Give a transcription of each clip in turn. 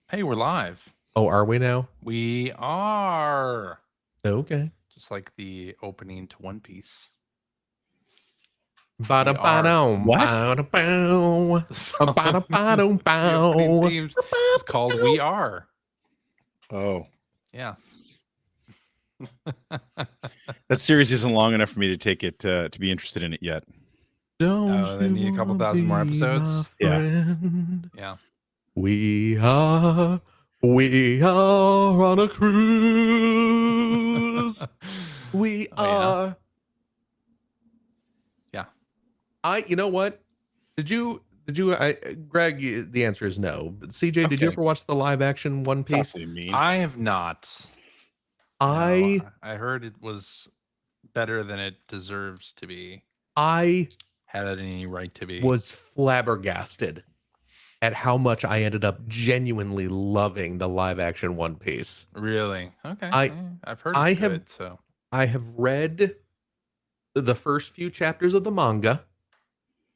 Hey, we're live. Oh, are we now? We are. Okay. Just like the opening to One Piece. Bada We are. bada What? bada bow. The song, Bada bada the opening bow. themes is called We Are. Oh, Yeah. that series isn't long enough for me to take it to be interested in it yet. Don't They you need a couple wanna thousand more be episodes? my Yeah. friend? Yeah. We are on a cruise. We Oh, yeah. are. Yeah. You know what? Greg, the answer is no. But CJ, did you Okay. ever watch the live action One It's Piece? awfully mean. I have not. I No, I heard it was better than it deserves to be. I Had it any right to be. was flabbergasted at how much I ended up genuinely loving the live action One Piece. Really? Okay. I- I've heard I it's have- good, so. I have read the first few chapters of the manga,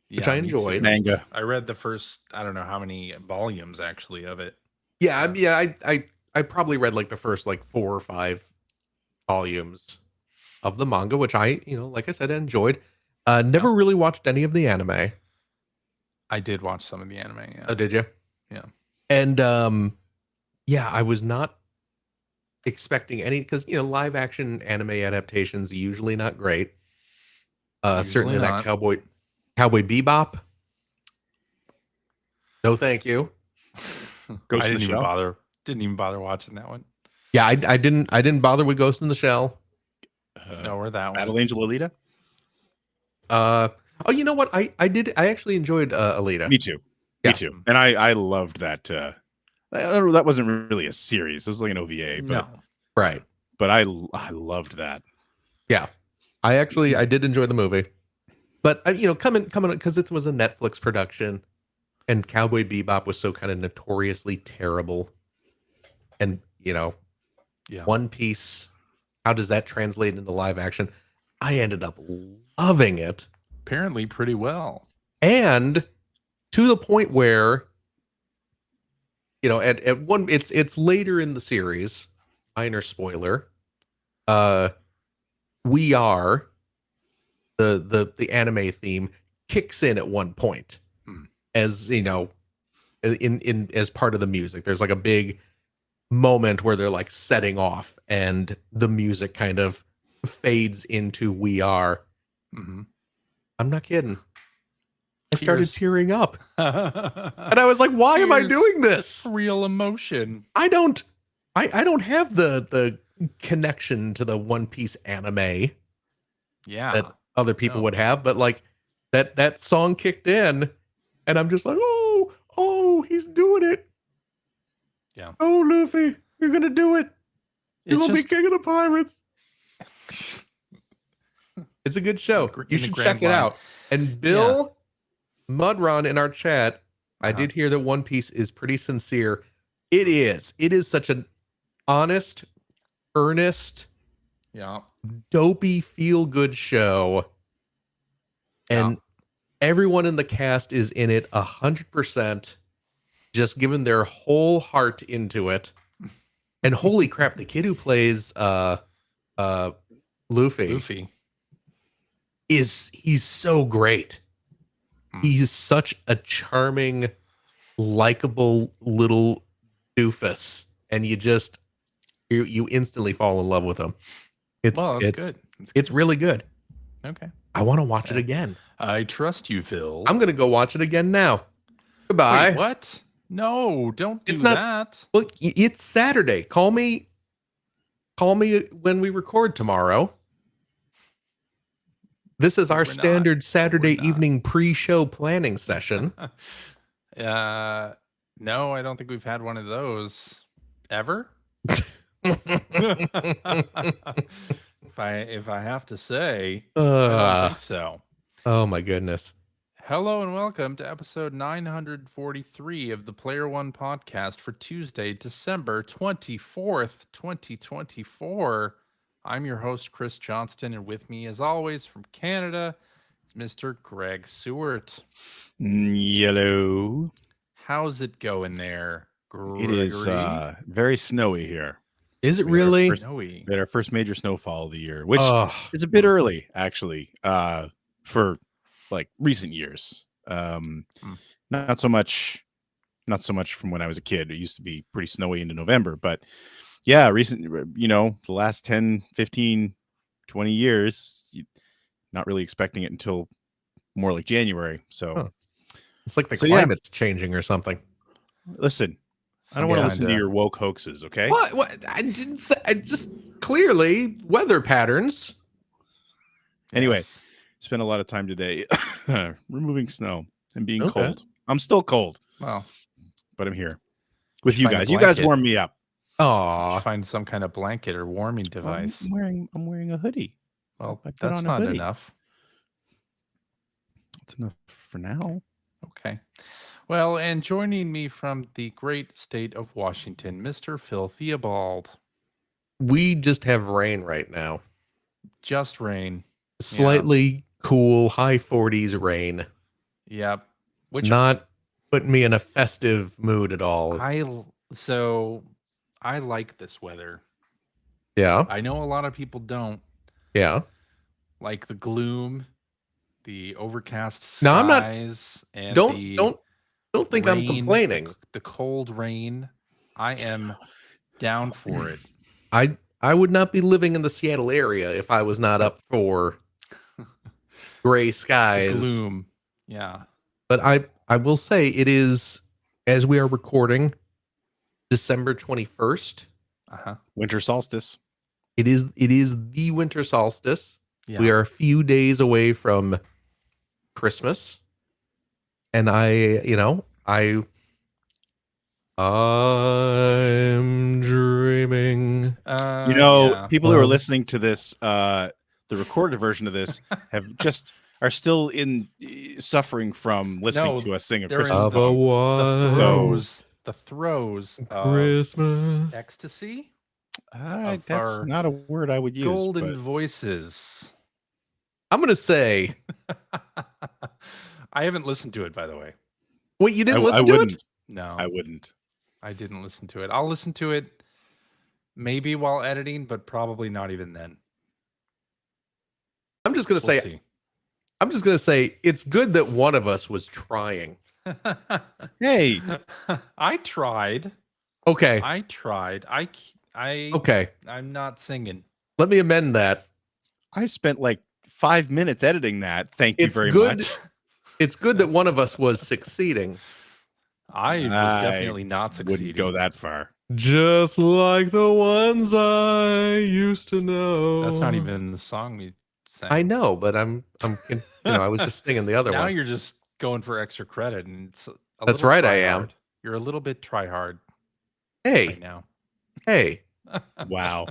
which I me enjoyed. too. Manga. I read the first, I don't know how many volumes actually of it. I probably read like the first like 4 or 5 volumes of the manga, which I, like I said, enjoyed. Never really watched any of the anime. I did watch some of the anime. Yeah. Oh, did you? Yeah. And I was not expecting any, because live action anime adaptations are usually not great. Certainly Usually that not. Cowboy Bebop. No, thank you. Ghost I in didn't the even Shell? bother. Didn't even bother watching that one. Yeah, I didn't bother with Ghost in the Shell. No, or that Battle one. Angel Alita? Oh, you know what? I actually enjoyed Alita. Me too. Yeah. Me too. And I loved that. That wasn't really a series. It was like an OVA, No. Right. but I loved that. Yeah. I did enjoy the movie. But coming because it was a Netflix production, and Cowboy Bebop was so kind of notoriously terrible. And Yeah. One Piece, how does that translate into live action? I ended up loving it. Apparently pretty well. And to the point where, at one, it's later in the series, minor spoiler, we are the anime theme kicks in at one point, as in as part of the music. There's like a big moment where they're like setting off, and the music kind of fades into We Are. Mm-hmm. I'm not kidding. I started Tears. tearing up, and I was like, "Why am I Tears. doing this? Real emotion. I don't have the connection to the One Piece anime Yeah. that other people No. would have, but like that song kicked in, and I'm just like, oh, he's doing it. Yeah. Oh, Luffy, you're gonna do it. You're It's gonna just be king of the pirates. It's a good show. You should check it out. And Bill Mudron in our chat, I did hear that One Piece is pretty sincere. It is. It is such an honest, earnest, dopey, feel-good show. And everyone in the cast is in it 100%, just giving their whole heart into it. And holy crap, the kid who plays Luffy. He's so great. He's such a charming, likable little doofus, and you instantly fall in love with him. It's good. It's really good. Okay. I want to watch it again. I trust you, Phil. I'm gonna go watch it again now. Goodbye. Wait, what? No, don't do It's not- that. Look, it's Saturday. Call me when we record tomorrow. This is our standard Saturday evening pre-show planning session. No, I don't think we've had one of those ever. If I have to say, I don't think so. Oh my goodness. Hello and welcome to episode 943 of the Player One podcast for Tuesday, December 24th, 2024. I'm your host, Chris Johnston, and with me, as always, from Canada, is Mr. Greg Seward. Yellow. How's it going there, It is very snowy here. Is it really? Snowy. We had our first major snowfall of the year, which is a bit early, actually, for like recent years. Not so much from when I was a kid. It used to be pretty snowy into November, but yeah, the last 10, 15, 20 years, not really expecting it until more like January. So it's like the climate's changing or something. Listen, I don't want to listen to your woke hoaxes, okay? What? I didn't say. I just clearly weather patterns. Anyway, spent a lot of time today removing snow and being cold. I'm still cold. Well, but I'm here with you guys. You guys warm me up. Oh, find some kind of blanket or warming device. I'm wearing a hoodie. Well, that's not enough. That's enough for now. Okay. Well, and joining me from the great state of Washington, Mr. Phil Theobald. We just have rain right now. Just rain. Slightly cool, high 40s rain. Yep. Which not putting me in a festive mood at all. I like this weather. Yeah. I know a lot of people don't. Yeah. Like the gloom, the overcast skies, no, I'm not, and don't think rain, I'm complaining. The cold rain. I am down for it. I would not be living in the Seattle area if I was not up for gray skies. The gloom. Yeah. But I will say it is, as we are recording, December 21st. Winter solstice. It is the winter solstice. Yeah. We are a few days away from Christmas. And I'm dreaming. People who are listening to this, the recorded version of this, are still suffering from listening to us sing a Christmas song. The throes of Christmas ecstasy. That's not a word I would use. Golden voices. I'm gonna say. I haven't listened to it, by the way. Wait, you didn't listen to it? No, I wouldn't. I didn't listen to it. I'll listen to it maybe while editing, but probably not even then. I'm just gonna say. I'm just gonna say it's good that one of us was trying. Hey, I tried. Okay. I tried. Okay. I'm not singing. Let me amend that. I spent like 5 minutes editing that. Thank you very much. It's good that one of us was succeeding. I was definitely not succeeding. Wouldn't go that far. Just like the ones I used to know. That's not even the song we sang. I know, but I was just singing the other one. Now you're just going for extra credit, and it's that's right. I am. You're a little bit try hard. Hey, right now. Hey, wow.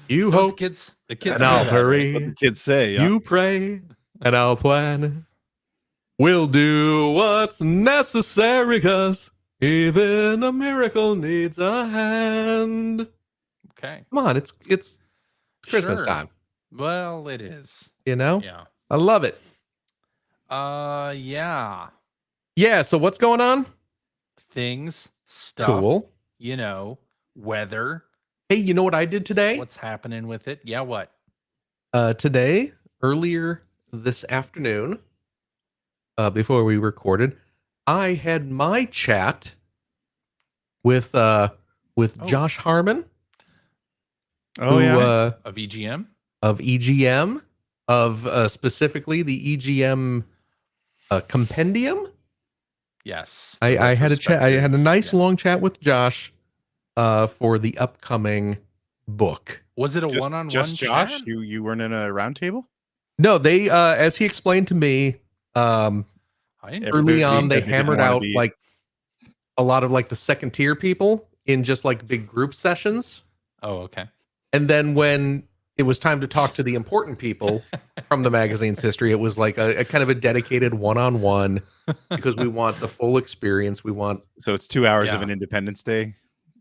You hope the kids, and I'll hurry. What the kids say. Yeah. You pray, and I'll plan. We'll do what's necessary, 'cause even a miracle needs a hand. Okay, come on, it's Christmas time. Well, it is. Yeah, I love it. Yeah. So what's going on? Things, stuff. Cool. Weather. Hey, you know what I did today? What's happening with it? Yeah, what? Today, earlier this afternoon, before we recorded, I had my chat with Josh Harmon. Of EGM? Of EGM, specifically the EGM compendium. Yes. I had a chat. I had a nice long chat with Josh for the upcoming book. Was it a one-on-one just Josh? chat? You weren't in a round table? No, they as he explained to me early on, they hammered out like a lot of like the second tier people in just like big group sessions. Oh, okay. And then when it was time to talk to the important people from the magazine's history, it was like a kind of a dedicated one-on-one because we want the full experience. We want so it's 2 hours of an Independence Day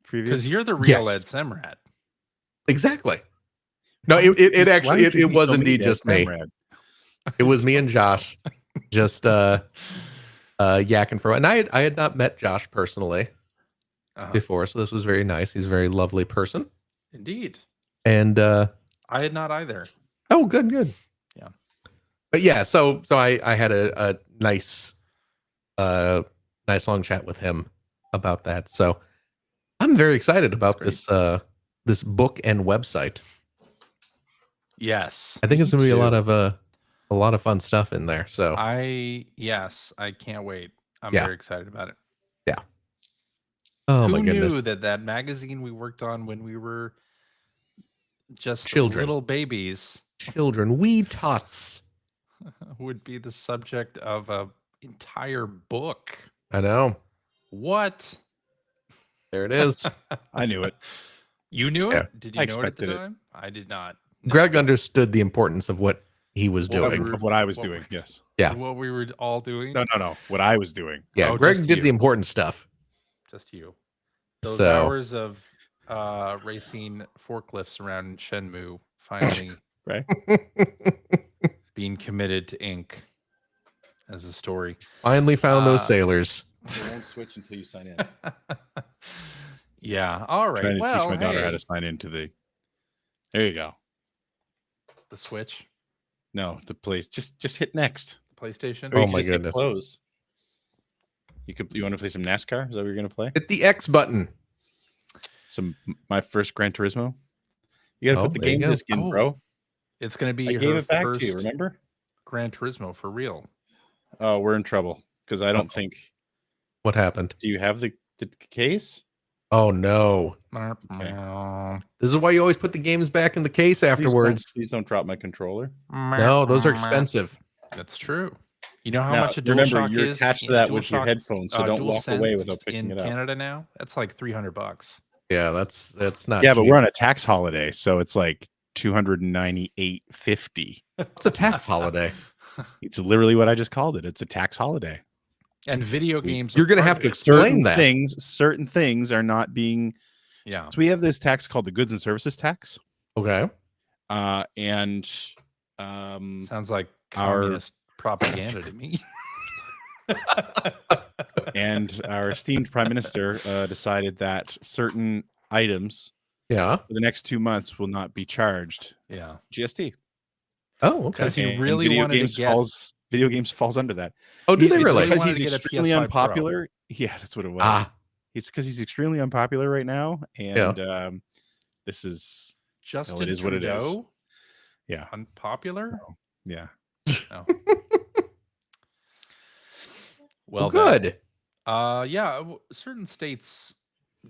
preview. Because you're the real Ed Semrad. Exactly. No, it actually it was indeed just me. It was me and Josh. Just yakking for, and I had not met Josh personally before, so this was very nice. He's a very lovely person. Indeed. And I had not either. Oh, good. Yeah. But yeah, so I had a nice long chat with him about that. So I'm very excited about this book and website. Yes. I think it's gonna be a lot of fun stuff in there. So I can't wait. I'm very excited about it. Yeah. Oh, Who my goodness. knew that magazine we worked on when we were just little babies, wee tots, would be the subject of a entire book? I know. What? There it is. I knew it. You knew it? Yeah. Did you know it at the time? I did not. No. Greg understood the importance of what he was doing. Of what I was doing, yes. Yeah. What we were all doing? No. What I was doing. Yeah, Greg did the important stuff. Just you. Those hours of racing forklifts around Shenmue finally right. being committed to ink as a story. Finally found those sailors. They won't switch until you sign in. Yeah. All right. Trying to teach my daughter how to sign into the. There you go. The Switch. No, the place. Just hit next. The PlayStation. Oh my goodness. Close. You want to play some NASCAR? Is that what you're going to play? Hit the X button. My first Gran Turismo. You got to put the game disc in, bro. It's going to be I gave it back to you, remember? Gran Turismo for real. Oh, we're in trouble because I don't think. What happened? Do you have the case? Oh no. Okay. This is why you always put the games back in the case afterwards. Please don't drop my controller. No, those are expensive. That's true. You know how much a DualShock is? Remember, you're attached to that with your headphones, so don't walk away without picking it up. In Canada now, that's like $300. Yeah, that's not. Yeah, cheap. but we're on a tax holiday, so it's like $298.50. It's a tax holiday. It's literally what I just called it. It's a tax holiday. And video games. You're going to have to explain that. Certain things are not being. Yeah. So we have this tax called the goods and services tax. Okay. And sounds like communist propaganda to me. And our esteemed prime minister decided that certain items for the next 2 months will not be charged GST. Oh, okay. Because he really wanted to get video games falls under that. Oh, do they really? Because he's extremely unpopular. Yeah, that's what it was. It's because he's extremely unpopular right now, and this is Justin it is Trudeau? What it is. Yeah, unpopular. Oh, yeah. Oh. Well, good. Yeah, certain states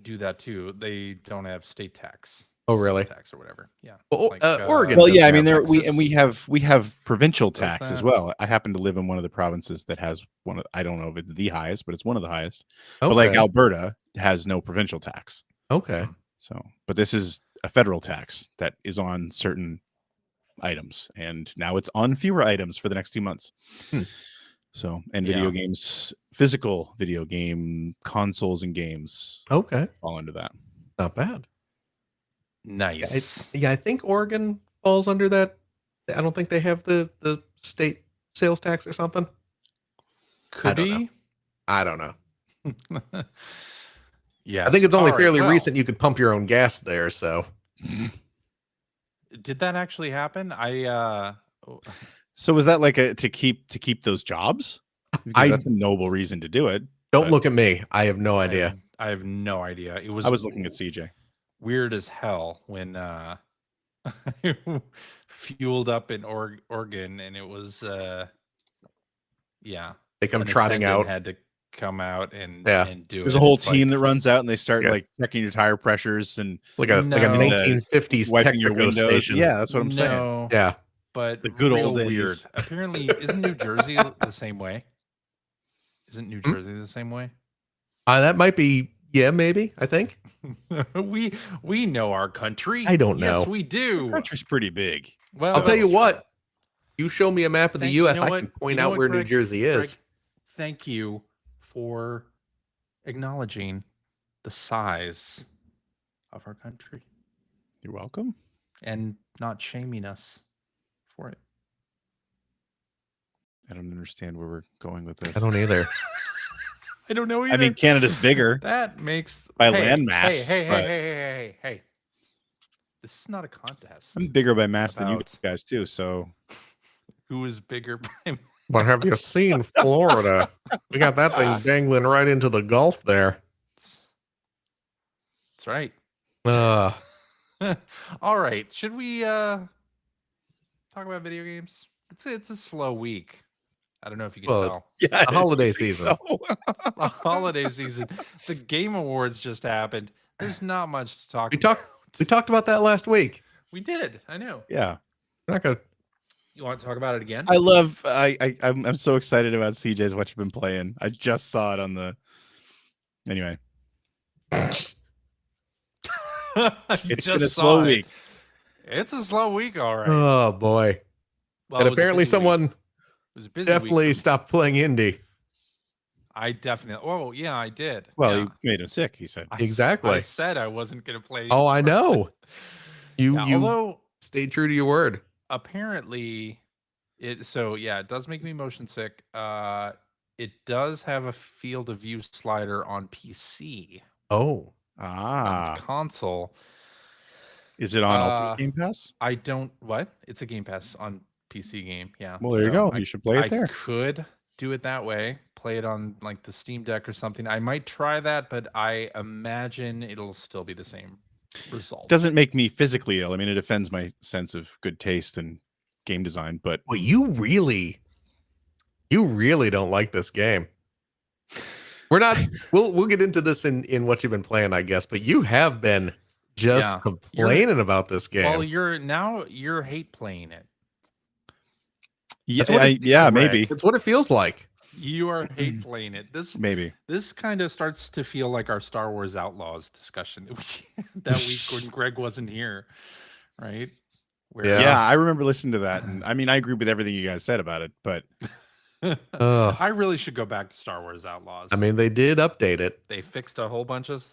do that too. They don't have state tax. Oh, really? Tax or whatever. Yeah. Well, Oregon. Well, yeah. I mean, we have provincial tax as well. I happen to live in one of the provinces that has one of. I don't know if it's the highest, but it's one of the highest. Okay. But like Alberta has no provincial tax. Okay. So, but this is a federal tax that is on certain items, and now it's on fewer items for the next 2 months. So, and video games, physical video game consoles and games, fall under that. Not bad. Nice. I think Oregon falls under that. I don't think they have the state sales tax or something. Could be. I don't know. Yes. I think it's only fairly recent you could pump your own gas there. So, did that actually happen? So was that like to keep those jobs? Because that's a noble reason to do it. Don't look at me. I have no idea. I have no idea. I was looking at CJ. Weird as hell when fueled up in Oregon, and it was they come trotting out. Had to come out and do There's a whole team that runs out and they start like checking your tire pressures and like a 1950s wiping your windows. Station. Yeah, that's what I'm saying. Yeah, but the good old days. Weird. Apparently, isn't New Jersey the same way? Isn't New Jersey the same way? That might be. Yeah, maybe. I think we know our country. I don't know. Yes, we do. Our country's pretty big. Well, I'll tell you what. You show me a map of the U.S. I can point out where New Jersey is. Greg, thank you for acknowledging the size of our country. You're welcome. And not shaming us for it. I don't understand where we're going with this. I don't either. I don't know either. I mean, Canada's bigger. That makes by land mass. Hey. This is not a contest. I'm bigger by mass than you guys too. So, who is bigger by? But have you seen Florida? We got that thing dangling right into the Gulf there. That's right. All right. Should we talk about video games? It's a slow week. I don't know if you can tell. Yeah, the holiday season. The holiday season. The Game Awards just happened. There's not much to talk about. We talked about that last week. We did. I know. Yeah. Not gonna. You want to talk about it again? I'm so excited about CJ's What You've Been Playing. I just saw it on the. Anyway. It's been a slow week. It's a slow week, all right. Oh boy. Well, and apparently someone definitely stopped playing indie. I definitely. Oh, yeah, I did. Well, yeah. You made him sick, he said. Exactly. I said I wasn't going to play. Oh, I know. You although stayed true to your word. Apparently, it does make me motion sick. It does have a field of view slider on PC. Oh. On console. Is it on Ultimate Game Pass? I don't. What? It's a Game Pass on PC game. Yeah. Well, there you go. You should play it there. I could do it that way. Play it on like the Steam Deck or something. I might try that, but I imagine it'll still be the same result. Doesn't make me physically ill. I mean, it offends my sense of good taste and game design. But well, you really don't like this game. We're not. We'll get into this in what you've been playing, I guess. But you have been just complaining about this game. Well, you're hate playing it. Yeah, maybe it's what it feels like. You are hate playing it. This kind of starts to feel like our Star Wars Outlaws discussion that week when Greg wasn't here, right? Yeah, I remember listening to that, and I mean, I agree with everything you guys said about it, but I really should go back to Star Wars Outlaws. I mean, they did update it. They fixed a whole bunch of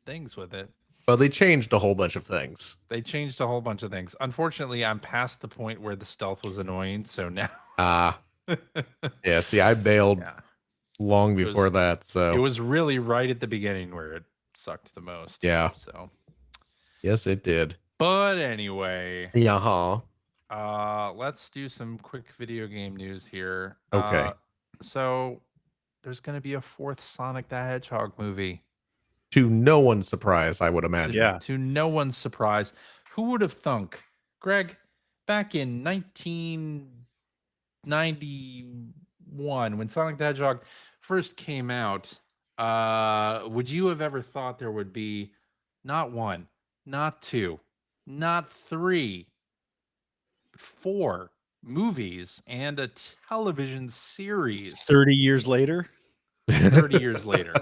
things with it. Well, they changed a whole bunch of things. Unfortunately, I'm past the point where the stealth was annoying, so now. Yeah, see, I bailed long before that. So it was really right at the beginning where it sucked the most. Yeah. So. Yes, it did. But anyway. Yeah. Let's do some quick video game news here. Okay. So there's going to be a fourth Sonic the Hedgehog movie. To no one's surprise, I would imagine. To no one's surprise. Who would have thunk? Greg, back in 1991, when Sonic the Hedgehog first came out, would you have ever thought there would be not one, not two, not three, 4 movies and a television series 30 years later? 30 years later.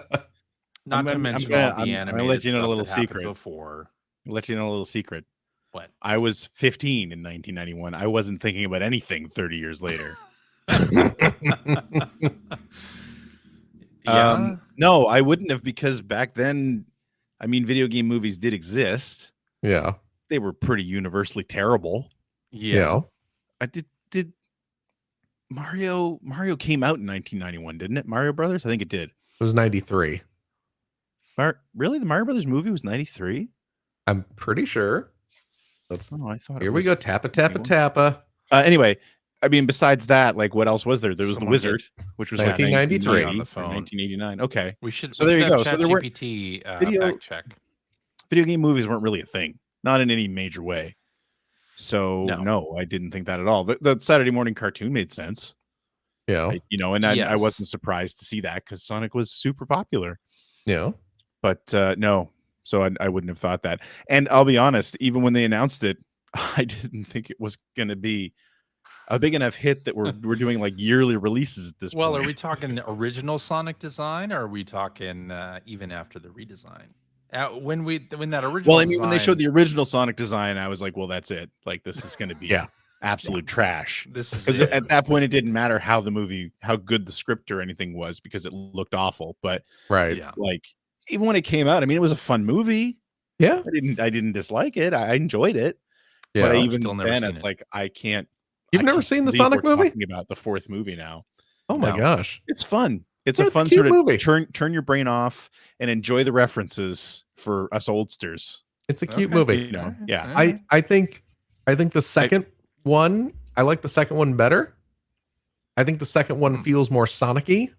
Not to mention all the animated I'm gonna let you know a little stuff that happened secret. Before. I'll let you know a little secret. What? I was 15 in 1991. I wasn't thinking about anything 30 years later. Yeah. No, I wouldn't have, because back then, I mean, video game movies did exist. Yeah. They were pretty universally terrible. Yeah. I did Mario came out in 1991, didn't it? Mario Brothers? I think it did. It was 93. Really? The Mario Brothers movie was 93? I'm pretty sure. I thought Here we go. Tappa. Anyway, I mean, besides that, like, what else was there? There was The Wizard, which was 1993 on the phone. 1989. Okay. So there you go. So there were fact check. Video game movies weren't really a thing, not in any major way. So no, I didn't think that at all. The Saturday morning cartoon made sense. Yeah. I wasn't surprised to see that because Sonic was super popular. Yeah. But no, so I wouldn't have thought that. And I'll be honest, even when they announced it, I didn't think it was going to be a big enough hit that we're doing like yearly releases at this point. Well, are we talking original Sonic design, or are we talking even after the redesign? When that original Well, I mean, when they showed the original Sonic design, I was like, well, that's it. Like, this is going to be absolute trash. This is because at that point, it didn't matter how good the script or anything was, because it looked awful. But like, even when it came out, I mean, it was a fun movie. Yeah. I didn't dislike it. I enjoyed it. Yeah. But even then, it's like, I can't You've never seen the Sonic movie? Talking about the fourth movie now. Oh my gosh. It's fun. It's a fun sort of movie. Turn your brain off and enjoy the references for us oldsters. It's a cute movie. You know, yeah. I think the second one, I like the second one better. I think the second one feels more Sonic-y.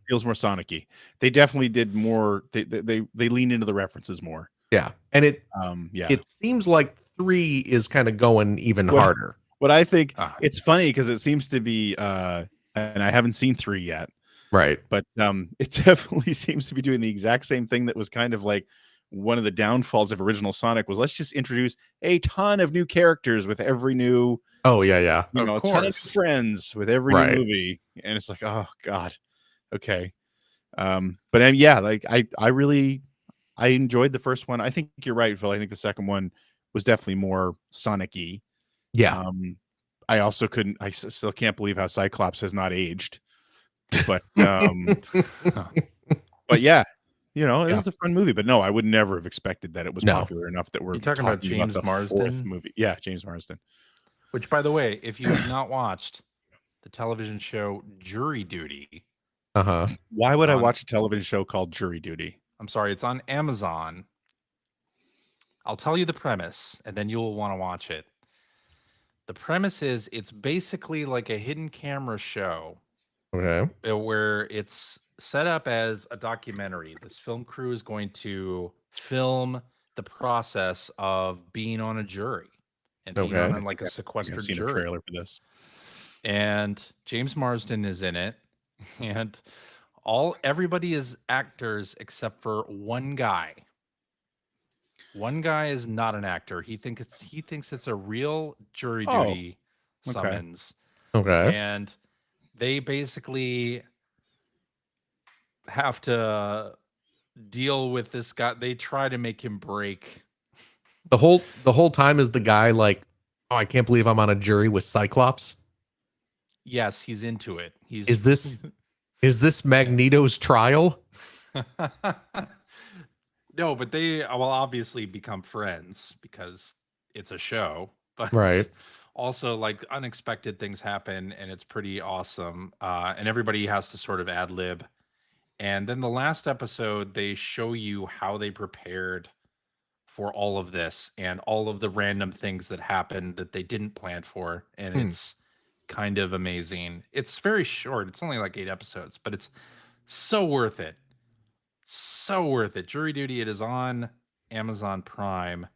They definitely did more. They leaned into the references more. Yeah. And it seems like 3 is kind of going even harder. What I think it's funny because it seems to be and I haven't seen 3 yet. Right. But it definitely seems to be doing the exact same thing that was kind of like one of the downfalls of original Sonic was let's just introduce a ton of new characters with every new a ton of friends with every new movie. And it's like, oh God. Okay. But I enjoyed the first one. I think you're right, Phil. I think the second one was definitely more Sonic-y. Yeah. I still can't believe how Cyclops has not aged. But but yeah, it was a fun movie. But no, I would never have expected that it was popular enough that we're talking about James Marsden movie. Yeah, James Marsden. Which, by the way, if you have not watched the television show Jury Duty, why would I watch a television show called Jury Duty? I'm sorry, it's on Amazon. I'll tell you the premise, and then you'll want to watch it. The premise is it's basically like a hidden camera show. Okay. Where it's set up as a documentary. This film crew is going to film the process of being on a jury and being on like a sequestered I've seen jury. A trailer for this. And James Marsden is in it, and everybody is actors except for one guy. One guy is not an actor. He thinks it's a real jury duty summons. Okay. And they basically have to deal with this guy. They try to make him break. The whole time is the guy like, oh, I can't believe I'm on a jury with Cyclops. Yes, he's into it. Is this Magneto's trial? No, but they will obviously become friends because it's a show. But right. Also, like unexpected things happen, and it's pretty awesome. And everybody has to sort of ad lib. And then the last episode, they show you how they prepared for all of this and all of the random things that happened that they didn't plan for. And it's kind of amazing. It's very short. It's only like 8 episodes, but it's so worth it. So worth it. Jury Duty, it is on Amazon Prime.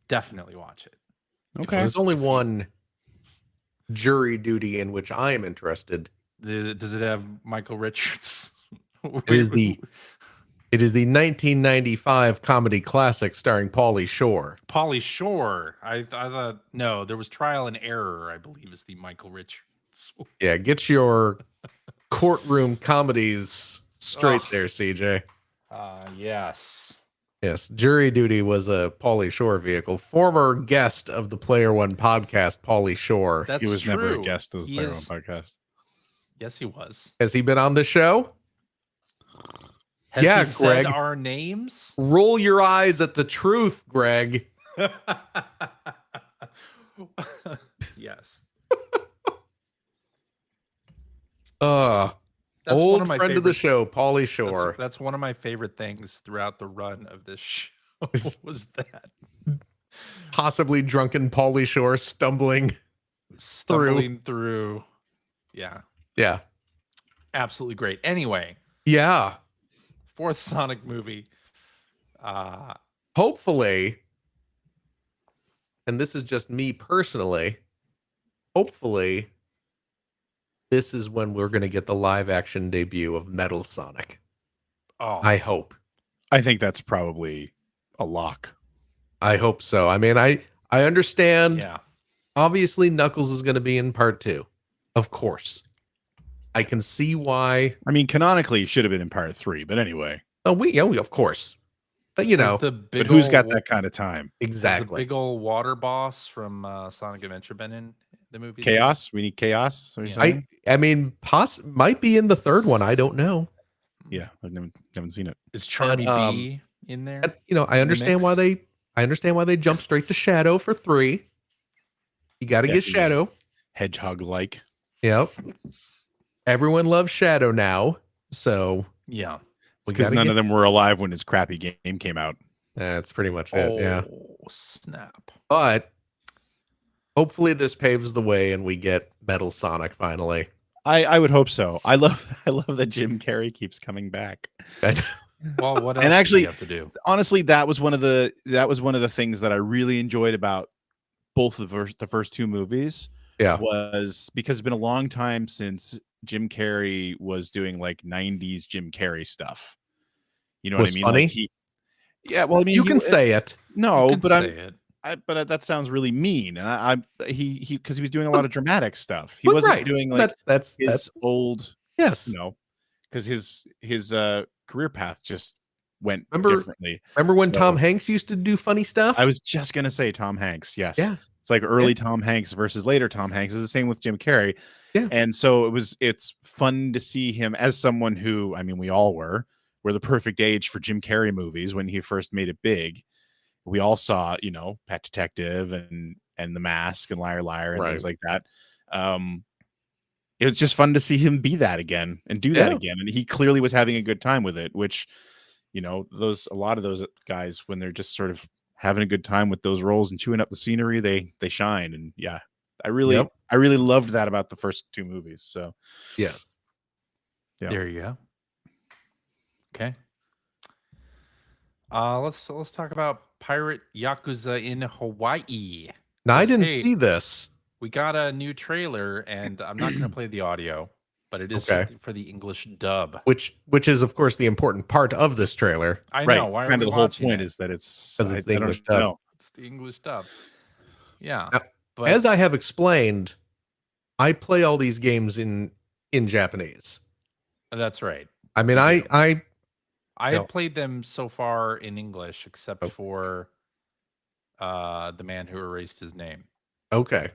Definitely watch it. Okay. There's only one Jury Duty in which I am interested. Does it have Michael Richards? It is the 1995 comedy classic starring Pauly Shore. Pauly Shore. I thought no, there was Trial and Error, I believe, is the Michael Richards. Yeah, get your courtroom comedies straight there, CJ. Yes. Yes, Jury Duty was a Pauly Shore vehicle. Former guest of the Player One podcast, Pauly Shore. He was never a guest of the Player One podcast. Yes, he was. Has he been on the show? Has he said our names? Roll your eyes at the truth, Greg. Yes. That's old friend of the show, Pauly Shore. That's one of my favorite things throughout the run of this show. Was that possibly drunken Pauly Shore stumbling through? Yeah, absolutely great. Anyway, yeah, 4th Sonic movie. Hopefully, and this is just me personally. Hopefully, this is when we're going to get the live action debut of Metal Sonic. Oh, I hope. I think that's probably a lock. I hope so. I mean, I understand. Yeah. Obviously, Knuckles is going to be in part 2. Of course. I can see why. I mean, canonically, it should have been in part 3, but anyway. Oh, we of course. But but who's got that kind of time? Exactly. The big old water boss from Sonic Adventure been in the movie? Chaos? We need chaos? I mean, might be in the 3rd one. I don't know. Yeah, I haven't seen it. Is Charmy B in there? I understand why they jump straight to Shadow for 3. You got to get Shadow. hedgehog-like. Yep. Everyone loves Shadow now, so yeah, because none of them were alive when his crappy game came out. That's pretty much it. Yeah. Snap! But hopefully this paves the way and we get Metal Sonic finally. I would hope so. I love that Jim Carrey keeps coming back. Well, what else and actually, do you have to do? Honestly, that was one of the things that I really enjoyed about both the first two movies. Yeah, was because it's been a long time since Jim Carrey was doing like 90s Jim Carrey stuff. You know what I mean? Funny? Like yeah. Well, I mean, you can say it. No, but but that sounds really mean. And he because he was doing a lot of dramatic stuff. He wasn't doing like that's old. Yes. You know, because his career path just went differently. Remember when Tom Hanks used to do funny stuff? I was just gonna say Tom Hanks. Yes. Yeah. It's like early Tom Hanks versus later Tom Hanks. Is the same with Jim Carrey. Yeah. And so it's fun to see him as someone who, I mean, we all were the perfect age for Jim Carrey movies when he first made it big. We all saw, you know, Pet Detective and The Mask and Liar Liar and things like that. It was just fun to see him be that again and do that again. And he clearly was having a good time with it, which, you know, a lot of those guys, when they're just sort of having a good time with those roles and chewing up the scenery, they shine. And yeah, I really loved that about the first two movies. So yeah. There you go. Okay. Let's talk about Pirate Yakuza in Hawaii. Now I didn't see this. We got a new trailer, and I'm not going to play the audio, but it is for the English dub, which is of course the important part of this trailer. I know. Why kind of the whole point is that it's the English dub. It's the English dub. Yeah. Now, but as I have explained, I play all these games in Japanese. That's right. I mean, I have played them so far in English, except for The Man Who Erased His Name. Okay.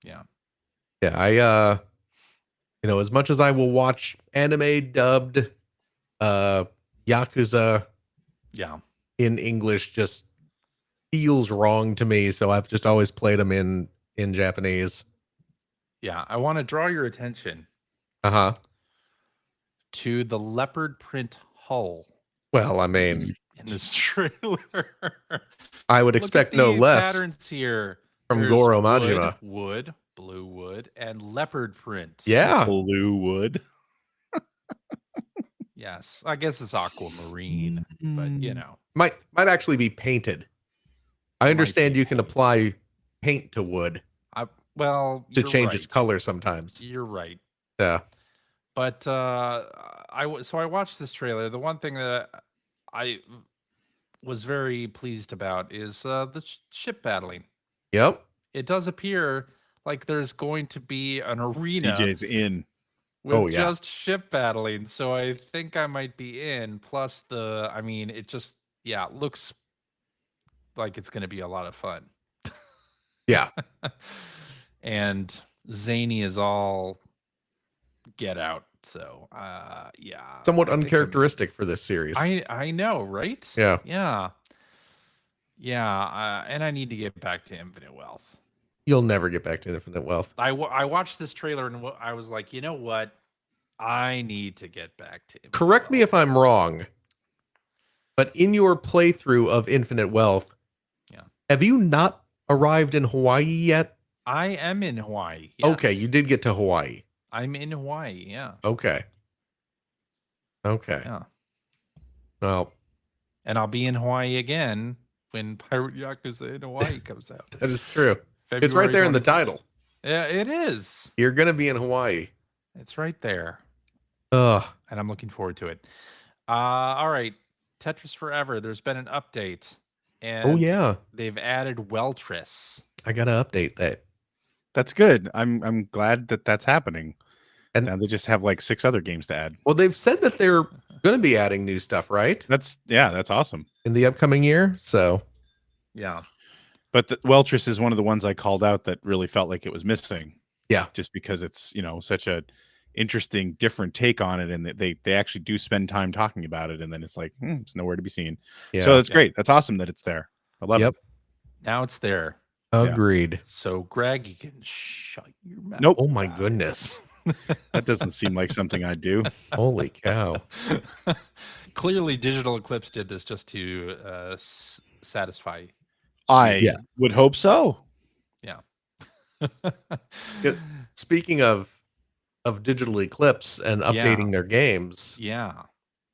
Yeah. Yeah, I you know, as much as I will watch anime dubbed Yakuza in English just feels wrong to me, so I've just always played them in Japanese. Yeah, I want to draw your attention to the leopard print hull. Well, I mean, in this trailer, I would expect no less patterns here from Goro Majima. Wood, blue wood, and leopard print. Yeah, blue wood. Yes, I guess it's aquamarine, but you know, might actually be painted. I understand you can apply paint to wood. To change its color sometimes. You're right. Yeah. But I watched this trailer. The one thing that I was very pleased about is the ship battling. Yep. It does appear like there's going to be an arena. CJ's in. With just ship battling. So I think I might be in. Plus it just looks like it's going to be a lot of fun. Yeah. And zany is all get out. So somewhat uncharacteristic for this series. I know, right? Yeah. And I need to get back to Infinite Wealth. You'll never get back to Infinite Wealth. I watched this trailer and I was like, you know what? I need to get back to Infinite Correct me if I'm wrong, but in your playthrough of Infinite Wealth, have you not arrived in Hawaii yet? I am in Hawaii. Yes. Okay, you did get to Hawaii. I'm in Hawaii, yeah. Okay. Yeah. Well. And I'll be in Hawaii again when Pirate Yakuza in Hawaii comes out. That is true. It's right there in the title. Yeah, it is. You're going to be in Hawaii. It's right there. And I'm looking forward to it. All right. Tetris Forever. There's been an update. And they've added Welltris. I got to update that. That's good. I'm glad that that's happening. And now they just have like 6 other games to add. Well, they've said that they're going to be adding new stuff, right? That's awesome. In the upcoming year. So, yeah. But the Welltris is one of the ones I called out that really felt like it was missing. Yeah. Just because it's, such a interesting, different take on it. And they actually do spend time talking about it. And then it's like, it's nowhere to be seen. Yeah. So that's great. That's awesome that it's there. I love it. Now it's there. Agreed. So, Greg, you can shut your mouth. Nope. Oh my goodness. That doesn't seem like something I'd do. Holy cow. Clearly, Digital Eclipse did this just to satisfy. I would hope so. Yeah. Speaking of Digital Eclipse and updating their games. Yeah.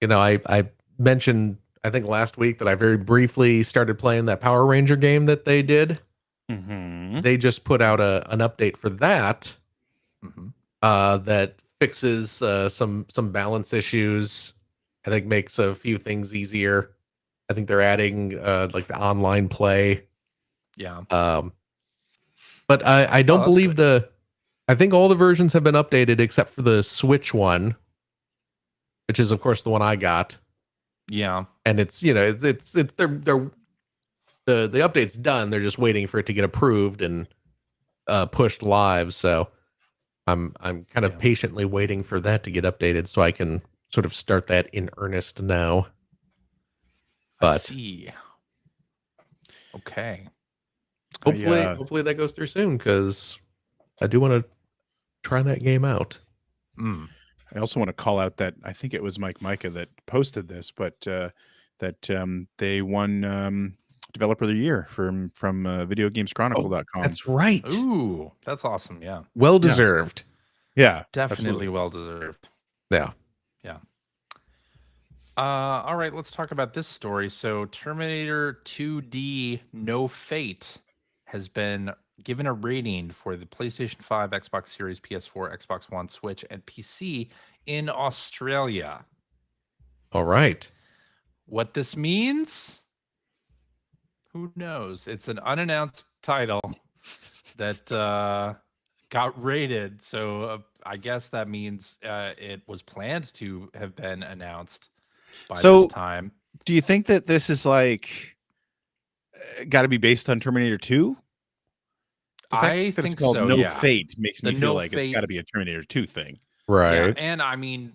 You know, I mentioned, I think last week, that I very briefly started playing that Power Ranger game that they did. Mm-hmm. They just put out an update for that. Mm-hmm. That fixes some balance issues. I think makes a few things easier. I think they're adding like the online play. Yeah. But I don't believe good. I think all the versions have been updated except for the Switch one, which is of course the one I got. Yeah. And it's, you know, it's the update's done. They're just waiting for it to get approved and pushed live. So I'm kind of patiently waiting for that to get updated so I can sort of start that in earnest now. But I see. Okay. Hopefully that goes through soon, because I do want to try that game out. I also want to call out that I think it was Micah that posted this, but that they won Developer of the Year from VideoGamesChronicle.com. That's right. Ooh, that's awesome. Yeah. Well deserved. Yeah. Definitely well deserved. Yeah. Yeah. All right, let's talk about this story. So Terminator 2D No Fate has been given a rating for the PlayStation 5, Xbox Series, PS4, Xbox One, Switch, and PC in Australia. All right. What this means? Who knows? It's an unannounced title that got rated. So I guess that means it was planned to have been announced by this time. Do you think that this is like got to be based on Terminator 2? I think it's called so. No Fate makes me feel like Fate, it's got to be a Terminator 2 thing. Right. Yeah, and I mean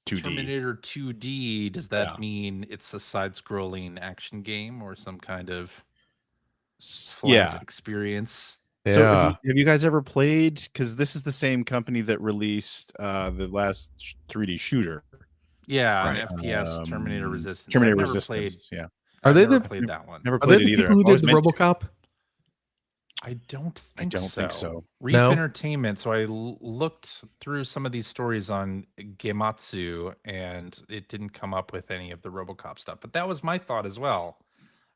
2D. Terminator 2D, does that mean it's a side-scrolling action game or some kind of flat experience? Yeah. So have you guys ever played, because this is the same company that released the last 3D shooter. Yeah, an FPS, Terminator Resistance. Terminator Resistance. Yeah. Are they played that one? Never played it either. People who did the RoboCop? I don't think so. Reef No? Entertainment. So I looked through some of these stories on Gematsu, and it didn't come up with any of the RoboCop stuff. But that was my thought as well.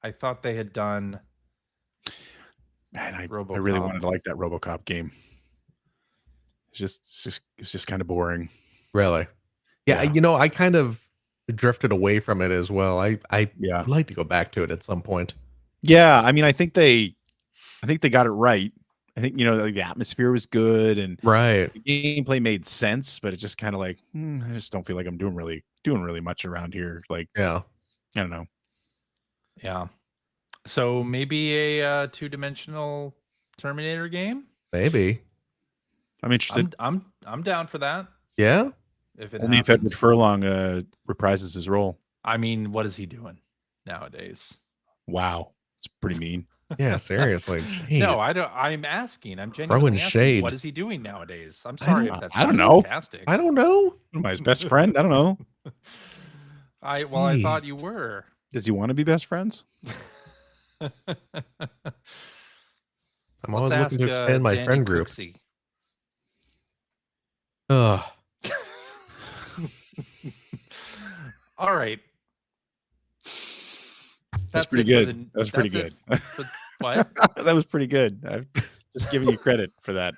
I thought they had done. Man, I really wanted to like that RoboCop game. It's just kind of boring. Really? Yeah. You know, I kind of drifted away from it as well. I would like to go back to it at some point. Yeah, I mean, I think they got it right. I think, you know, the atmosphere was good and the gameplay made sense, but it's just kind of like, I just don't feel like I'm doing really much around here. Like, I don't know. Yeah. So maybe a two-dimensional Terminator game? Maybe. I'm interested. I'm down for that. Yeah. If it only if Edward Furlong reprises his role. I mean, what is he doing nowadays? Wow, it's pretty mean. Yeah, seriously. Jeez. No, I don't. I'm asking. I'm genuinely asking. Shade. What is he doing nowadays? I'm sorry if that's I don't know. sarcastic. I don't know. Am I his best friend? I don't know. I thought you were. Does he want to be best friends? I'm always looking to expand my friend group. Cooksey. Ugh. All right. That's pretty good. That was pretty good. What? That was pretty good. I'm just giving you credit for that.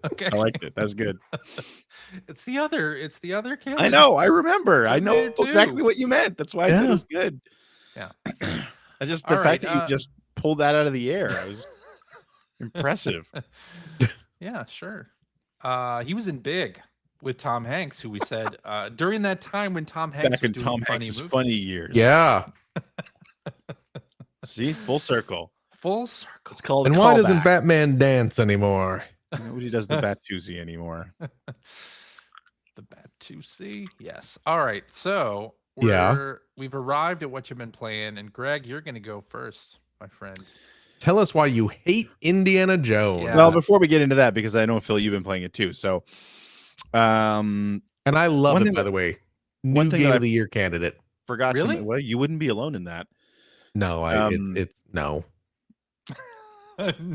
Okay. I liked it. That's good. It's the other kid. I know. I remember. I know exactly what you meant. That's why I said it was good. Yeah. The fact that you just pulled that out of the air, I was impressive. Yeah, sure. He was in Big with Tom Hanks, who we said during that time when Tom Hanks back was in doing Tom funny Hanks' movies. funny years. Yeah. See, full circle. Full circle. It's called. And why doesn't Batman dance anymore? Nobody does the Bat-2C anymore. The Bat-2C? Yes. All right. So we've arrived at what you've been playing, and Greg, you're going to go first, my friend. Tell us why you hate Indiana Jones. Yeah. Well, before we get into that, because I know, Phil, you've been playing it too. So, and I love it, by the way. New Game of the Year candidate. Forgot really? to. Well, you wouldn't be alone in that. No, it's no.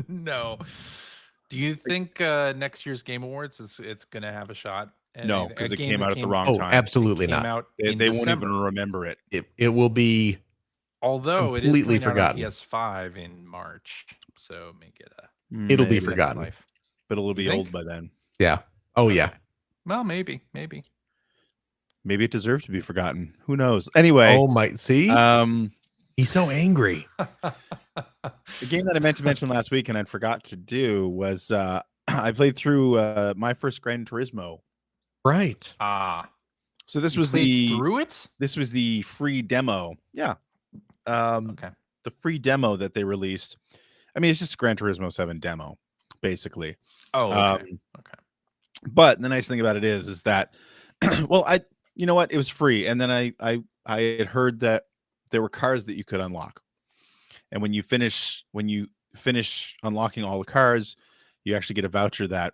No. Do you think next year's Game Awards it's going to have a shot? No, because it came out at the wrong time. Absolutely not. Out they won't even remember it. It will be. Although completely it is forgotten. Out on PS5 in March, so make it a. It'll be forgotten, life. But it'll be old by then. Yeah. Oh yeah. Well, maybe. Maybe it deserves to be forgotten. Who knows? Anyway. Oh my. See. He's so angry. The game that I meant to mention last week and I forgot to do was I played through my first Gran Turismo. Right. So this was through it. This was the free demo. Yeah. Okay. The free demo that they released. I mean, it's just Gran Turismo 7 demo, basically. Oh, okay. Okay. But the nice thing about it is that, well, you know what? It was free, and then I had heard that there were cars that you could unlock, and when you finish unlocking all the cars, you actually get a voucher that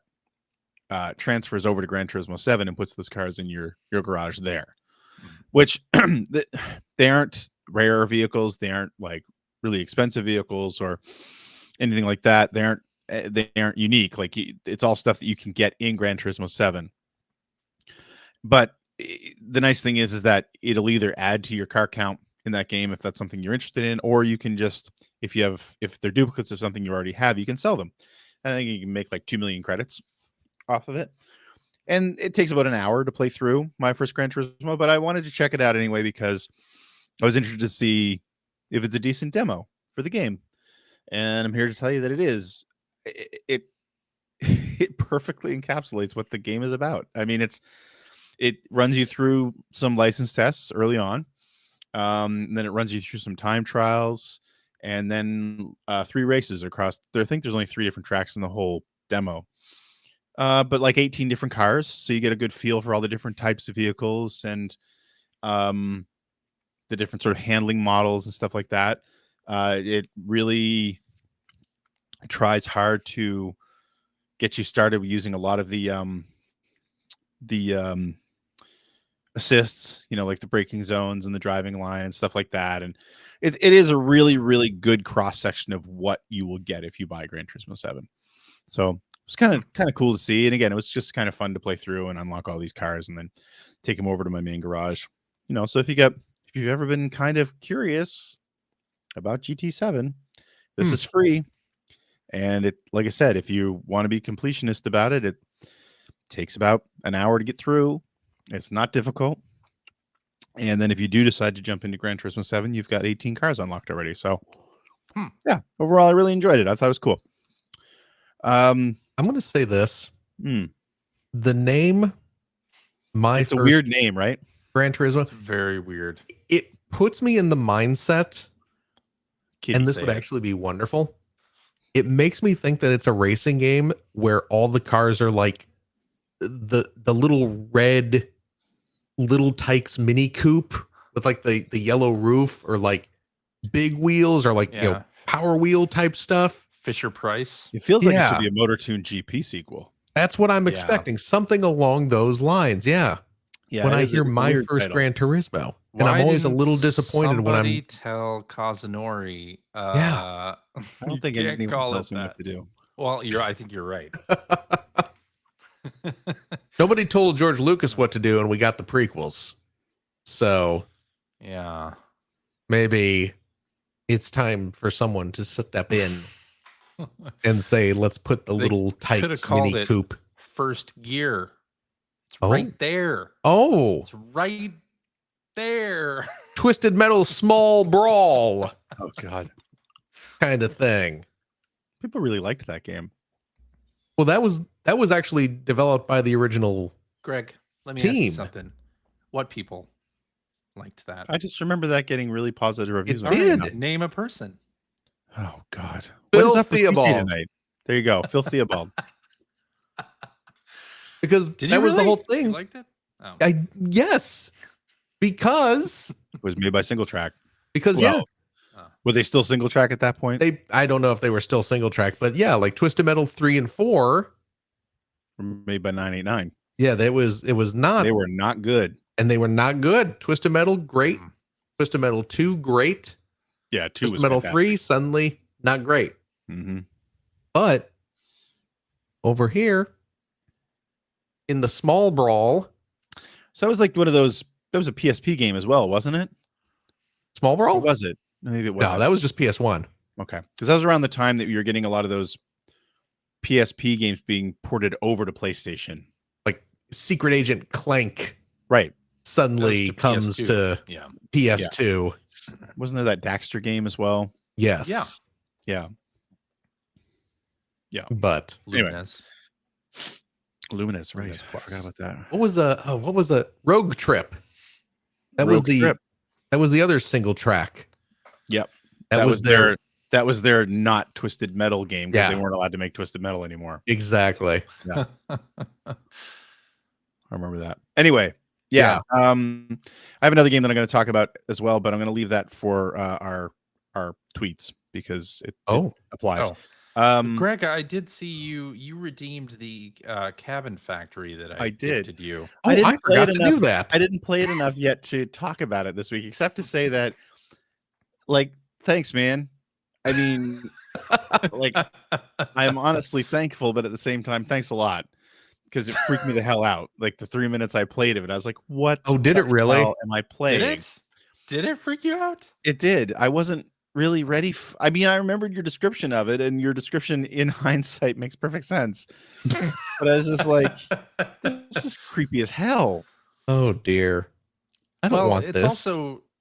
transfers over to Gran Turismo 7 and puts those cars in your garage there, which they aren't rare vehicles, they aren't like really expensive vehicles or anything like that. They aren't unique. Like it's all stuff that you can get in Gran Turismo 7. But the nice thing is that it'll either add to your car count in that game if that's something you're interested in, or you can just if they're duplicates of something you already have, you can sell them. I think you can make like 2 million credits off of it. And it takes about an hour to play through my first Gran Turismo, but I wanted to check it out anyway because I was interested to see if it's a decent demo for the game. And I'm here to tell you that it is. It perfectly encapsulates what the game is about. I mean, it runs you through some license tests early on. And then it runs you through some time trials and then 3 races across. I think there's only 3 different tracks in the whole demo. But like 18 different cars. So you get a good feel for all the different types of vehicles and the different sort of handling models and stuff like that. It really tries hard to get you started using a lot of the assists, like the braking zones and the driving line and stuff like that. And it is a really, really good cross section of what you will get if you buy Gran Turismo 7. So it's kind of cool to see. And again, it was just kind of fun to play through and unlock all these cars and then take them over to my main garage. So if you've ever been kind of curious about GT7, this is free. And it, like I said, if you want to be completionist about it, it takes about an hour to get through. It's not difficult. And then if you do decide to jump into Gran Turismo 7, you've got 18 cars unlocked already. So yeah, overall, I really enjoyed it. I thought it was cool. I'm going to say this. The name, it's a weird name, right? Gran Turismo. It's very weird. It puts me in the mindset, and this would actually be wonderful. It makes me think that it's a racing game where all the cars are like the little red Little Tykes Mini Coupe with like the yellow roof, or like big wheels, or like Power Wheel type stuff. Fisher Price. It feels like it should be a Motor Tune GP sequel. That's what I'm expecting. Something along those lines. Yeah. When I hear my first Gran Turismo, and I'm always a little disappointed when I'm tell Kazunori. I don't think anyone tells him what to do. Well, I think you're right. Nobody told George Lucas what to do, and we got the prequels. So yeah, maybe it's time for someone to step in and say, let's put the Little Tykes Mini Coupe. First Gear. It's right there. Oh, it's right there. Twisted Metal Small Brawl. Oh God, kind of thing. People really liked that game. Well, that was actually developed by the original Greg. Let me ask you something. What people liked that? I just remember that getting really positive reviews. It did. Name a person. Oh God, Phil Theobald. There you go, Phil Theobald. Because that was the whole thing. You liked it? Oh. Yes, because it was made by Single Track. Because Were they still single track at that point? I don't know if they were still single track, but yeah, like Twisted Metal 3 and 4 were made by 989. Yeah, it was not. They were not good. And they were not good. Twisted Metal, great. Twisted Metal 2, great. Yeah, 2 Twisted was Metal fantastic. 3, suddenly not great. Mm-hmm. But over here in the small brawl. So that was like one of those, that was a PSP game as well, wasn't it? Small brawl? Or was it? Maybe it wasn't. No, that was just PS1. Okay. Because that was around the time that you were getting a lot of those PSP games being ported over to PlayStation. Like Secret Agent Clank. Right. Suddenly comes PS2. to PS2. Wasn't there that Daxter game as well? Yes. Yeah. But Luminous. Luminous, right. Luminous I Plus. forgot about that. what was a Rogue Trip? That Rogue Trip. That was the other single track. Yep. That was their not Twisted Metal game because they weren't allowed to make Twisted Metal anymore. Exactly. Yeah. I remember that. Anyway, I have another game that I'm going to talk about as well, but I'm going to leave that for our tweets because it applies. Greg, I did see you redeemed the Cabin Factory that I gifted you. Oh, I forgot to do that. I didn't play it enough yet to talk about it this week, except to say that, like, thanks, man. I mean, like, I'm honestly thankful, but at the same time, thanks a lot. Because it freaked me the hell out. Like the 3 minutes I played of it, I was like, "What? Oh, did it really? Am I playing? Did it freak you out? It did. I wasn't really ready. I mean, I remembered your description of it, and your description in hindsight makes perfect sense. But I was just like, "This is creepy as hell." Oh dear, I don't want this.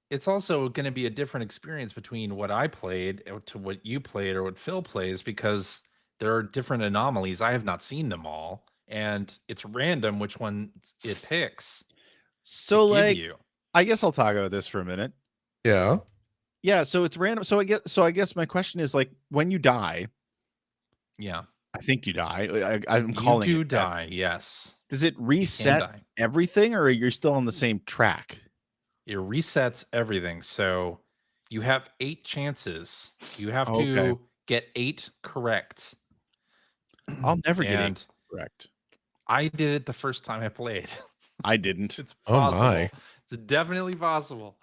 It's also going to be a different experience between what I played to what you played or what Phil plays because there are different anomalies. I have not seen them all. And it's random which one it picks. So, like, I guess I'll talk about this for a minute. Yeah. So it's random. So I guess my question is, like, when you die. Yeah. I think you die. I'm calling you do it die. Yes. Does it reset everything, or you're still on the same track? It resets everything. So you have 8 chances. You have to get 8 correct. I'll never get 8 correct. I did it the first time I played. I didn't. It's possible. Oh my. It's definitely possible.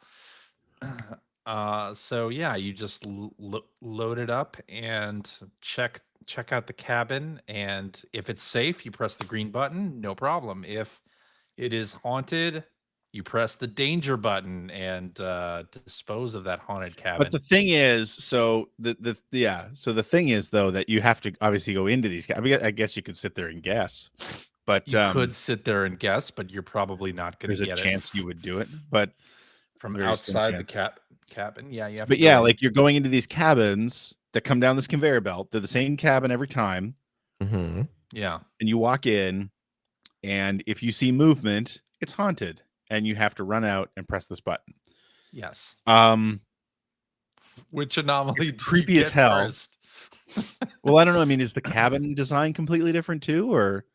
So yeah, you just load it up and check out the cabin, and if it's safe, you press the green button, no problem. If it is haunted, you press the danger button and dispose of that haunted cabin. But the thing is, so the thing is though that you have to obviously go into these. I guess you could sit there and guess, but you could sit there and guess, but you're probably not going to get it. There's a chance you would do it, but from outside the cabin, you have. But yeah, like you're going into these cabins that come down this conveyor belt. They're the same cabin every time. Mm-hmm. Yeah, and you walk in, and if you see movement, it's haunted. And you have to run out and press this button. Yes. Which anomaly? Creepy as hell. Well, I don't know. I mean, is the cabin design completely different too, or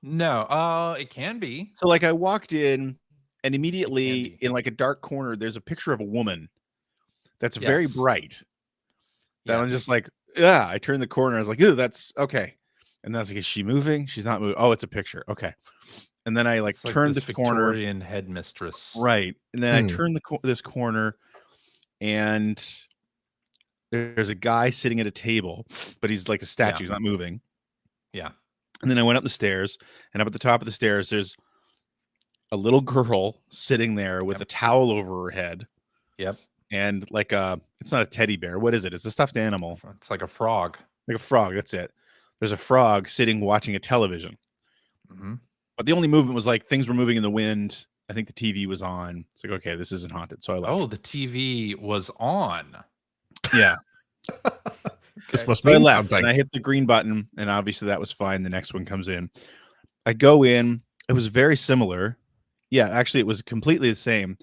no? It can be. So, like, I walked in, and immediately in like a dark corner, there's a picture of a woman that's very bright. That I'm just like, yeah. I turned the corner. I was like, ew, that's okay. And then I was like, is she moving? She's not moving. Oh, it's a picture. Okay. And then I turned the corner. Victorian headmistress. Right. And then I turned this corner, and there's a guy sitting at a table, but he's like a statue. He's not moving. Yeah. And then I went up the stairs, and up at the top of the stairs, there's a little girl sitting there with a towel over her head. Yep. And like it's not a teddy bear. What is it? It's a stuffed animal. It's like a frog. Like a frog. That's it. There's a frog sitting watching a television. Mm-hmm. But the only movement was like things were moving in the wind. I think the TV was on. It's like, okay, this isn't haunted. So I left. Oh, the TV was on. Yeah. This must be. I left and I hit the green button, and obviously that was fine. The next one comes in. I go in. It was very similar. Yeah, actually, it was completely the same.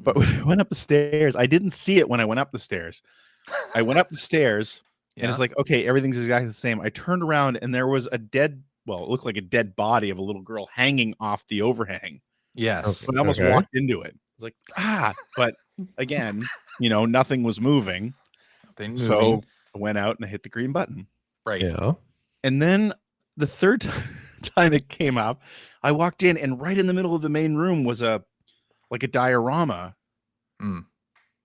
But when I went up the stairs, I didn't see it when I went up the stairs. I went up the stairs, and it's like, okay, everything's exactly the same. I turned around, and there was it looked like a dead body of a little girl hanging off the overhang. Yes. But I almost walked into it. I was like, but again, nothing was moving. Thing So moving. I went out and I hit the green button. Right. Yeah. And then the third time it came up, I walked in, and right in the middle of the main room was a diorama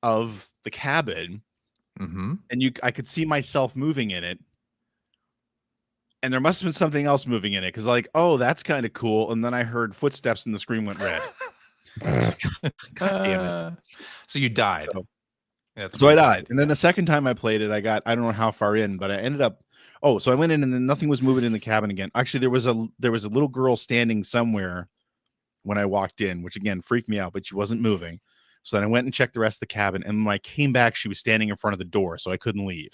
of the cabin. Mm-hmm. And I could see myself moving in it. And there must have been something else moving in it, because oh, that's kind of cool. And then I heard footsteps and the screen went red. God damn it. So you died. So I died. And then the second time I played it, I don't know how far in, but I ended up, so I went in and then nothing was moving in the cabin again. Actually, there was a little girl standing somewhere when I walked in, which again freaked me out, but she wasn't moving. So then I went and checked the rest of the cabin, and when I came back, she was standing in front of the door, so I couldn't leave.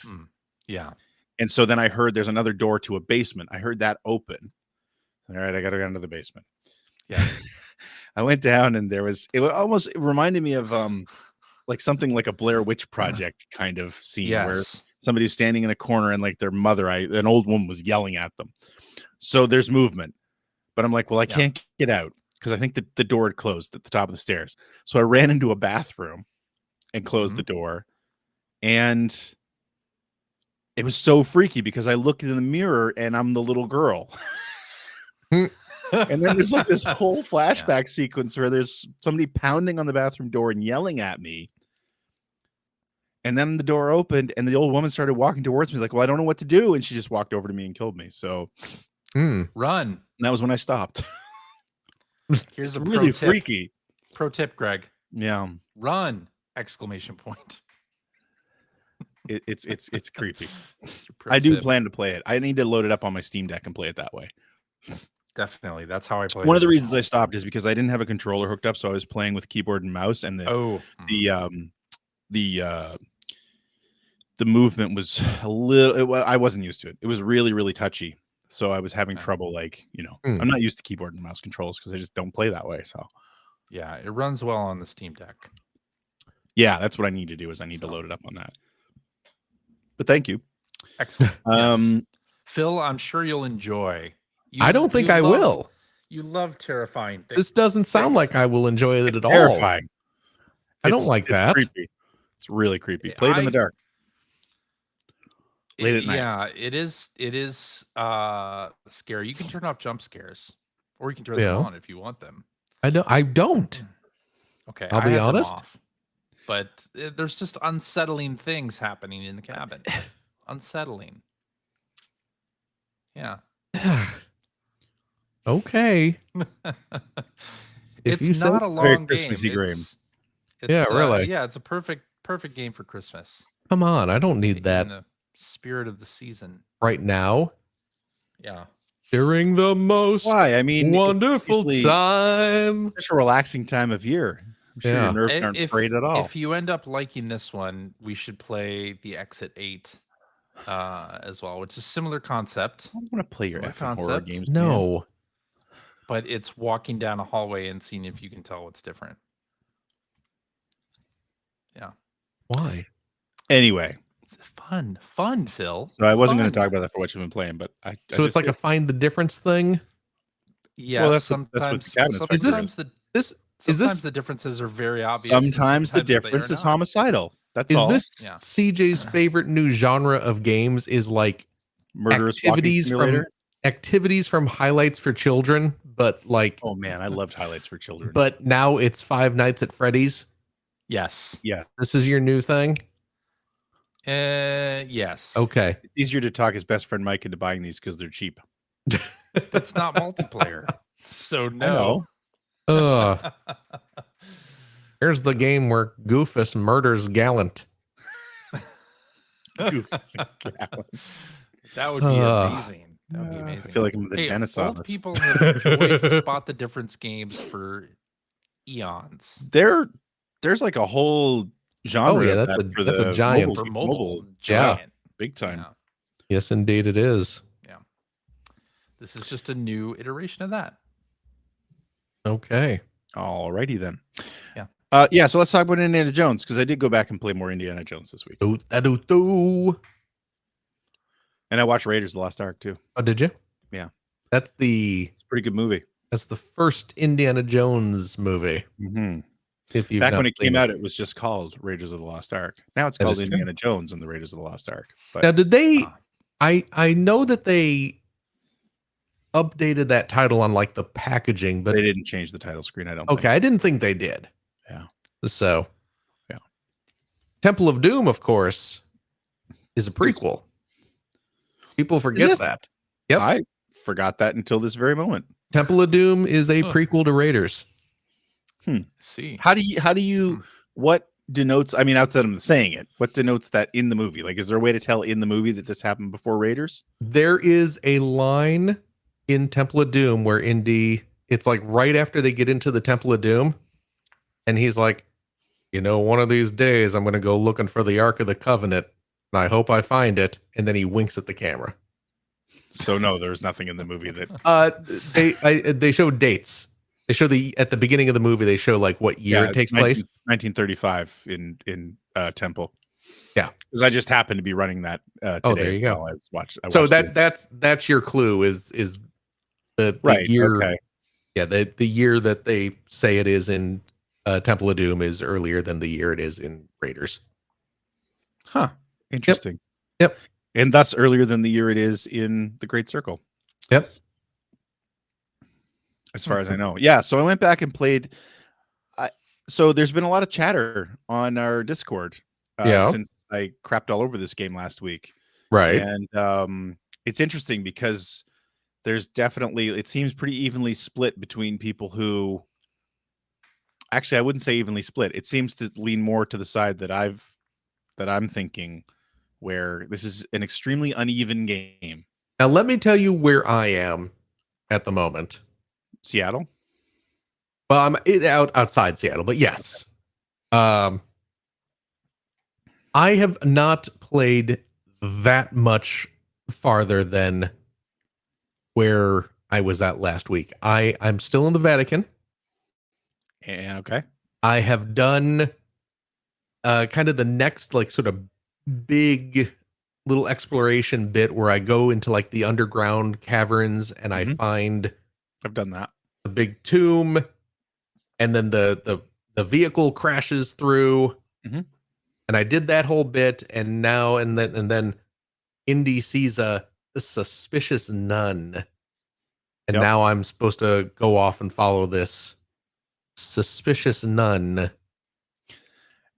Yeah. And so then I heard there's another door to a basement. I heard that open. All right, I got to go into the basement. Yeah. I went down, and it reminded me of something like a Blair Witch Project kind of scene where somebody's standing in a corner and their mother, an old woman, was yelling at them. So there's movement, but I'm like, well, I can't get out because I think the door had closed at the top of the stairs. So I ran into a bathroom and closed the door, and it was so freaky because I looked in the mirror and I'm the little girl. And then there's this whole flashback sequence where there's somebody pounding on the bathroom door and yelling at me. And then the door opened and the old woman started walking towards me well, I don't know what to do. And she just walked over to me and killed me. So run. And that was when I stopped. Here's a really freaky pro tip, Greg. Yeah. Run! Exclamation point. It's creepy. I do plan to play it. I need to load it up on my Steam Deck and play it that way. Definitely. That's how I play it. One of the reasons I stopped is because I didn't have a controller hooked up, so I was playing with keyboard and mouse, and the movement was a little. I wasn't used to it. It was really, really touchy, so I was having trouble. I'm not used to keyboard and mouse controls because I just don't play that way. So yeah, it runs well on the Steam Deck. Yeah, that's what I need to do. I need to load it up on that. But thank you. Excellent. Yes. Phil, I'm sure you'll enjoy. I don't think I will. You love terrifying things. This doesn't sound like I will enjoy it at all. Terrifying. I don't like that. Creepy. It's really creepy. Play it in the dark. Late at night. Yeah, it is. It is scary. You can turn off jump scares, or you can turn them on if you want them. I don't. Okay, I'll be honest. But there's just unsettling things happening in the cabin. Unsettling. Yeah. Okay. It's not a long game. Really. Yeah, it's a perfect game for Christmas. Come on, I don't need that. In the spirit of the season. Right now? Yeah. During the most wonderful time. It's a relaxing time of year. I'm sure your nerves aren't afraid at all. If you end up liking this one, we should play the Exit 8 as well, which is similar concept. I don't want to play your effing horror games. No. Man. But it's walking down a hallway and seeing if you can tell what's different. Yeah. Why? Anyway. It's fun, Phil. So I wasn't going to talk about that for what you've been playing, but So it's like a find the difference thing? Yeah, well, sometimes the differences are very obvious. Sometimes the difference is homicidal. That's all. Is this CJ's favorite new genre of games is like murderous activities from Highlights for Children, but like oh man, I loved Highlights for Children. But now it's Five Nights at Freddy's. Yes. Yeah. This is your new thing? Yes. Okay. It's easier to talk his best friend Mike into buying these because they're cheap. That's not multiplayer. So no. Here's the game where Goofus murders Gallant. Goofus and Gallant. That would be amazing. That would be amazing. I feel like I'm the dentist on this. People have enjoyed Spot the Difference games for eons. There's like a whole genre. Oh yeah, that's a giant mobile giant. Yeah, big time. Yeah. Yes, indeed it is. Yeah. This is just a new iteration of that. Okay. Alrighty then. Yeah. So let's talk about Indiana Jones, because I did go back and play more Indiana Jones this week. And I watched Raiders of the Lost Ark too. Oh, did you? Yeah. It's a pretty good movie. That's the first Indiana Jones movie. Mm-hmm. If you back when it came out, it was just called Raiders of the Lost Ark. Now it's called Indiana Jones and the Raiders of the Lost Ark. But now, did they? I know that they updated that title on like the packaging, but they didn't change the title screen. I don't. Okay, I didn't think they did. Yeah. So, yeah. Temple of Doom, of course, is a prequel. People forget that. Yep. I forgot that until this very moment. Temple of Doom is a prequel to Raiders. See. How do you what denotes, I mean, outside of saying it, what denotes that in the movie? Like, is there a way to tell in the movie that this happened before Raiders? There is a line in Temple of Doom where Indy, it's like right after they get into the Temple of Doom, and he's like, you know, one of these days I'm going to go looking for the Ark of the Covenant, and I hope I find it. And then he winks at the camera. So no, there's nothing in the movie that they show dates. They show at the beginning of the movie, they show like what year it takes place. 1935 in Temple. Yeah, because I just happened to be running that today. Oh, there you go. I watched so that's your clue is the right year. Okay. Yeah, the year that they say it is in Temple of Doom is earlier than the year it is in Raiders. Huh. Interesting. Yep. And thus earlier than the year it is in the Great Circle. Yep. As far as I know. Yeah. So I went back and played. So there's been a lot of chatter on our Discord since I crapped all over this game last week. Right. And it's interesting because there's definitely, it seems pretty evenly split between people who, actually, I wouldn't say evenly split. It seems to lean more to the side that I'm thinking, where this is an extremely uneven game. Now, let me tell you where I am at the moment. Seattle? Well, I'm outside Seattle, but yes. I have not played that much farther than where I was at last week. I'm still in the Vatican. Yeah, okay. I have done kind of the next like sort of big little exploration bit where I go into like the underground caverns and I find I've done that. The big tomb, and then the vehicle crashes through. And I did that whole bit, and now and then Indy sees a suspicious nun. And now I'm supposed to go off and follow this suspicious nun.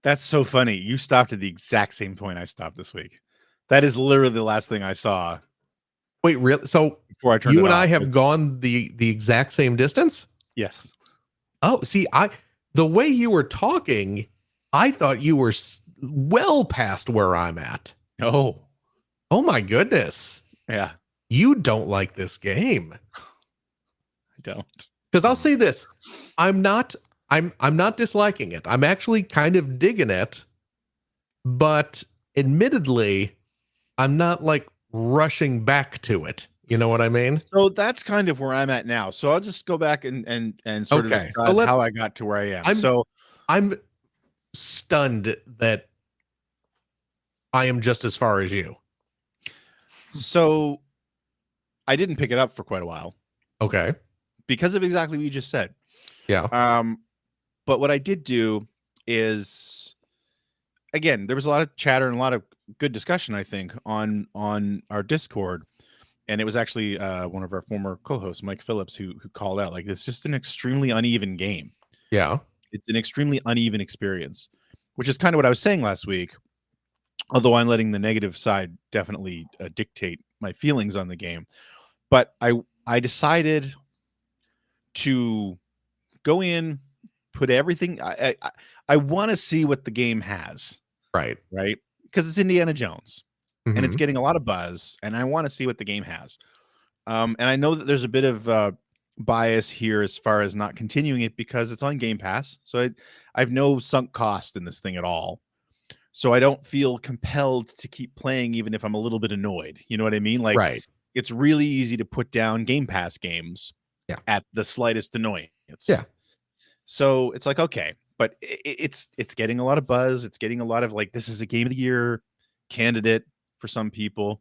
That's so funny. You stopped at the exact same point I stopped this week. That is literally the last thing I saw. Wait, really? So before I turned you and I have gone the exact same distance? Yes. Oh, see, the way you were talking, I thought you were well past where I'm at. Oh my goodness. Yeah. You don't like this game. I don't. Because I'll say this, I'm not disliking it. I'm actually kind of digging it, but admittedly, I'm not like rushing back to it. You know what I mean? So that's kind of where I'm at now. So I'll just go back and sort of describe how I got to where I am. I'm stunned that I am just as far as you. So I didn't pick it up for quite a while. Okay. Because of exactly what you just said. Yeah. But what I did do is, again, there was a lot of chatter and a lot of good discussion, I think, on our Discord. And it was actually one of our former co-hosts, Mike Phillips, who called out, like, it's just an extremely uneven game. Yeah. It's an extremely uneven experience, which is kind of what I was saying last week. Although I'm letting the negative side definitely dictate my feelings on the game. But I decided to go in, put everything. I want to see what the game has. Right. Because it's Indiana Jones. And it's getting a lot of buzz, and I want to see what the game has. And I know that there's a bit of bias here as far as not continuing it because it's on Game Pass. So I've no sunk cost in this thing at all. So I don't feel compelled to keep playing, even if I'm a little bit annoyed. You know what I mean? Like, it's really easy to put down Game Pass games at the slightest annoyance. Yeah. So it's like, okay, but it's getting a lot of buzz. It's getting a lot of like, this is a Game of the Year candidate for some people.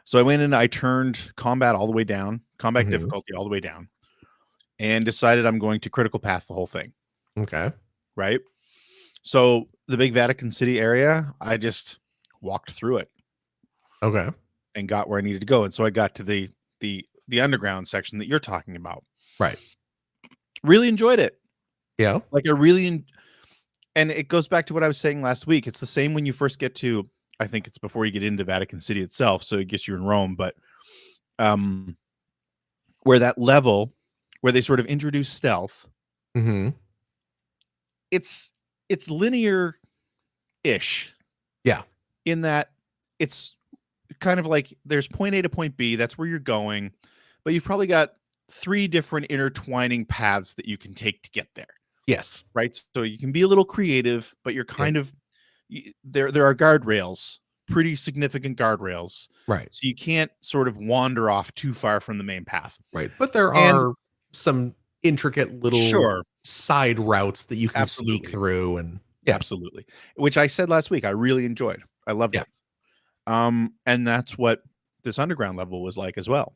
So I went in, I turned combat all the way down, combat difficulty all the way down, and decided I'm going to critical path the whole thing. Okay. Right. So the big Vatican City area, I just walked through it. Okay. And got where I needed to go. And so I got to the underground section that you're talking about. Right. Really enjoyed it. Yeah. Like and it goes back to what I was saying last week. It's the same when you first get to, I think it's before you get into Vatican City itself. So it gets you in Rome, but where that level where they sort of introduce stealth, it's linear-ish. Yeah. In that it's kind of like there's point A to point B. That's where you're going, but you've probably got 3 different intertwining paths that you can take to get there. Yes. Right. So you can be a little creative, but you're kind of there are guardrails, pretty significant guardrails. Right. So you can't sort of wander off too far from the main path. Right. But there are some intricate little side routes that you can sneak through, and absolutely. Which I said last week I really enjoyed. I loved it. And that's what this underground level was like as well.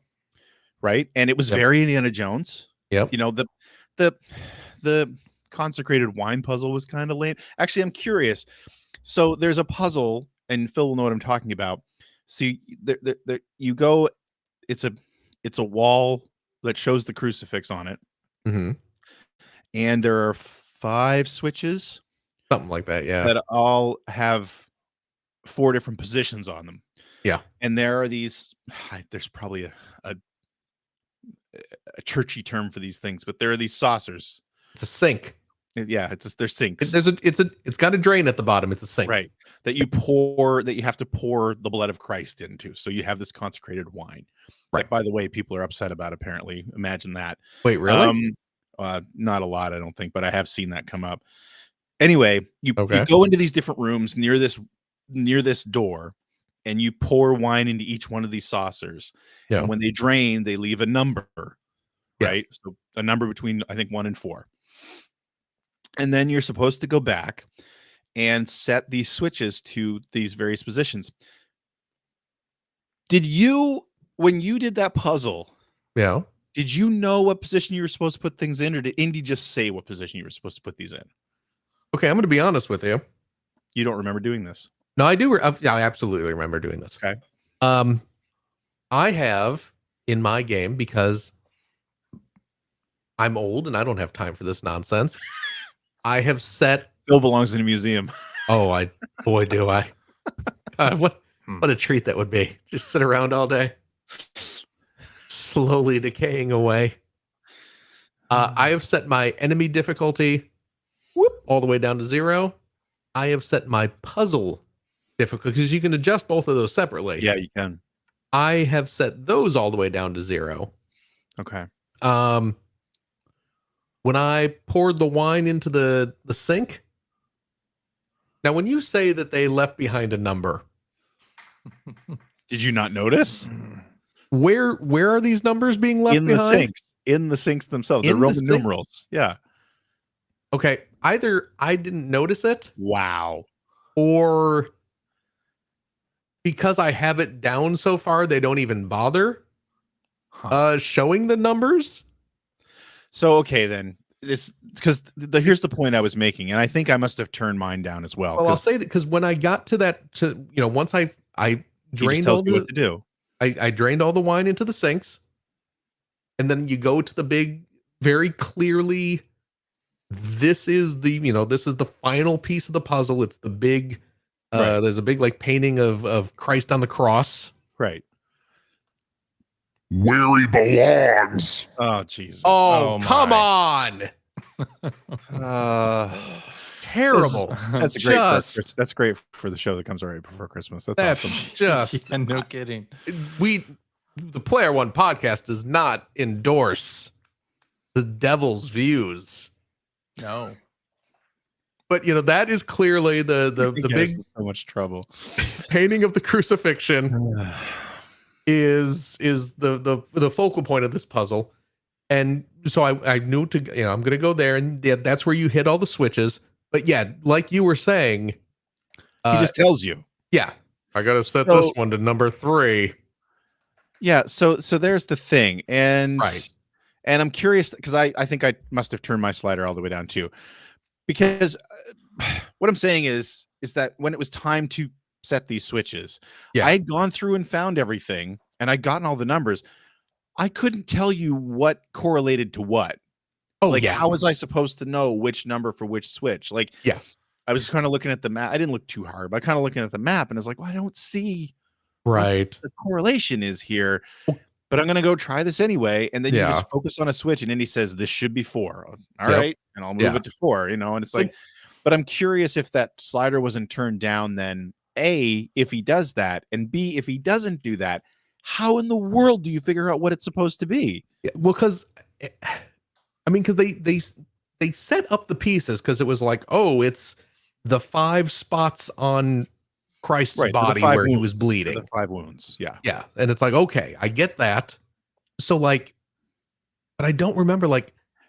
Right. And it was very Indiana Jones. Yep. You know, the consecrated wine puzzle was kind of lame. Actually, I'm curious. So there's a puzzle, and Phil will know what I'm talking about. See, there you go. It's a wall that shows the crucifix on it. And there are 5 switches. Something like that, yeah. That all have 4 different positions on them. Yeah. And there are these, there's probably a churchy term for these things, but there are these saucers. It's a sink. Yeah, they're sinks. It's got a drain at the bottom. It's a sink. Right. That you have to pour the blood of Christ into. So you have this consecrated wine. Right. That, by the way, people are upset about, apparently. Imagine that. Wait, really? Not a lot, I don't think, but I have seen that come up. Anyway, you go into these different rooms near this door, and you pour wine into each one of these saucers. Yeah. And when they drain, they leave a number. Right. So a number between, I think, 1 and 4. And then you're supposed to go back and set these switches to these various positions. When you did that puzzle, did you know what position you were supposed to put things in, or did Indy just say what position you were supposed to put these in? Okay, I'm going to be honest with you. You don't remember doing this? No, I do. I absolutely remember doing this. Okay. I have in my game, because I'm old and I don't have time for this nonsense. I have set. Phil belongs in a museum. Oh, boy, do I. What a treat that would be. Just sit around all day, slowly decaying away. I have set my enemy difficulty all the way down to 0. I have set my puzzle difficulty, because you can adjust both of those separately. Yeah, you can. I have set those all the way down to 0. Okay. When I poured the wine into the sink. Now, when you say that they left behind a number, did you not notice? Where are these numbers being left behind? In the sinks themselves. They're Roman numerals. Yeah. Okay. Either I didn't notice it. Wow. Or because I have it down so far, they don't even bother showing the numbers. So, okay, then here's the point I was making, and I think I must have turned mine down as well. Well, I'll say that because when I got to that, once I drained all what to do. I drained all the wine into the sinks, and then you go to the big, very clearly, this is the final piece of the puzzle. It's the big, there's a big painting of Christ on the cross. Right. Where he belongs. Oh, Jesus. Oh come on. Terrible. That's great for the show that comes right before Christmas. That's awesome. Just no kidding. The Player One podcast does not endorse the devil's views. No. But that is clearly the big so much trouble. Painting of the crucifixion. is the focal point of this puzzle. And so I knew I'm going to go there, and that's where you hit all the switches. But yeah, like you were saying, he just tells you. Yeah, I got to set this one to number 3. Yeah. So there's the thing. And I'm curious because I think I must have turned my slider all the way down too. because what I'm saying is that when it was time to set these switches, I had gone through and found everything, and I'd gotten all the numbers. I couldn't tell you what correlated to what. How was I supposed to know which number for which switch? I was kind of looking at the map. I didn't look too hard, but kind of looking at the map, and I was like, well, I don't see what the correlation is here. But I'm going to go try this anyway. And then you just focus on a switch, and then he says, this should be 4. All right. And I'll move it to 4, and it's like, but I'm curious if that slider wasn't turned down then, A, if he does that, and B, if he doesn't do that, how in the world do you figure out what it's supposed to be? Well, because they set up the pieces, because it was like, oh, it's the 5 spots on Christ's body where he was bleeding. The 5 wounds. Yeah. Yeah. And it's like, okay, I get that. So but I don't remember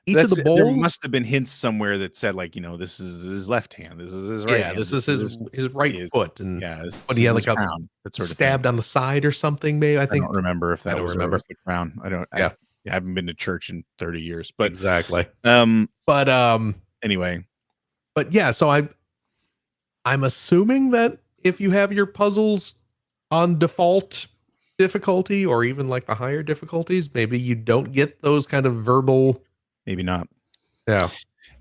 each of the bowls. There must have been hints somewhere that said this is his left hand. This is his right hand. This is his right foot. And but he had a crown, stabbed on the side or something, maybe. I don't remember if that was the crown. I don't. Yeah. I haven't been to church in 30 years, but exactly. Anyway. But yeah, so I'm assuming that if you have your puzzles on default difficulty, or even the higher difficulties, maybe you don't get those kind of verbal. Maybe not. Yeah.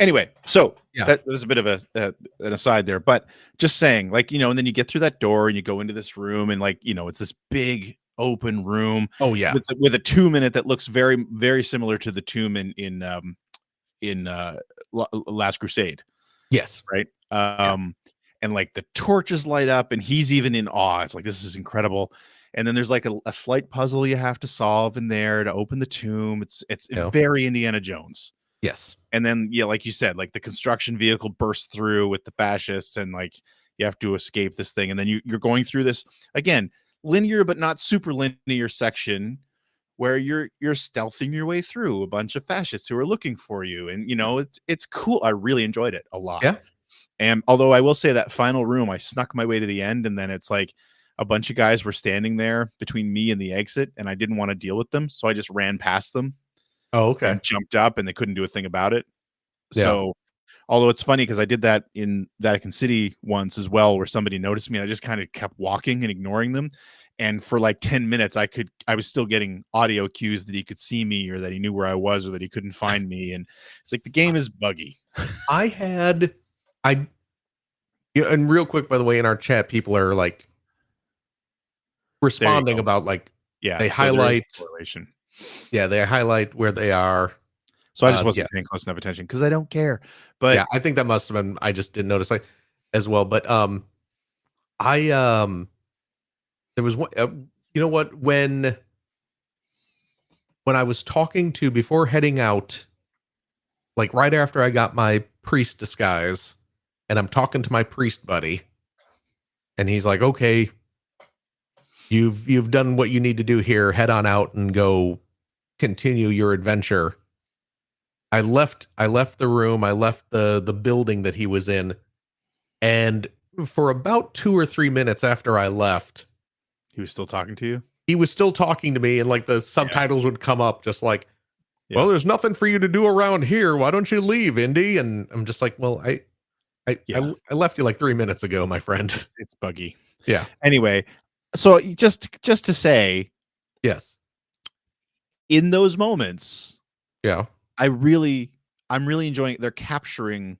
Anyway, so there's a bit of an aside there, but just saying, and then you get through that door and you go into this room, and it's this big open room. Oh yeah, with a tomb in it that looks very, very similar to the tomb in Last Crusade. Yes. Right. And the torches light up, and he's even in awe. It's like, this is incredible. And then there's a slight puzzle you have to solve in there to open the tomb. It's very Indiana Jones. Yes. And then, like you said, the construction vehicle bursts through with the fascists, and you have to escape this thing. And then you're going through this, again, linear but not super linear section where you're stealthing your way through a bunch of fascists who are looking for you. And, it's cool. I really enjoyed it a lot. Yeah. And although I will say that final room, I snuck my way to the end, and then it's a bunch of guys were standing there between me and the exit, and I didn't want to deal with them. So I just ran past them. Oh, okay. And jumped up, and they couldn't do a thing about it. Yeah. So, although it's funny because I did that in Vatican City once as well, where somebody noticed me and I just kind of kept walking and ignoring them. And for 10 minutes, I was still getting audio cues that he could see me, or that he knew where I was, or that he couldn't find me. And it's the game is buggy. And real quick, by the way, in our chat, people are responding about they highlight correlation. Yeah, they highlight where they are. So I just wasn't paying close enough attention because I don't care. But yeah, I think that must have been, I just didn't notice as well. But there was one, you know what, when I was talking to, before heading out, right after I got my priest disguise, and I'm talking to my priest buddy, and he's like, okay, you've done what you need to do here, head on out and go continue your adventure. I left the room, I left the building that he was in, and for about 2 or 3 minutes after I left, he was still talking to you? He was still talking to me, and the subtitles would come up just well, there's nothing for you to do around here. Why don't you leave, Indy? And I'm just like, well, I left you 3 minutes ago, my friend. It's buggy. Yeah. Anyway, so just to say, yes, in those moments, yeah, I'm really enjoying it. They're capturing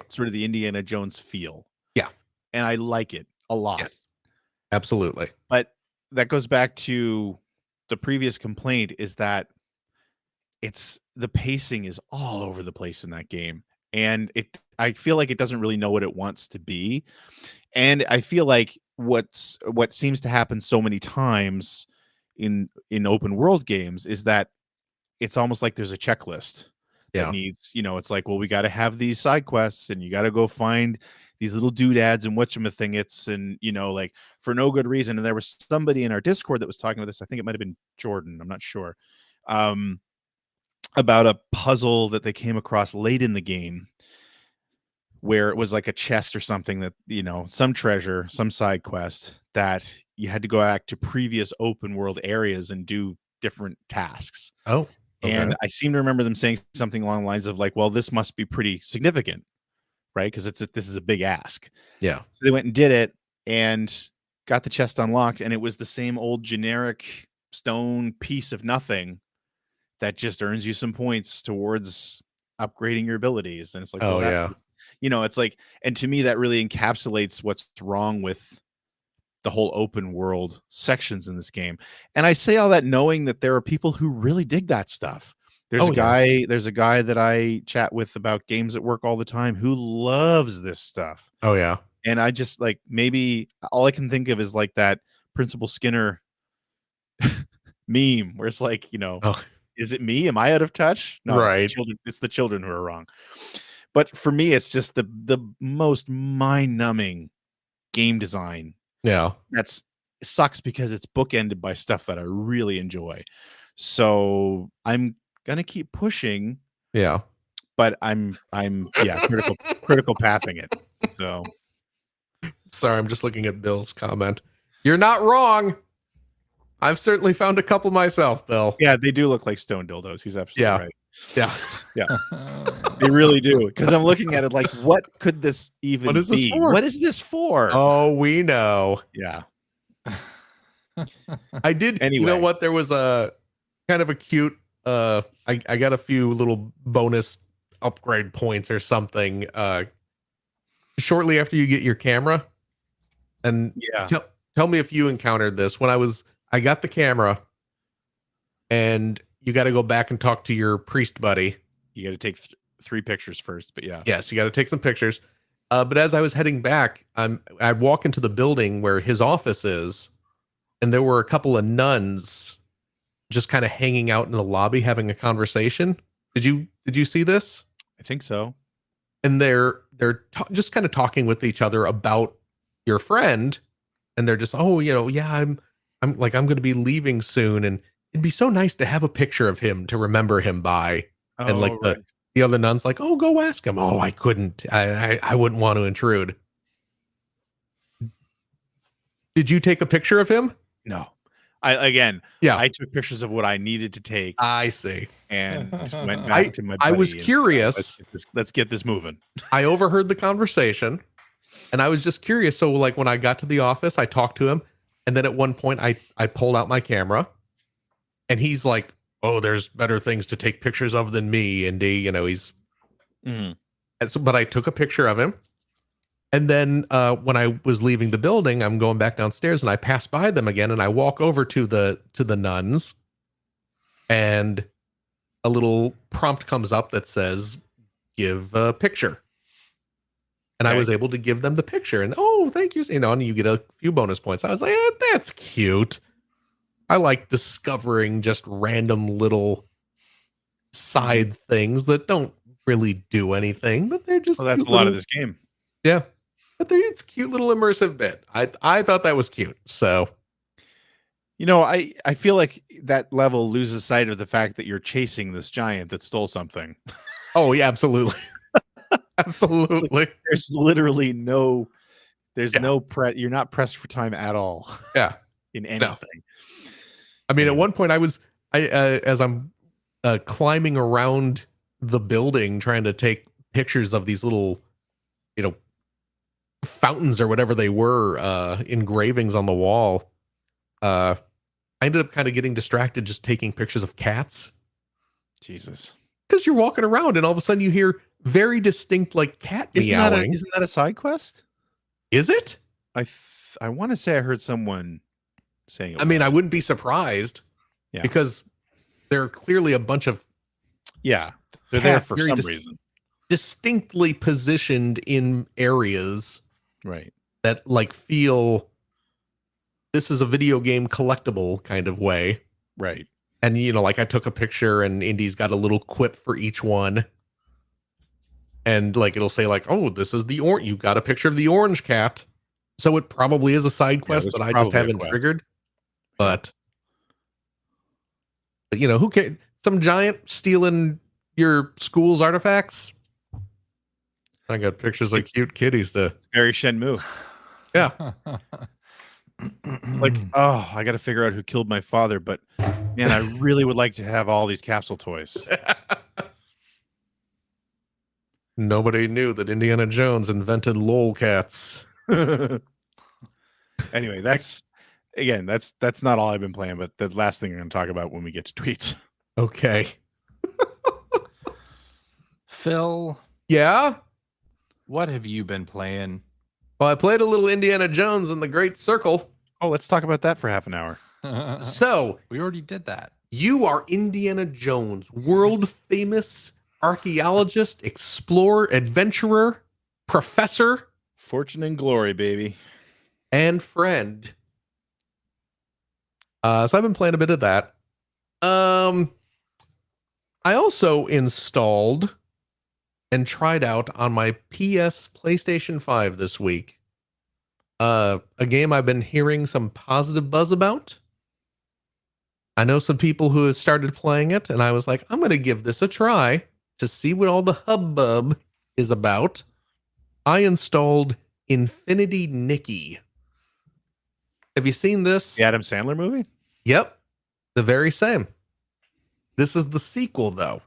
sort of the Indiana Jones feel. Yeah. And I like it a lot. Yes, absolutely. But that goes back to the previous complaint, is that the pacing is all over the place in that game. And I feel like it doesn't really know what it wants to be. And I feel like what seems to happen so many times in open world games is that it's almost like there's a checklist that needs, it's like, well, we got to have these side quests, and you got to go find these little doodads and whatchamithingits, and for no good reason. And there was somebody in our Discord that was talking about this. I think it might have been Jordan, I'm not sure, about a puzzle that they came across late in the game, where it was a chest or something that, some treasure, some side quest that you had to go back to previous open world areas and do different tasks. Oh. And I seem to remember them saying something along the lines of like, well, this must be pretty significant, right? Because this is a big ask. Yeah. So they went and did it and got the chest unlocked, and it was the same old generic stone piece of nothing that just earns you some points towards upgrading your abilities. And it's like, it's like, and to me, that really encapsulates what's wrong with the whole open world sections in this game. And I say all that knowing that there are people who really dig that stuff. There's a guy that I chat with about games at work all the time who loves this stuff. Oh yeah. And I just like, maybe all I can think of is like that Principal Skinner meme where it's like, is it me? Am I out of touch? No, right. It's the children who are wrong. But for me, it's just the most mind-numbing game design. Yeah. It sucks because it's bookended by stuff that I really enjoy. So I'm gonna keep pushing. Yeah. But I'm critical pathing it. So sorry, I'm just looking at Bill's comment. You're not wrong. I've certainly found a couple myself, Bill. Yeah, they do look like stone dildos. He's absolutely right. Yeah. They really do. Because I'm looking at it like, what could this even be? This for? What is this for? Oh, we know. Yeah. I did. Anyway. You know what? There was a kind of a cute. I got a few little bonus upgrade points or something. Shortly after you get your camera, and tell me if you encountered this when I got the camera, and you got to go back and talk to your priest buddy. You got to take 3 pictures first, but yeah. Yes, you got to take some pictures. But as I was heading back, I walk into the building where his office is, and there were a couple of nuns just kind of hanging out in the lobby having a conversation. Did you see this? I think so. And they're just kind of talking with each other about your friend, and they're just, I'm going to be leaving soon, and it'd be so nice to have a picture of him to remember him by. And like the other nun's like, oh, go ask him. Oh, I couldn't. I wouldn't want to intrude. Did you take a picture of him? No. I took pictures of what I needed to take. I see. And went back to my buddy. I was curious. Let's get this moving. I overheard the conversation, and I was just curious. So like when I got to the office, I talked to him, and then at one point I pulled out my camera, and he's like, oh, there's better things to take pictures of than me. And he's, and so, but I took a picture of him. And then when I was leaving the building, I'm going back downstairs, and I pass by them again, and I walk over to the nuns, and a little prompt comes up that says, give a picture. And I was able to give them the picture, and oh, thank you. And you get a few bonus points. I was like, that's cute. I like discovering just random little side things that don't really do anything, but they're just. Well, that's a lot of this game. Yeah, but it's a cute little immersive bit. I thought that was cute. So, I feel like that level loses sight of the fact that you're chasing this giant that stole something. Oh yeah, absolutely, absolutely. There's literally no. There's no you're not pressed for time at all. Yeah, in anything. No. I mean, at one point as I'm climbing around the building trying to take pictures of these little, fountains or whatever they were, engravings on the wall. I ended up kind of getting distracted just taking pictures of cats. Jesus. Because you're walking around and all of a sudden you hear very distinct like cat meowing. Isn't that a side quest? Is it? I want to say I heard someone saying it. I mean, I wouldn't be surprised because there are clearly a bunch of they're there for some reason, distinctly positioned in areas right that like feel this is a video game collectible kind of way, right? And like I took a picture and Indy's got a little quip for each one, and like it'll say like, oh, this is the you got a picture of the orange cat, so it probably is a side quest that I just haven't triggered. But who cares? Some giant stealing your school's artifacts. I got pictures of cute kitties to. It's very Shenmue. Yeah. It's like, oh, I got to figure out who killed my father, but man, I really would like to have all these capsule toys. Nobody knew that Indiana Jones invented lolcats. Anyway, that's not all I've been playing, but the last thing I'm going to talk about when we get to tweets. Okay. Phil. Yeah? What have you been playing? Well, I played a little Indiana Jones in the Great Circle. Oh, let's talk about that for half an hour. So, we already did that. You are Indiana Jones, world famous archaeologist, explorer, adventurer, professor, fortune and glory, baby, and friend. So I've been playing a bit of that. I also installed and tried out on my PlayStation 5 this week. A game I've been hearing some positive buzz about. I know some people who have started playing it, and I was like, I'm going to give this a try to see what all the hubbub is about. I installed Infinity Nikki. Have you seen this? The Adam Sandler movie? Yep. The very same. This is the sequel, though.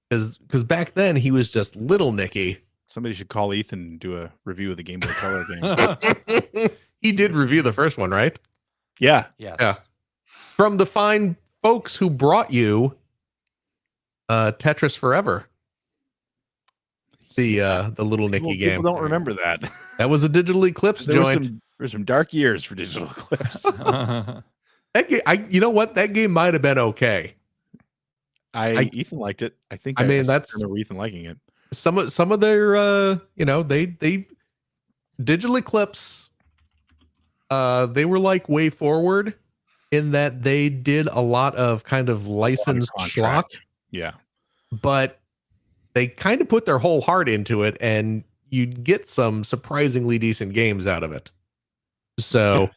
Because back then, he was just Little Nicky. Somebody should call Ethan and do a review of the Game Boy Color game. He did review the first one, right? Yeah. Yes. Yeah. From the fine folks who brought you Tetris Forever. The Little Nicky game. People don't remember that. That was a Digital Eclipse joint. There were some dark years for Digital Eclipse. That game, you know what? That game might have been okay. Ethan liked it. I remember Ethan liking it. Some of their they Digital Eclipse they were like way forward in that they did a lot of kind of licensed schlock. Yeah. But they kind of put their whole heart into it, and you'd get some surprisingly decent games out of it. So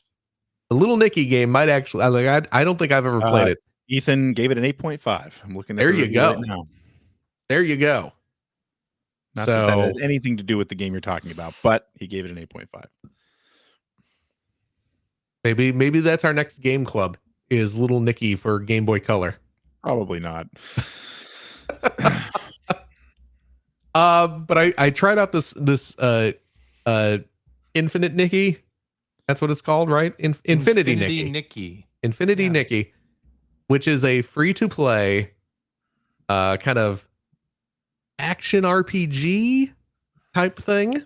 the Little Nicky game might actually I don't think I've ever played it. Ethan gave it an 8.5. I'm looking at there you go. Right now. There you go. Not that has anything to do with the game you're talking about, but he gave it an 8.5. Maybe that's our next game club is Little Nicky for Game Boy Color. Probably not. But I tried out this Infinite Nicky. That's what it's called, right? Infinity Nicky. Infinity Nicky, which is a free-to-play kind of action RPG type thing.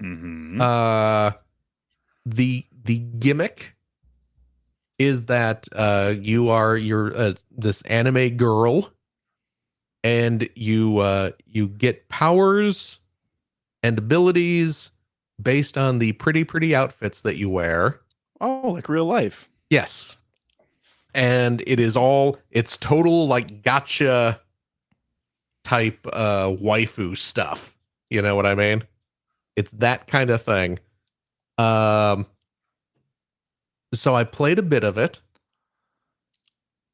Mm-hmm. The gimmick is that you're this anime girl, and you get powers and abilities based on the pretty outfits that you wear. Oh, like real life. Yes. And it's total like gacha type waifu stuff. You know what I mean? It's that kind of thing. So I played a bit of it,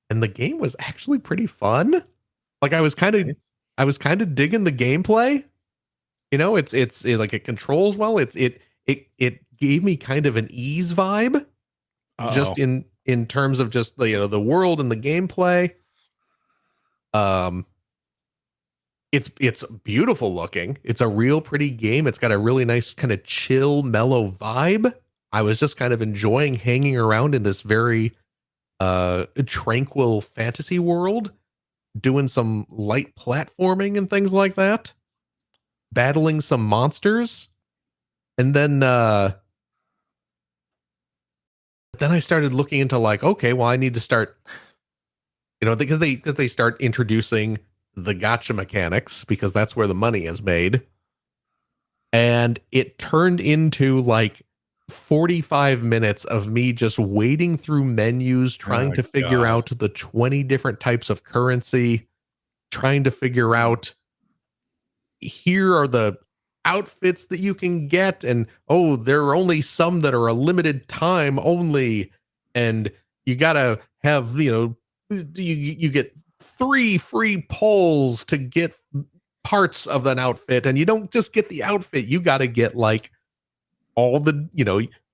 and the game was actually pretty fun. Like I was kind of digging the gameplay. You know, it's like it controls well. It gave me kind of an ease vibe. Just in terms of just the world and the gameplay. It's beautiful looking. It's a real pretty game. It's got a really nice kind of chill, mellow vibe. I was just kind of enjoying hanging around in this very tranquil fantasy world, doing some light platforming and things like that, battling some monsters, and then I started looking into like, okay, well, I need to start, because they start introducing the gacha mechanics, because that's where the money is made. And it turned into like 45 minutes of me just wading through menus, trying to figure out the 20 different types of currency, trying to figure out, here are the outfits that you can get, and there are only some that are a limited time only, and you gotta have you get 3 free polls to get parts of an outfit, and you don't just get the outfit, you gotta get like all the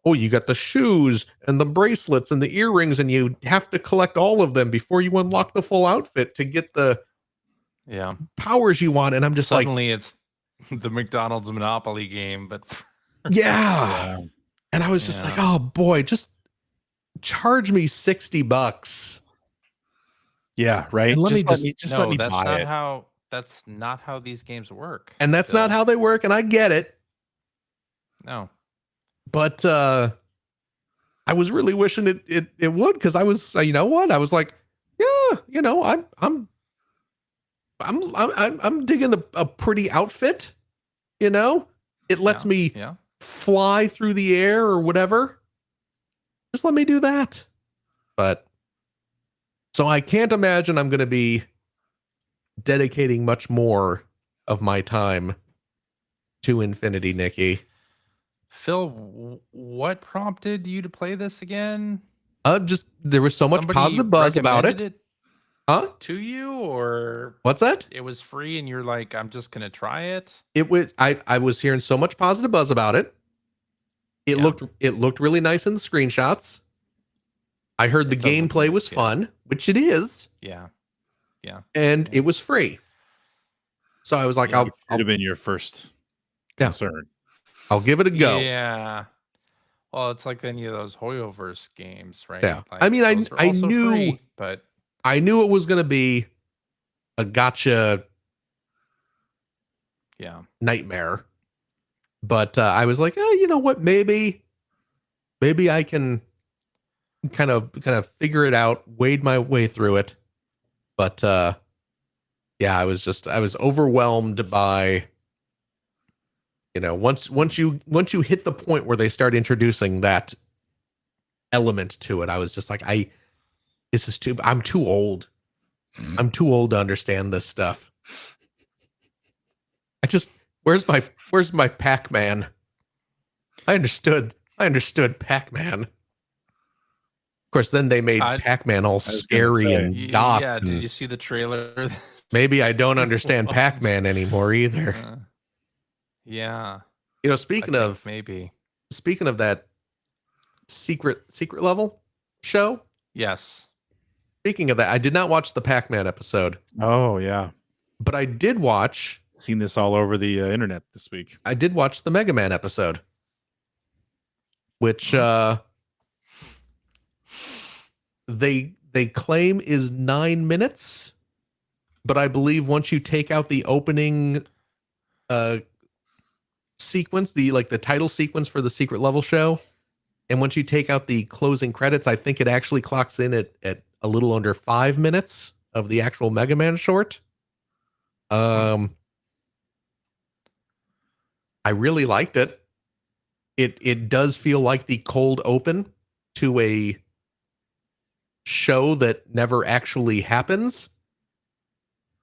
oh, you got the shoes and the bracelets and the earrings, and you have to collect all of them before you unlock the full outfit to get the powers you want. And I'm just suddenly it's the McDonald's Monopoly game, but yeah. And I was just like, oh boy, just charge me $60. Yeah, right. And let me that's buy not it. how that's not how these games work. And that's not how they work, and I get it. Oh. No. But I was really wishing it would, because I was, you know what? I was like, yeah, you know, I'm digging a pretty outfit. You know, it lets me fly through the air or whatever. Just let me do that. But so I can't imagine I'm going to be dedicating much more of my time to Infinity, Nikki. Phil, what prompted you to play this again? Just there was so much positive buzz about it. Huh? To you, or what's that? It was free and you're like, I'm just gonna try it. It was I was hearing so much positive buzz about it. It looked really nice in the screenshots. I heard the gameplay was fun, which it is. Yeah. And it was free. So I was like, I'll have been your first concern. I'll give it a go. Yeah. Well, it's like any of those Hoyoverse games, right? Yeah. Like, I mean, I knew free, but I knew it was going to be a gacha nightmare. But I was like, oh, you know what? Maybe I can kind of figure it out, wade my way through it. But yeah, I was overwhelmed by, you know, once you hit the point where they start introducing that element to it, I was just like, I'm too old. I'm too old to understand this stuff. Where's my Pac-Man? I understood Pac-Man. Of course, then they made Pac-Man all scary and goth. Yeah, did you see the trailer? Maybe I don't understand Pac-Man anymore either. Yeah. You know, speaking of that secret level show. Yes. Speaking of that, I did not watch the Pac-Man episode. Oh yeah, but I did watch. Seen this all over the internet this week. I did watch the Mega Man episode, which they claim is 9 minutes, but I believe once you take out the opening sequence, the title sequence for the secret level show, and once you take out the closing credits, I think it actually clocks in at a little under 5 minutes of the actual Mega Man short. I really liked it. It does feel like the cold open to a show that never actually happens,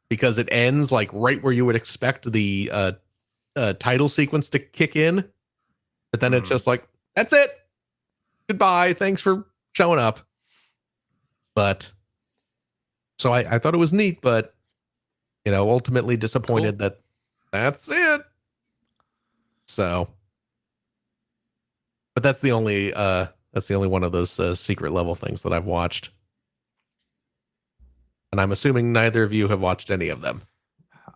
because it ends like right where you would expect the title sequence to kick in, but then it's just like, that's it, goodbye, thanks for showing up. But so I thought it was neat, but you know, ultimately disappointed that that's it. So, but that's the only one of those secret level things that I've watched. And I'm assuming neither of you have watched any of them.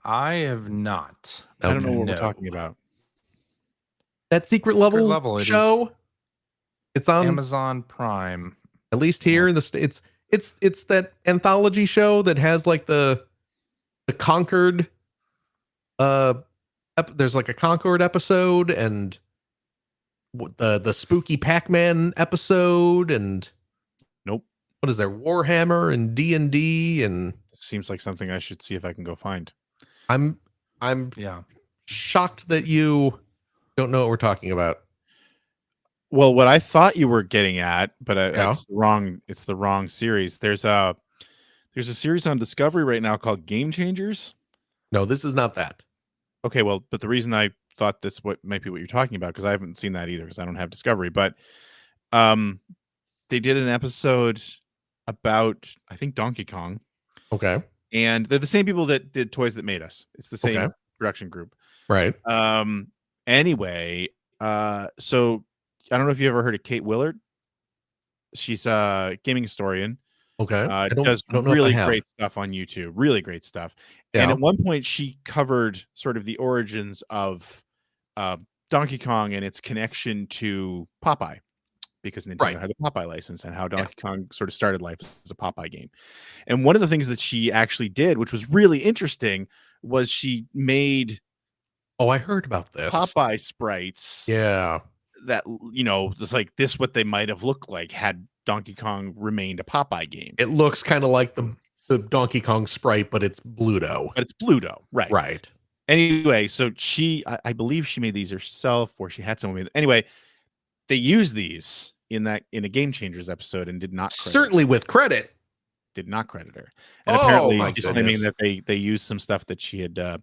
I have not. I don't know what we're talking about. That secret level show. It's on Amazon Prime. At least here in the States. It's that anthology show that has like the Concord there's like a Concord episode and the spooky Pac-Man episode, and nope. What is there? Warhammer and D&D, and seems like something I should see if I can go find. I'm shocked that you don't know what we're talking about. Well, what I thought you were getting at, but it's wrong. It's the wrong series. There's a series on Discovery right now called Game Changers. No, this is not that. Okay, well, but the reason I thought this might be what you're talking about, because I haven't seen that either, because I don't have Discovery. But they did an episode about, I think, Donkey Kong. Okay. And they're the same people that did Toys That Made Us. It's the same production group. Right. Anyway, so I don't know if you ever heard of Kate Willard. She's a gaming historian. Okay. I Does don't know really if I have. great stuff on YouTube. Really great stuff. Yeah. And at one point, she covered sort of the origins of Donkey Kong and its connection to Popeye, because Nintendo had the Popeye license, and how Donkey Kong sort of started life as a Popeye game. And one of the things that she actually did, which was really interesting, was she made I heard about this. Popeye sprites. Yeah. That, you know, it's like this what they might have looked like had Donkey Kong remained a Popeye game. It looks kind of like the Donkey Kong sprite, but it's Bluto. But it's Bluto, right? Right. Anyway, so I believe she made these herself, or she had someone made. Anyway, they used these in a Game Changers episode and did not certainly with credit. Did not credit her, and apparently she's claiming that they used some stuff that she had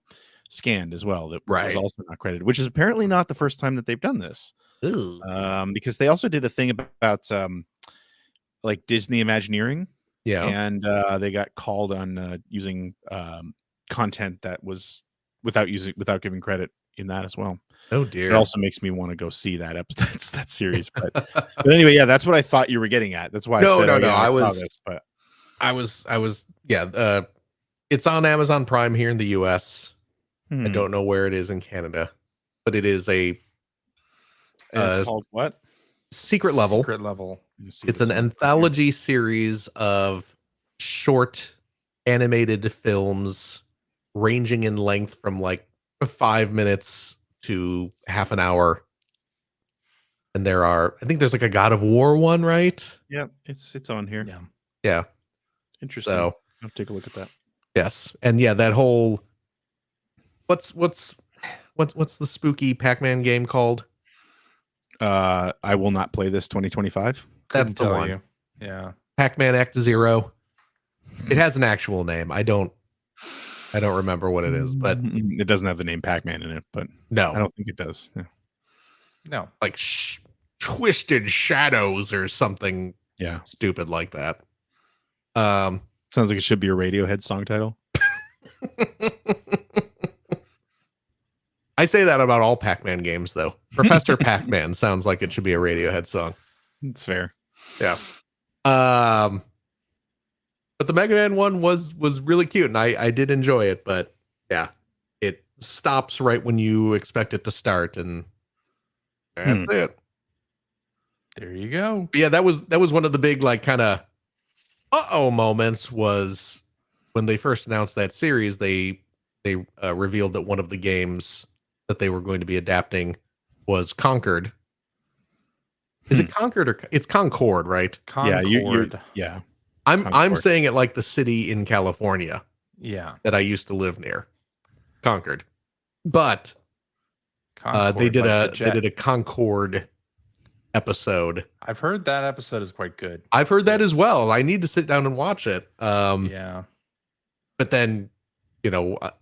scanned as well that was also not credited, which is apparently not the first time that they've done this. Ooh. Because they also did a thing about like Disney Imagineering, and they got called on using content that was without giving credit in that as well. Oh dear! It also makes me want to go see that episode, that series. But anyway, yeah, that's what I thought you were getting at. That's why I said, I was it's on Amazon Prime here in the US. I don't know where it is in Canada, but it is a it's called what? Secret Level. Secret Level. It's an anthology series of short animated films ranging in length from like 5 minutes to half an hour. And I think there's like a God of War one, right? Yeah, it's on here. Yeah. Interesting. So I'll take a look at that. Yes. And yeah, that whole what's the spooky Pac-Man game called? I will not play this 2025. That's the one. You. Yeah. Pac-Man Act Zero. It has an actual name. I don't remember what it is, but it doesn't have the name Pac-Man in it, but no, I don't think it does. Yeah. No, like Twisted Shadows or something. Yeah, stupid like that. Sounds like it should be a Radiohead song title. I say that about all Pac-Man games, though. Professor Pac-Man sounds like it should be a Radiohead song. It's fair. Yeah. But the Mega Man one was really cute, and I did enjoy it. But yeah, it stops right when you expect it to start, and that's it. There you go. But yeah, that was one of the big like kind of moments was when they first announced that series. They revealed that one of the games that they were going to be adapting was Concord. Is it Concord or it's Concord, right? Concord. Yeah. I'm saying it like the city in California. Yeah. That I used to live near. Concord. But Concord, they did a Concord episode. I've heard that episode is quite good. I've heard that as well. I need to sit down and watch it. Yeah. But then,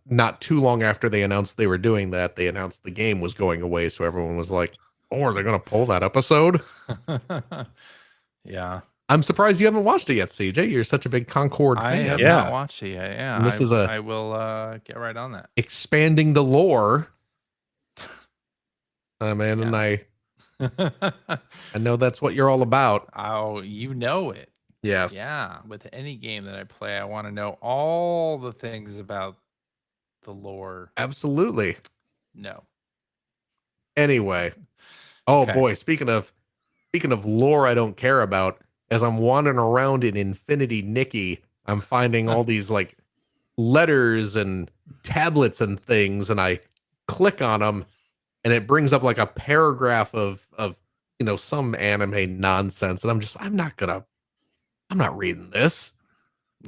not too long after they announced they were doing that, they announced the game was going away. So everyone was like, "Oh, are they going to pull that episode?" Yeah. I'm surprised you haven't watched it yet, CJ. You're such a big Concord fan. I have not watched it yet. Yeah. And I will get right on that. Expanding the lore. Man, and I know that's what you're all about. Oh, you know it. Yes. Yeah. With any game that I play, I want to know all the things about the lore. Absolutely. No. Anyway. Oh boy, speaking of lore I don't care about, as I'm wandering around in Infinity Nikki, I'm finding all these like letters and tablets and things, and I click on them and it brings up like a paragraph of some anime nonsense, and I'm not reading this.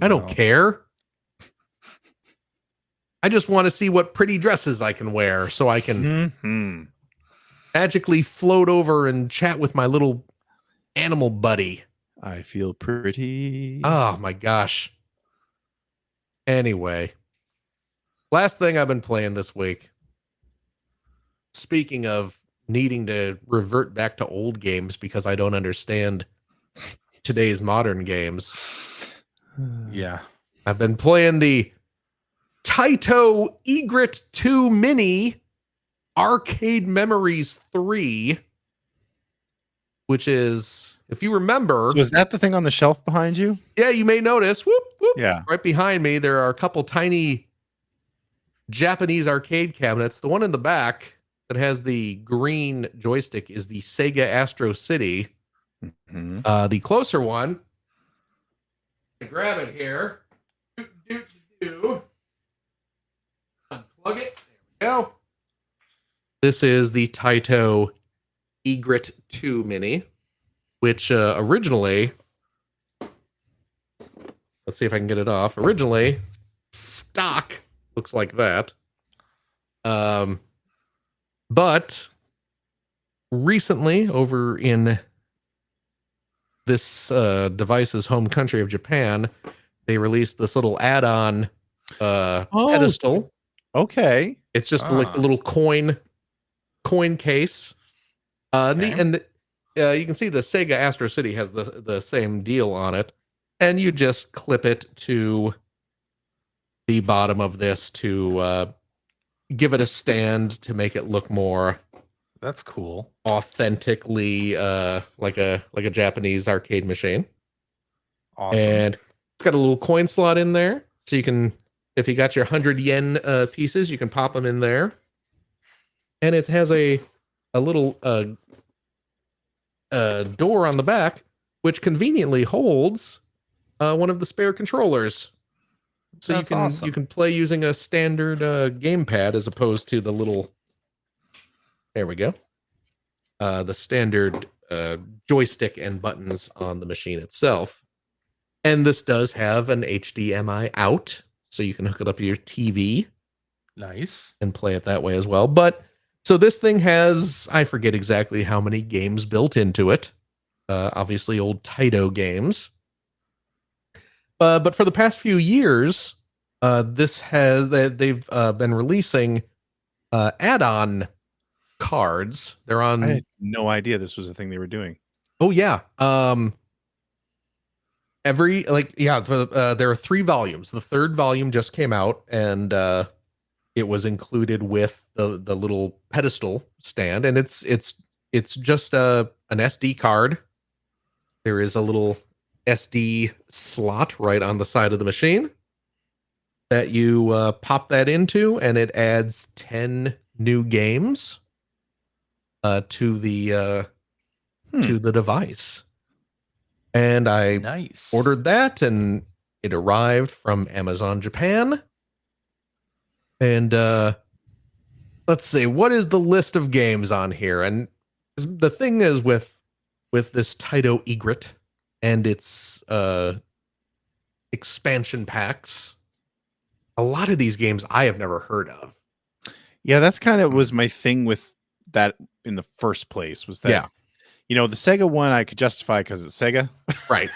I don't care. I just want to see what pretty dresses I can wear so I can magically float over and chat with my little animal buddy. I feel pretty. Oh my gosh. Anyway, last thing I've been playing this week. Speaking of needing to revert back to old games because I don't understand today's modern games. Yeah. I've been playing the Taito Egret II Mini Arcade Memories 3. which is, if you remember. So is that the thing on the shelf behind you? Yeah, you may notice. Whoop, whoop. Yeah. Right behind me, there are a couple tiny Japanese arcade cabinets. The one in the back that has the green joystick is the Sega Astro City. Mm-hmm. The closer one, grab it here. Unplug it. There we go. This is the Taito Egret II Mini, which originally, let's see if I can get it off. Originally, stock looks like that. But recently, over in this device's home country of Japan, they released this little add-on pedestal. Okay. It's just like a little coin case. Okay. You can see the Sega Astro City has the same deal on it, and you just clip it to the bottom of this to give it a stand to make it look more. That's cool. Authentically like a Japanese arcade machine. Awesome. And it's got a little coin slot in there, so you can, if you got your 100 yen pieces, you can pop them in there. And it has a little door on the back, which conveniently holds one of the spare controllers. So That's you awesome. can play using a standard gamepad as opposed to the little. There we go. The standard joystick and buttons on the machine itself. And this does have an HDMI out, so you can hook it up to your TV. Nice. And play it that way as well. But so this thing has, I forget exactly how many games built into it. Obviously old Taito games. But for the past few years, they've been releasing add-on cards. They're on. I had no idea this was a thing they were doing. Oh yeah. There are 3 volumes. The 3rd volume just came out, and it was included with the little pedestal stand, and it's just an SD card. There is a little SD slot right on the side of the machine that you pop that into, and it adds 10 new games to the device. And I ordered that, and it arrived from Amazon Japan. And let's see, what is the list of games on here? And the thing is with this Taito Egret and its expansion packs, a lot of these games I have never heard of. Yeah, that's kind of was my thing with that in the first place, was that, the Sega one I could justify because it's Sega. Right.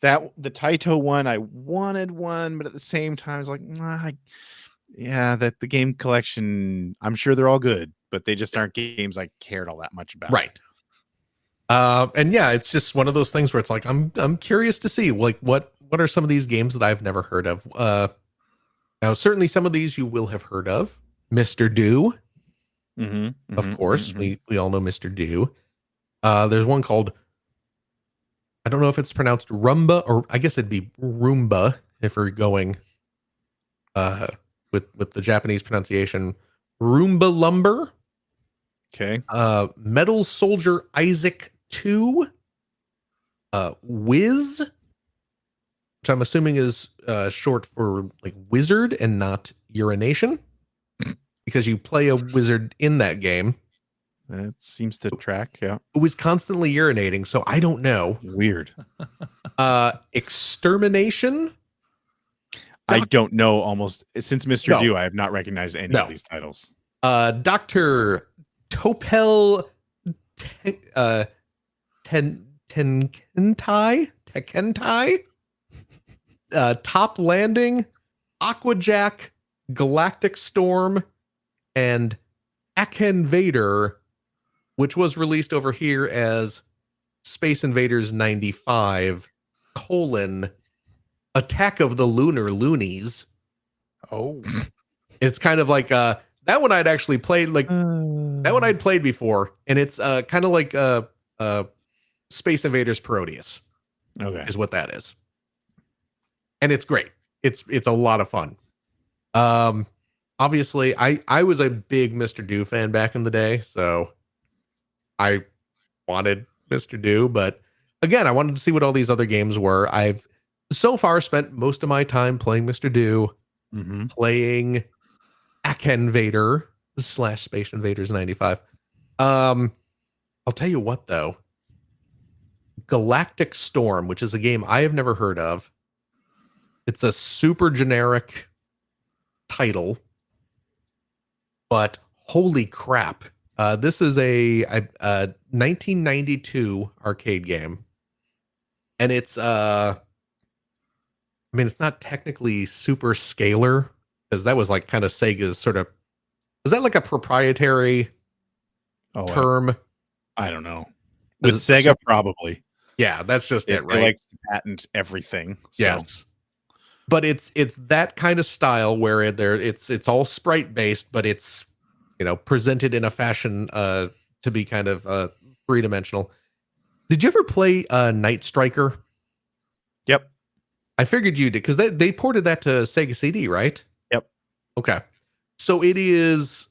The Taito one, I wanted one, but at the same time, I was like, that the game collection, I'm sure they're all good, but they just aren't games I cared all that much about. Right. And yeah, it's just one of those things where it's like, I'm curious to see like what are some of these games that I've never heard of. Now certainly some of these you will have heard of. Mr. Do. Of course, we all know Mr. Do. There's one called, I don't know if it's pronounced Rumba, or I guess it'd be Roomba if we're going with the Japanese pronunciation. Roomba Lumber. Okay. Metal Soldier Isaac 2. Wiz, which I'm assuming is short for like wizard and not urination, because you play a wizard in that game. That seems to track, yeah. Who is constantly urinating, so I don't know. Weird. Extermination. I don't know almost since Mr. Do. I have not recognized any of these titles. Dr. Topel Tekentai, Top Landing, Aquajack, Galactic Storm, and Akinvader, which was released over here as Space Invaders 95, Attack of the Lunar Loonies. Oh. It's kind of like that one I'd actually played, like that one I'd played before, and it's kind of like Space Invaders Parodius. Okay. Is what that is. And it's great. It's a lot of fun. Obviously I was a big Mr. Do fan back in the day, so I wanted Mr. Do, but again, I wanted to see what all these other games were. I've so far spent most of my time playing Mr. Do, playing Aken Vader / Space Invaders 95. I'll tell you what though. Galactic Storm, which is a game I have never heard of. It's a super generic title, but holy crap. This is a 1992 arcade game. And it's I mean, it's not technically super scalar, because that was like kind of Sega's sort of, is that like a proprietary term? I don't know. With Sega, probably. Yeah, that's just it, right? They like to patent everything. So. Yes. But it's that kind of style where it's all sprite based, but it's, you know, presented in a fashion to be kind of three-dimensional. Did you ever play Night Striker? Yep. I figured you did, because they ported that to Sega CD, right? Yep. Okay. So it is,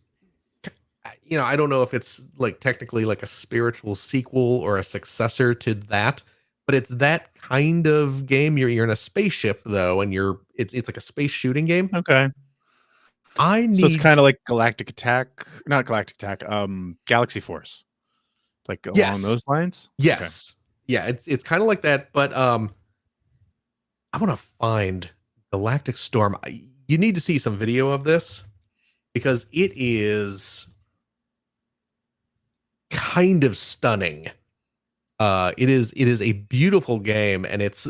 you know, I don't know if it's like technically like a spiritual sequel or a successor to that, but it's that kind of game. You're in a spaceship though, and it's like a space shooting game. Okay. So it's kind of like Galactic Attack, not Galactic Attack, Galaxy Force. Like along those lines? Yes. Okay. Yeah, it's kind of like that, but I want to find Galactic Storm. You need to see some video of this, because it is kind of stunning. It is a beautiful game, and it's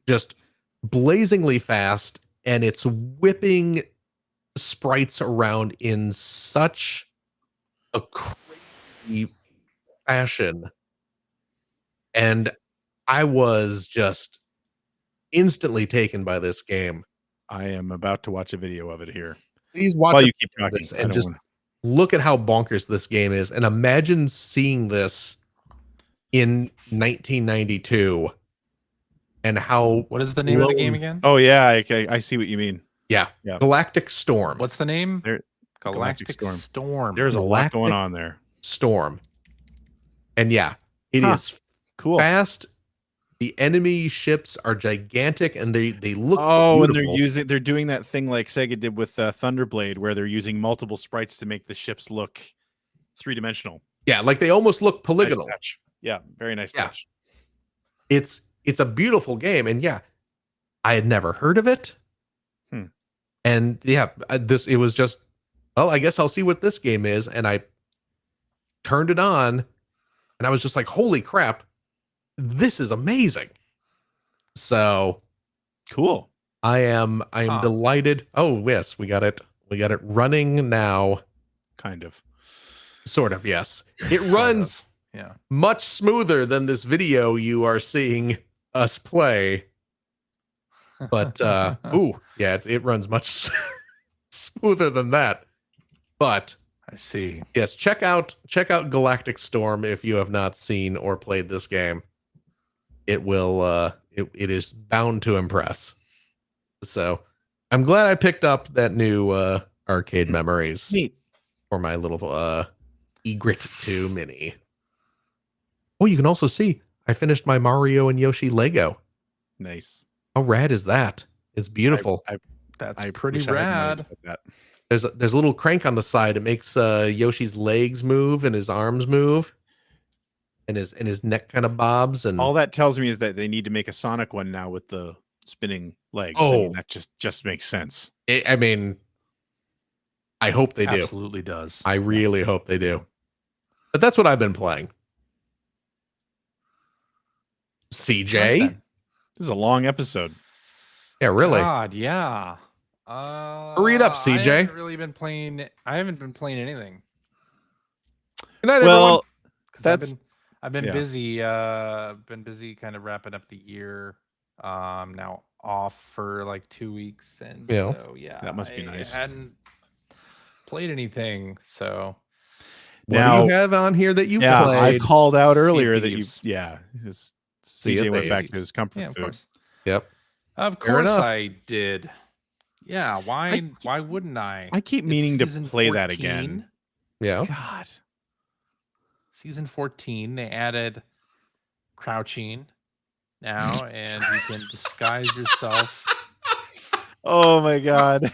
just blazingly fast, and it's whipping sprites around in such a crazy fashion. And I was just instantly taken by this game. I am about to watch a video of it here. Please watch while you keep talking this and just look at how bonkers this game is, and imagine seeing this in 1992 and how. What is the name of the game again? Oh yeah, I see what you mean. Yeah. Galactic Storm. What's the name? Galactic Storm. There's a lot going on there. Storm. And yeah, it is cool. Fast. The enemy ships are gigantic, and they look beautiful. And they're doing that thing like Sega did with Thunderblade, where they're using multiple sprites to make the ships look three-dimensional. Yeah, like they almost look polygonal. Nice touch. Yeah, very nice touch. It's a beautiful game, and yeah, I had never heard of it. And yeah, it was just, well, I guess I'll see what this game is, and I turned it on, and I was just like, holy crap, this is amazing. So cool. I am delighted. Oh yes, we got it running now. Kind of. Sort of, yes. It runs much smoother than this video you are seeing us play. But it runs much smoother than that. But I see. Yes, check out Galactic Storm if you have not seen or played this game. It will it is bound to impress. So I'm glad I picked up that new arcade memories. Neat. For my little Egret II mini. Oh, you can also see I finished my Mario and Yoshi Lego. Nice. How rad is that? It's beautiful. That's pretty rad. There's a little crank on the side. It makes Yoshi's legs move and his arms move, and his neck kind of bobs. And all that tells me is that they need to make a Sonic one now with the spinning legs. Oh, I mean, that just makes sense. I mean, I hope they do. Absolutely does. I really hope they do. But that's what I've been playing. CJ, this is a long episode. Yeah, really. God, yeah. Hurry it up, CJ. I haven't really been playing. I haven't been playing anything. Good night, everyone. I've been busy. Been busy, kind of wrapping up the year. Now off for like 2 weeks, and so yeah, that must be nice. I hadn't played anything, so What Now, do you have on here that you yeah, I played? called out Sea of earlier that you, Thieves. his Sea of CJ went back Thieves. to his comfort Yeah, of food. course. Yep. Of Fair course enough. I did. Yeah, why wouldn't I? I keep It's meaning to season play 14. that again. Yeah. God. Season 14, they added crouching now, and you can disguise yourself. Oh my God.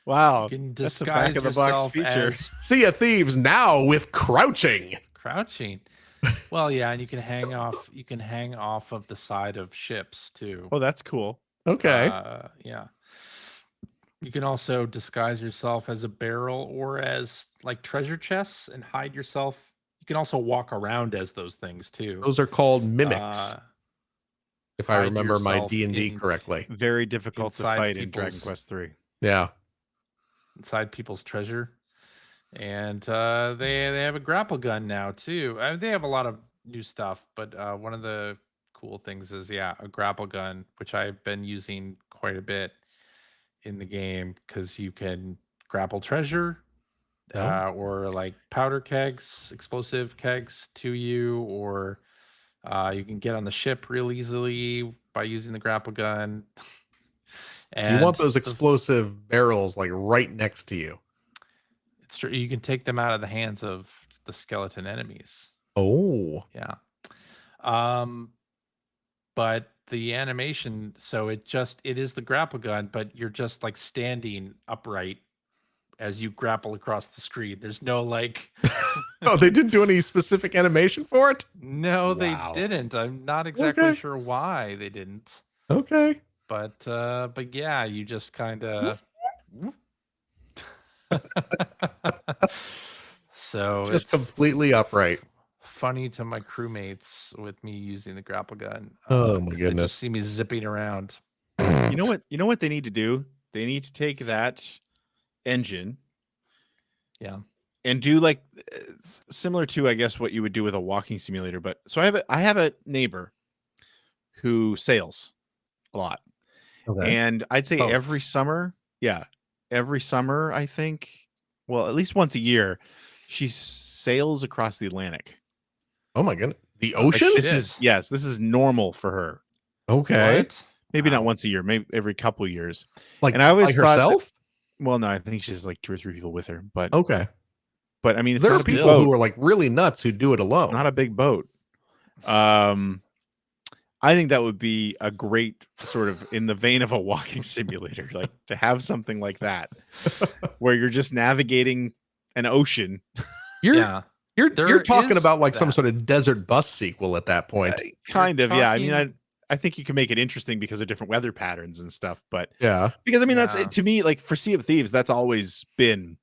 Wow. You can That's a back disguise of the box yourself feature. as Sea of Thieves now with crouching. crouching. Well, yeah, and you can hang off. You can hang off of the side of ships too. Oh, that's cool. Okay. Yeah. You can also disguise yourself as a barrel or as like treasure chests and hide yourself. You can also walk around as those things too. Those are called mimics, if I hide remember my yourself D&D in- correctly. Very difficult to Inside fight in Dragon people's- Quest 3. Yeah. inside people's treasure, and they have a grapple gun now too. They have a lot of new stuff, but one of the cool things is a grapple gun, which I've been using quite a bit in the game because you can grapple treasure or like powder kegs, explosive kegs to you, or you can get on the ship real easily by using the grapple gun. And you want those explosive barrels like right next to you. It's true. You can take them out of the hands of the skeleton enemies. Oh. Yeah. But the animation, so it is the grapple gun, but you're just like standing upright as you grapple across the screen. There's no like Oh, they didn't do any specific animation for it? No, they Wow. didn't. I'm not exactly Okay. sure why they didn't. Okay. But yeah, you just kind of so Just it's completely upright. funny to my crewmates with me using the grapple gun. Oh my 'cause goodness. They just see me zipping around. You know what? You know what they need to do? They need to take that engine, Yeah. and do like similar to, I guess, what you would do with a walking simulator. But so I have a neighbor who sails a lot, and I'd say every Boats. summer, every summer, I think, well, at least once a year, she sails across the Atlantic. Oh my goodness. The Oh, ocean? shit. This is normal for her. Okay. What? Maybe not Wow. once a year, maybe every couple of years. Like, And I always by thought that- herself? Well, no, I think she's like 2 or 3 people with her. But Okay. I mean, it's There not are a big people boat. who are like really nuts who do it alone. It's not a big boat. I think that would be a great sort of in the vein of a walking simulator, like to have something like that, where you're just navigating an ocean. You're There you're talking is about like some that. sort of Desert Bus sequel at that point. Kind of, yeah. I mean, talking- I think you can make it interesting because of different weather patterns and stuff. But Yeah. because I mean, that's Yeah. to me, like for Sea of Thieves, that's always been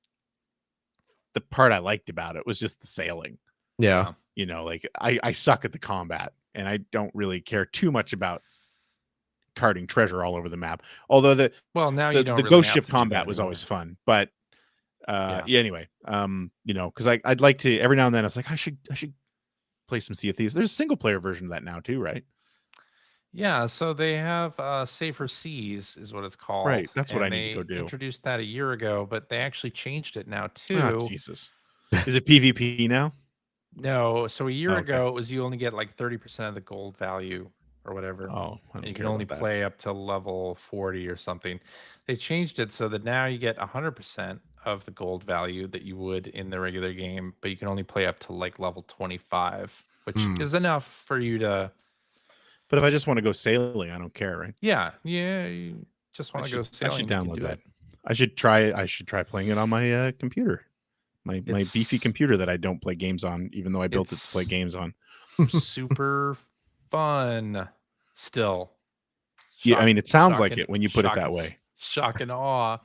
the part I liked about it was just the sailing. Yeah. You know, like I suck at the combat, and I don't really care too much about carting treasure all over the map. Although now you don't the really ghost have ship to do combat that was anymore. always fun. But anyway, you know, because I'd like to every now and then I was like, I should play some Sea of Thieves. There's a single player version of that now too, right? Yeah, so they have Safer Seas is what it's called. Right, that's what and I need to go they do. Introduced that a year ago, but they actually changed it now too. Oh, Jesus. Is it PvP now? No, so a year Okay. ago it was you only get like 30% of the gold value or whatever. Oh, I don't and you care can only about that. play up to level 40 or something. They changed it so that now you get 100% of the gold value that you would in the regular game, but you can only play up to like level 25, which is enough for you to. But if I just want to go sailing, I don't care, right? Yeah, you just want to go sailing. I should you can download do that. it. I should try playing it on my computer. My beefy It's- computer that I don't play games on, even though I built it to play It's- games on. Super fun still. Yeah, I mean, it sounds Shock like and- it when you put it shock that and- way. Shock and awe.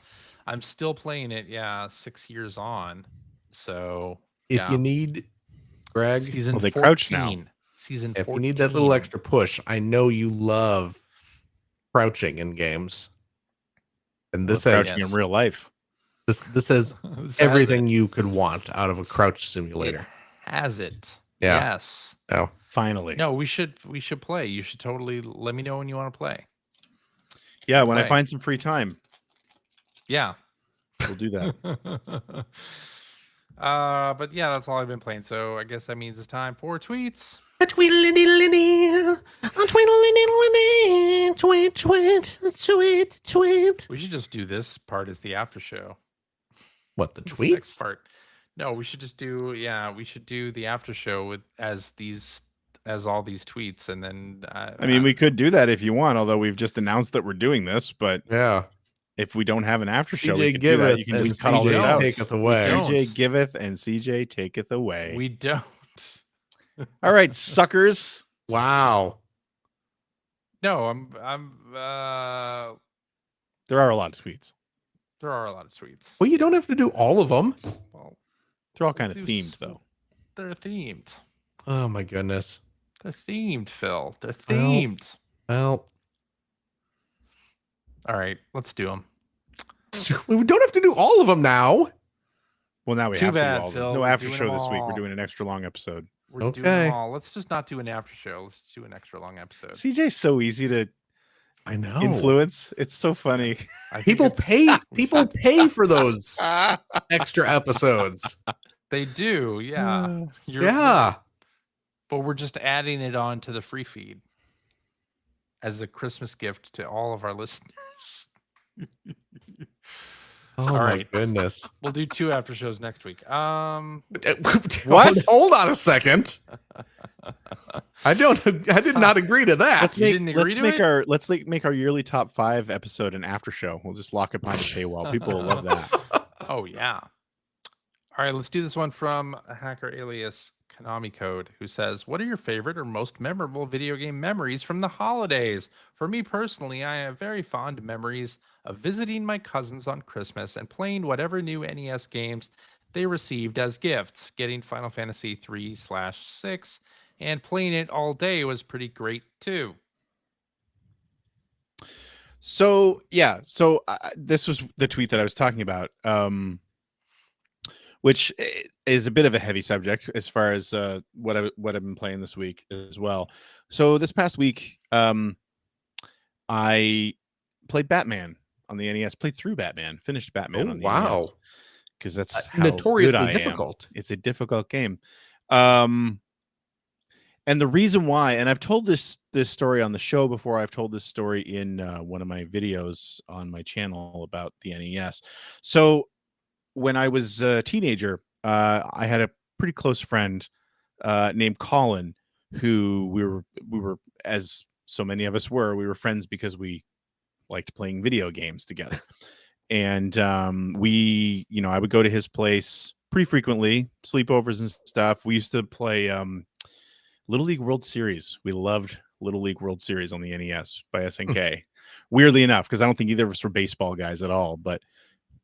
I'm still playing it. Yeah, 6 years on. So If yeah. you need, Greg, Season Well, they 14. crouch now. Season if 14. you need that little extra push, I know you love crouching in games. And this Or has crouching in real life. this has This has everything it. you could want out of a crouch It simulator. has it. Yeah. Yes. No. Finally. No, we should play. You should totally let me know when you want to play. Yeah, when I play. find some free time, Yeah. we'll do that. But yeah, that's all I've been playing. So I guess that means it's time for tweets. Tweet. We should just do this part as the after show. What, the This tweets? next part. No, we should just do we should do the after show with as all these tweets, and then I mean, we could do that if you want, although we've just announced that we're doing this, but yeah. If we don't have an after show, CJ we can do that. You can giveth just cut all and this CJ out. taketh away. CJ giveth and CJ taketh away. We don't. All right, suckers. Wow. No, there are a lot of tweets. There are a lot of tweets. Well, you don't have to do all of them. Well, they're all kind of themed, though. They're themed. Oh my goodness. They're themed, Phil. They're themed. Well. All right, let's do them. We don't have to do all of them now. Well, now we Too have bad, to do all Phil. of them. No We're after doing show them this week. all. We're doing an extra long episode. We're doing them all. Let's just not do an after show. Let's do an extra long episode. CJ's so easy to influence. It's so funny. People pay for those extra episodes. They do, yeah. Yeah. But we're just adding it on to the free feed as a Christmas gift to all of our listeners. Oh all my right. goodness. We'll do 2 after shows next week. What? Hold on a second. I did not agree to that. Let's make our yearly top 5 episode an after show. We'll just lock it behind the paywall. People will love that. Oh yeah. All right, let's do this one from a hacker alias Konami Code, who says, "What are your favorite or most memorable video game memories from the holidays? For me personally, I have very fond memories of visiting my cousins on Christmas and playing whatever new NES games they received as gifts. Getting Final Fantasy 3/6 and playing it all day was pretty great too." So this was the tweet that I was talking about, which is a bit of a heavy subject as far as what I've been playing this week as well. So this past week, I played Batman on the NES. Played through Batman, finished Batman on the NES. Because that's how notoriously good I difficult. Am. It's a difficult game. And the reason why, and I've told this story on the show before. I've told this story in one of my videos on my channel about the NES. So when I was a teenager, I had a pretty close friend named Colin, who we were, as so many of us were, we were friends because we liked playing video games together. And I would go to his place pretty frequently, sleepovers and stuff. We used to play Little League World Series. We loved Little League World Series on the NES by SNK. Weirdly enough, because I don't think either of us were baseball guys at all, but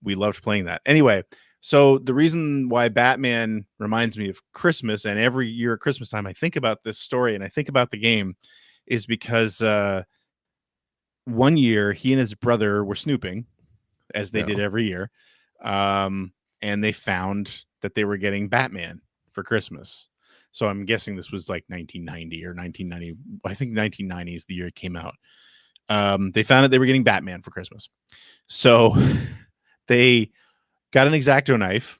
we loved playing that. Anyway, so the reason why Batman reminds me of Christmas, and every year at Christmas time I think about this story and I think about the game, is because one year he and his brother were snooping, as they did every year, and they found that they were getting Batman for Christmas. So I'm guessing this was like 1990 or 1990. I think 1990 is the year it came out. They found out they were getting Batman for Christmas. So they got an X-Acto knife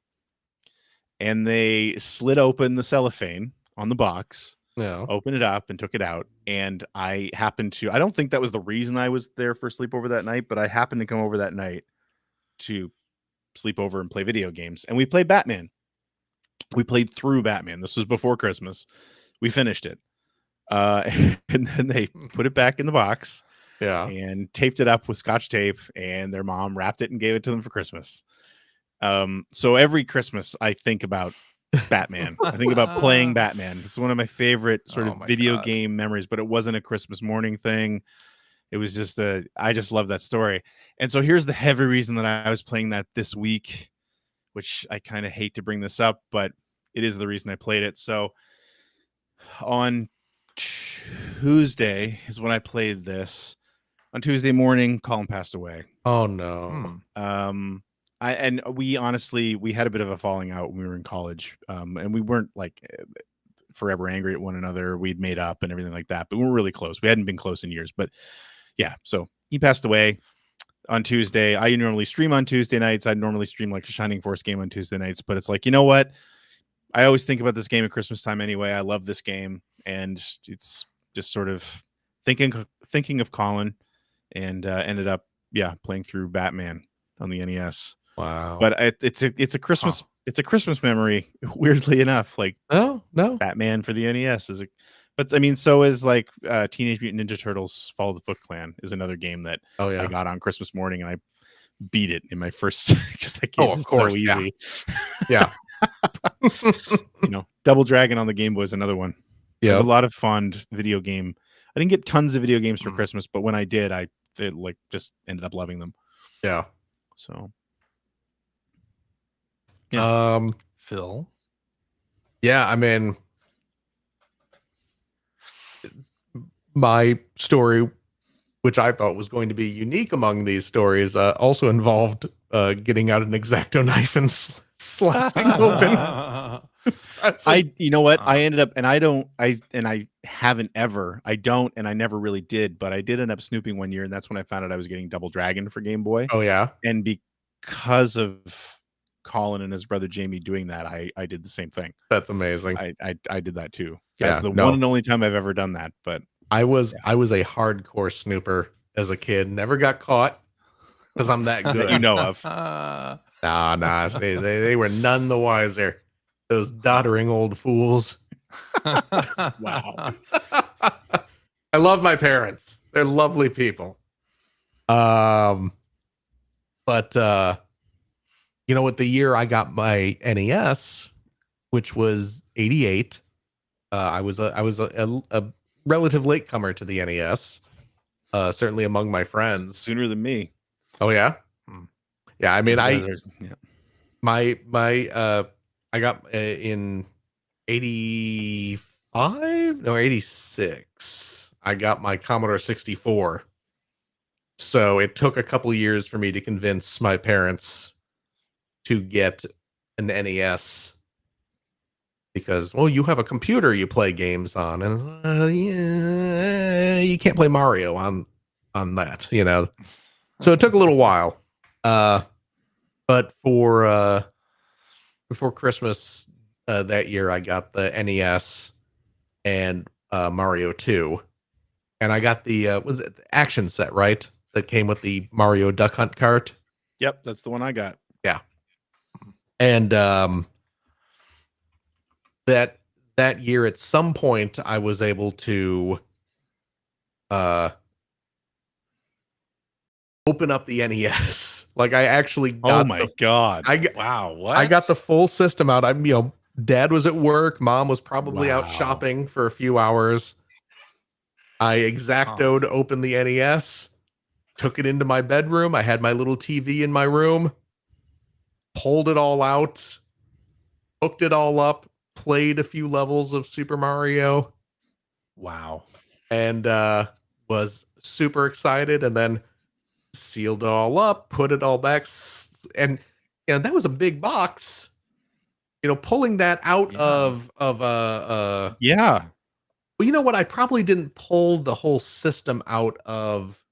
and they slid open the cellophane on the box, opened it up and took it out. And I don't think that was the reason I was there for sleepover that night, but I happened to come over that night to sleep over and play video games. And we played Batman. We played through Batman. This was before Christmas. We finished it. And then they put it back in the box and taped it up with Scotch tape, and their mom wrapped it and gave it to them for Christmas. So every Christmas I think about Batman. I think about playing Batman. It's one of my favorite sort of video game memories, but it wasn't a Christmas morning thing. It was just I just love that story. And so here's the heavy reason that I was playing that this week, which I kind of hate to bring this up, but it is the reason I played it. So on Tuesday is when I played this. On Tuesday morning, Colin passed away. Oh no. We had a bit of a falling out when we were in college. And we weren't like forever angry at one another. We'd made up and everything like that, but we were really close. We hadn't been close in years, but yeah. So he passed away. on Tuesday. I normally stream on Tuesday nights. I normally stream like a Shining Force game on Tuesday nights, but it's like, you know what? I always think about this game at Christmas time anyway. I love this game, and it's just sort of thinking of Colin, and ended up playing through Batman on the NES. Wow. But it's a Christmas it's a Christmas memory, weirdly enough. Like, no, Batman for the NES is but I mean, so is like Teenage Mutant Ninja Turtles Follow the Foot Clan is another game that I got on Christmas morning, and I beat it in my first because that game is so easy. Yeah. Double Dragon on the Game Boy is another one. Yeah, a lot of fond video game. I didn't get tons of video games for Christmas, but when I did, I just ended up loving them. Yeah. So, Phil. Yeah, I mean, my story, which I thought was going to be unique among these stories, also involved getting out an X-Acto knife and slicing open. You know what? I ended up, and I haven't ever, and I never really did, but I did end up snooping one year, and that's when I found out I was getting Double Dragon for Game Boy. Oh yeah. And because of Colin and his brother Jamie doing that, I did the same thing. That's amazing. I did that too. Yeah, that's the one and only time I've ever done that. But I was a hardcore snooper as a kid. Never got caught because I'm that good. You know of. Nah. They were none the wiser. Those doddering old fools. Wow. I love my parents. They're lovely people. But you know what? The year I got my NES, which was 88, I was a relative latecomer to the NES. Certainly among my friends. Sooner than me. Oh yeah. Yeah. I mean, I got in 86. I got my Commodore 64. So it took a couple years for me to convince my parents to get an NES because, well, you have a computer you play games on, and you can't play Mario on that, So it took a little while. But before Christmas that year, I got the NES and Mario 2, and I got the was it the action set, right? That came with the Mario Duck Hunt cart. Yep, that's the one I got. Yeah, and that year at some point I was able to open up the NES. Like I actually got God. Wow, what? I got the full system out. Dad was at work, mom was probably out shopping for a few hours. I X-Acto'd open the NES, took it into my bedroom. I had my little TV in my room, pulled it all out, hooked it all up, played a few levels of Super Mario. Wow. And was super excited, and then sealed it all up, put it all back, and that was a big box. Pulling that out of yeah. Well, you know what? I probably didn't pull the whole system out of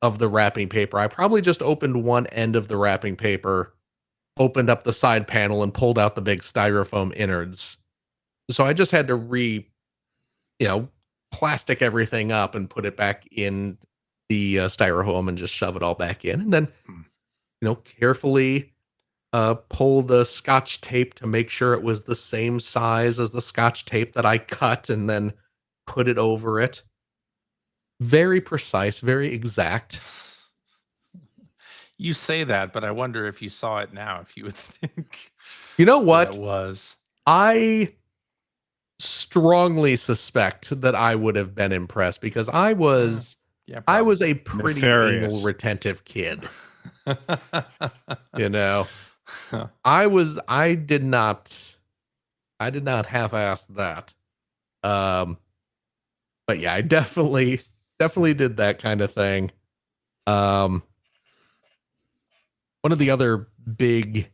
the wrapping paper. I probably just opened one end of the wrapping paper, opened up the side panel, and pulled out the big styrofoam innards. So I just had to plastic everything up and put it back in the styrofoam and just shove it all back in, and then carefully pull the Scotch tape to make sure it was the same size as the Scotch tape that I cut, and then put it over it. Very precise, very exact. You say that, but I wonder if you saw it now, if you would think. You know what? It was. I strongly suspect that I would have been impressed because I was a pretty anal retentive kid. I did not half-ass that. But yeah, I definitely did that kind of thing. One of the other big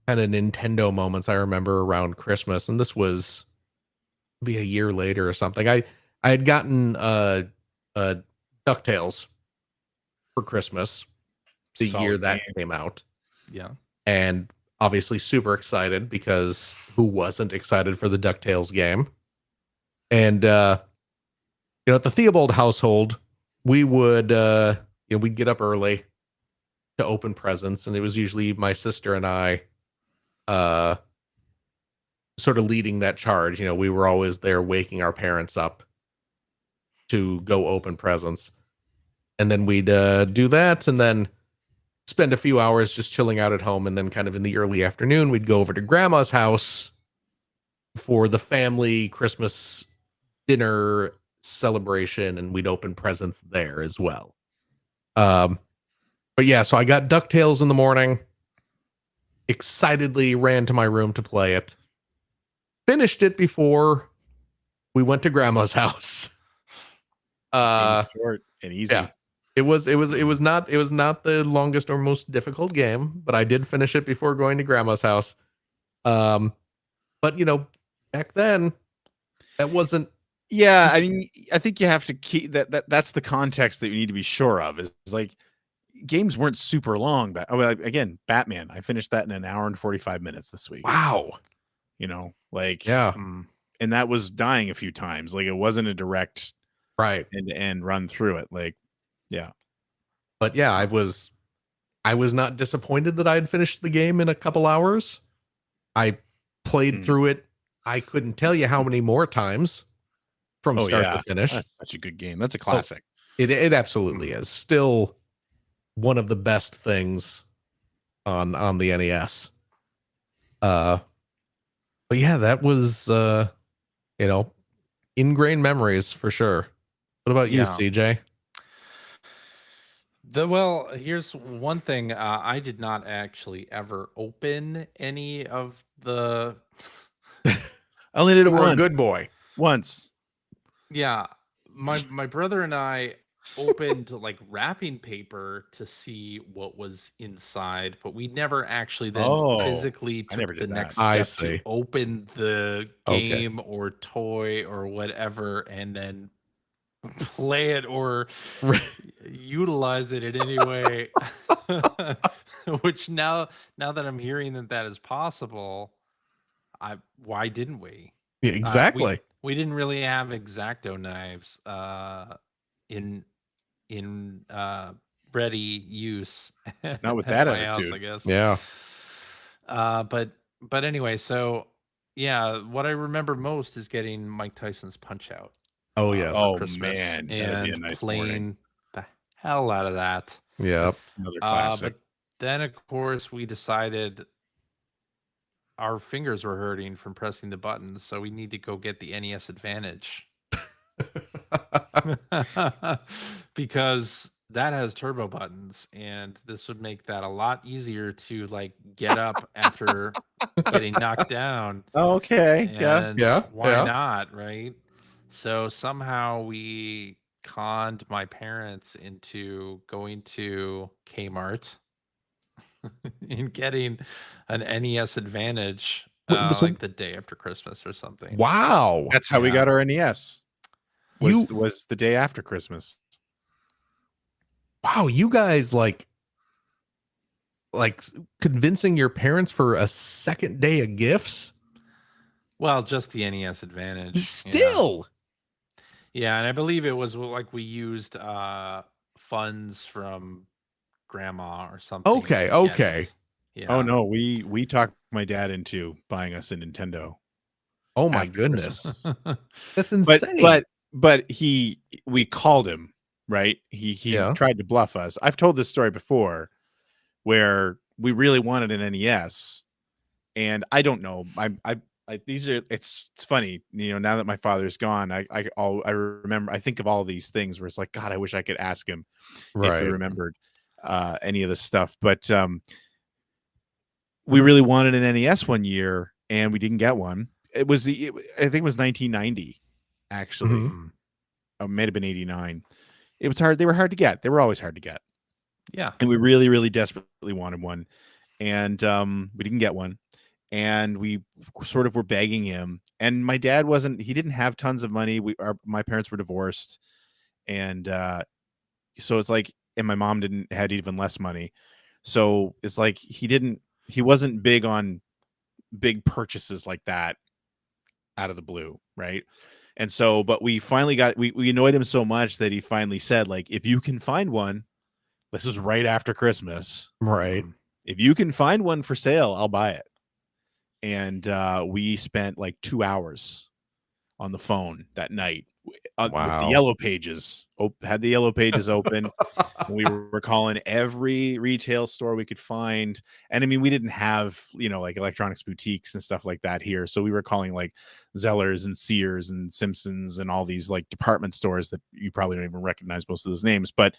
kind of Nintendo moments I remember around Christmas, and this was maybe a year later or something. I had gotten DuckTales for Christmas the year that came out. Yeah. And obviously super excited, because who wasn't excited for the DuckTales game? And at the Theobald household, we would we'd get up early to open presents, and it was usually my sister and I sort of leading that charge. We were always there waking our parents up to go open presents. And then we'd do that, and then spend a few hours just chilling out at home. And then kind of in the early afternoon, we'd go over to Grandma's house for the family Christmas dinner celebration, and we'd open presents there as well. But yeah, so I got DuckTales in the morning, excitedly ran to my room to play it, finished it before we went to Grandma's house. Short and easy. Yeah. It was not the longest or most difficult game, but I did finish it before going to Grandma's house. But back then that wasn't. Yeah, I mean, I think you have to keep that's the context that you need to be sure of. Is like games weren't super long, but again, Batman, I finished that in an hour and 45 minutes this week. Wow. Yeah. And that was dying a few times. Like, it wasn't a direct end-to-end run through it. Yeah. But yeah, I was not disappointed that I had finished the game in a couple hours. I played through it. I couldn't tell you how many more times from start to finish. That's such a good game. That's a classic. It absolutely is. Still one of the best things on the NES. But yeah, that was ingrained memories for sure. What about you, CJ? Well, here's one thing. I did not actually ever open any of the. I only did it once. A good boy. Once. Yeah, my brother and I opened like wrapping paper to see what was inside, but we never actually then physically took the next step to open the game or toy or whatever, and then play it or utilize it in any way. Which now that I'm hearing that is possible, why didn't we? Yeah, exactly. We didn't really have X-Acto knives in ready use. Not with that attitude, house, I guess. Yeah. But anyway, so yeah, what I remember most is getting Mike Tyson's Punch Out. Oh yeah. Oh Christmas, man, and be a nice playing morning. the hell out of that. Yeah. Another classic. But then of course we decided our fingers were hurting from pressing the buttons, so we need to go get the NES Advantage. Because that has turbo buttons, and this would make that a lot easier to like get up after getting knocked down. Okay. And yeah. Why not, right? So somehow we conned my parents into going to Kmart and getting an NES Advantage like the day after Christmas or something. Wow. That's how we got our NES. Was the day after Christmas. Wow, you guys like convincing your parents for a second day of gifts? Well, just the NES Advantage. Still. Yeah, and I believe it was like we used funds from grandma or something. Okay. Yeah. Oh no, we talked my dad into buying us a Nintendo. Oh my goodness. That's insane. But we called him, right? He tried to bluff us. I've told this story before where we really wanted an NES, and I don't know. It's funny, now that my father's gone, I remember, I think of all these things where it's like, God, I wish I could ask him if he remembered any of this stuff. But we really wanted an NES one year, and we didn't get one. I think it was 1990, actually. Mm-hmm. It may have been 89. It was hard. They were hard to get. They were always hard to get. Yeah. And we really, really desperately wanted one. And we didn't get one. And we sort of were begging him. And my dad he didn't have tons of money. My parents were divorced. And so it's like, and my mom had even less money. So it's like he wasn't big on big purchases like that out of the blue, right? And so, but we finally we annoyed him so much that he finally said, like, if you can find one, this is right after Christmas, right? If you can find one for sale, I'll buy it. And we spent like 2 hours on the phone that night with the yellow pages. Had the yellow pages open. We were calling every retail store we could find. And I mean, we didn't have, like electronics boutiques and stuff like that here. So we were calling like Zellers and Sears and Simpsons and all these like department stores that you probably don't even recognize most of those names. But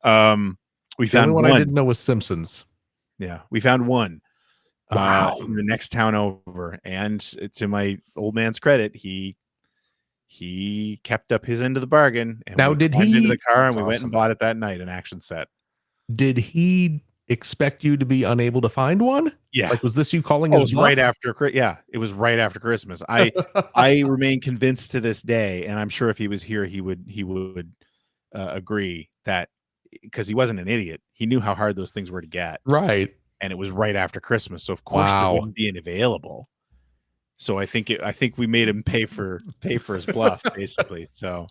we found one. I didn't know was Simpsons. Yeah, we found one. Wow. In the next town over. And to my old man's credit, he kept up his end of the bargain. And now, did he into the car and we went and bought it that night, an action set. Did he expect you to be unable to find one? Yeah. Like, was this you calling his bluff? Right after? Yeah, it was right after Christmas. I remain convinced to this day, and I'm sure if he was here, he would agree that, because he wasn't an idiot. He knew how hard those things were to get. Right. And it was right after Christmas, so of course it wouldn't be available. So I think we made him pay for his bluff, basically. So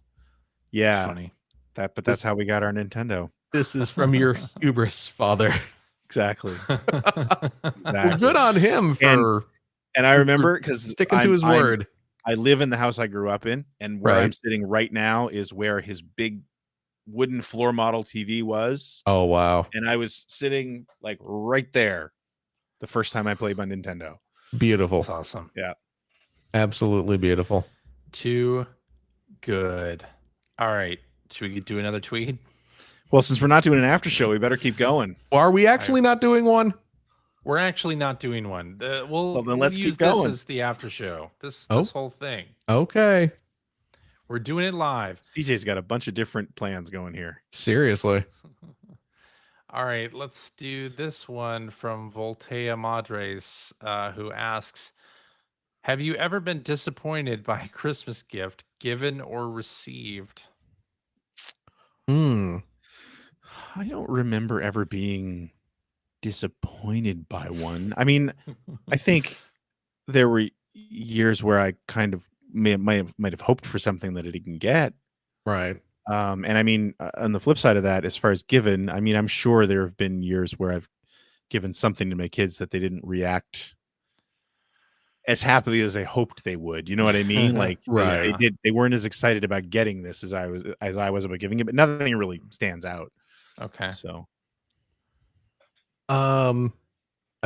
yeah, that's funny. That's how we got our Nintendo. This is from your hubris, father. Exactly. Well, good on him for. And I remember, because sticking to his word. I live in the house I grew up in, and where I'm sitting right now is where his big wooden floor model TV was. Oh wow. And I was sitting like right there the first time I played my Nintendo. Beautiful. That's awesome. Yeah. Absolutely beautiful. Too good. All right. Should we do another tweet? Well, since we're not doing an after show, we better keep going. Well, are we actually not doing one? We're actually not doing one. Well, then let's keep going. This as the after show. This whole thing. Okay. We're doing it live. CJ's got a bunch of different plans going here. Seriously. All right, let's do this one from Voltea Madres, who asks, have you ever been disappointed by a Christmas gift given or received? I don't remember ever being disappointed by one. I mean, I think there were years where I kind of might have hoped for something that I didn't get. Right. And I mean, on the flip side of that, as far as given, I mean, I'm sure there have been years where I've given something to my kids that they didn't react as happily as I hoped they would. You know what I mean? Like, they weren't as excited about getting this as I was about giving it, but nothing really stands out. Okay. So, I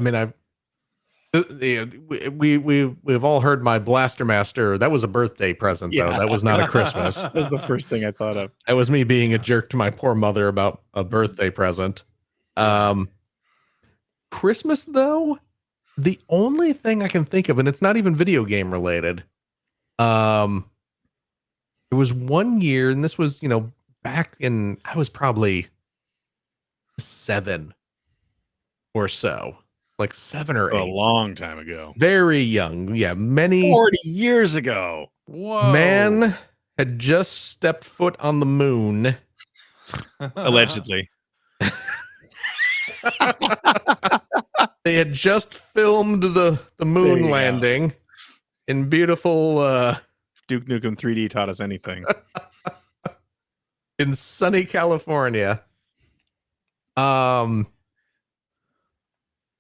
mean, we've all heard my Blaster Master. That was a birthday present, though. That was not a Christmas. That was the first thing I thought of. That was me being a jerk to my poor mother about a birthday present. Christmas, though, the only thing I can think of, and it's not even video game related. There was one year, and this was, back in, I was probably 7 or so. Like 7 or 8. A long time ago. Very young. Yeah, many 40 years ago. Whoa. Man had just stepped foot on the moon. Allegedly. They had just filmed the moon landing in beautiful Duke Nukem 3D taught us anything. In sunny California.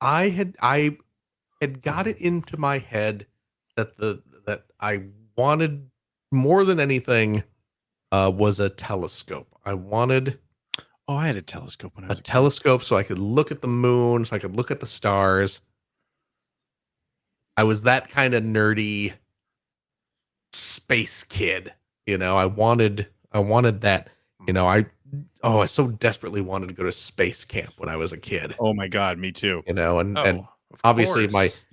I had got it into my head that I wanted more than anything was a telescope. I wanted I had a telescope when I was a telescope so I could look at the moon, so I could look at the stars. I was that kind of nerdy space kid, I wanted that, I so desperately wanted to go to space camp when I was a kid. Oh my God, me too. And obviously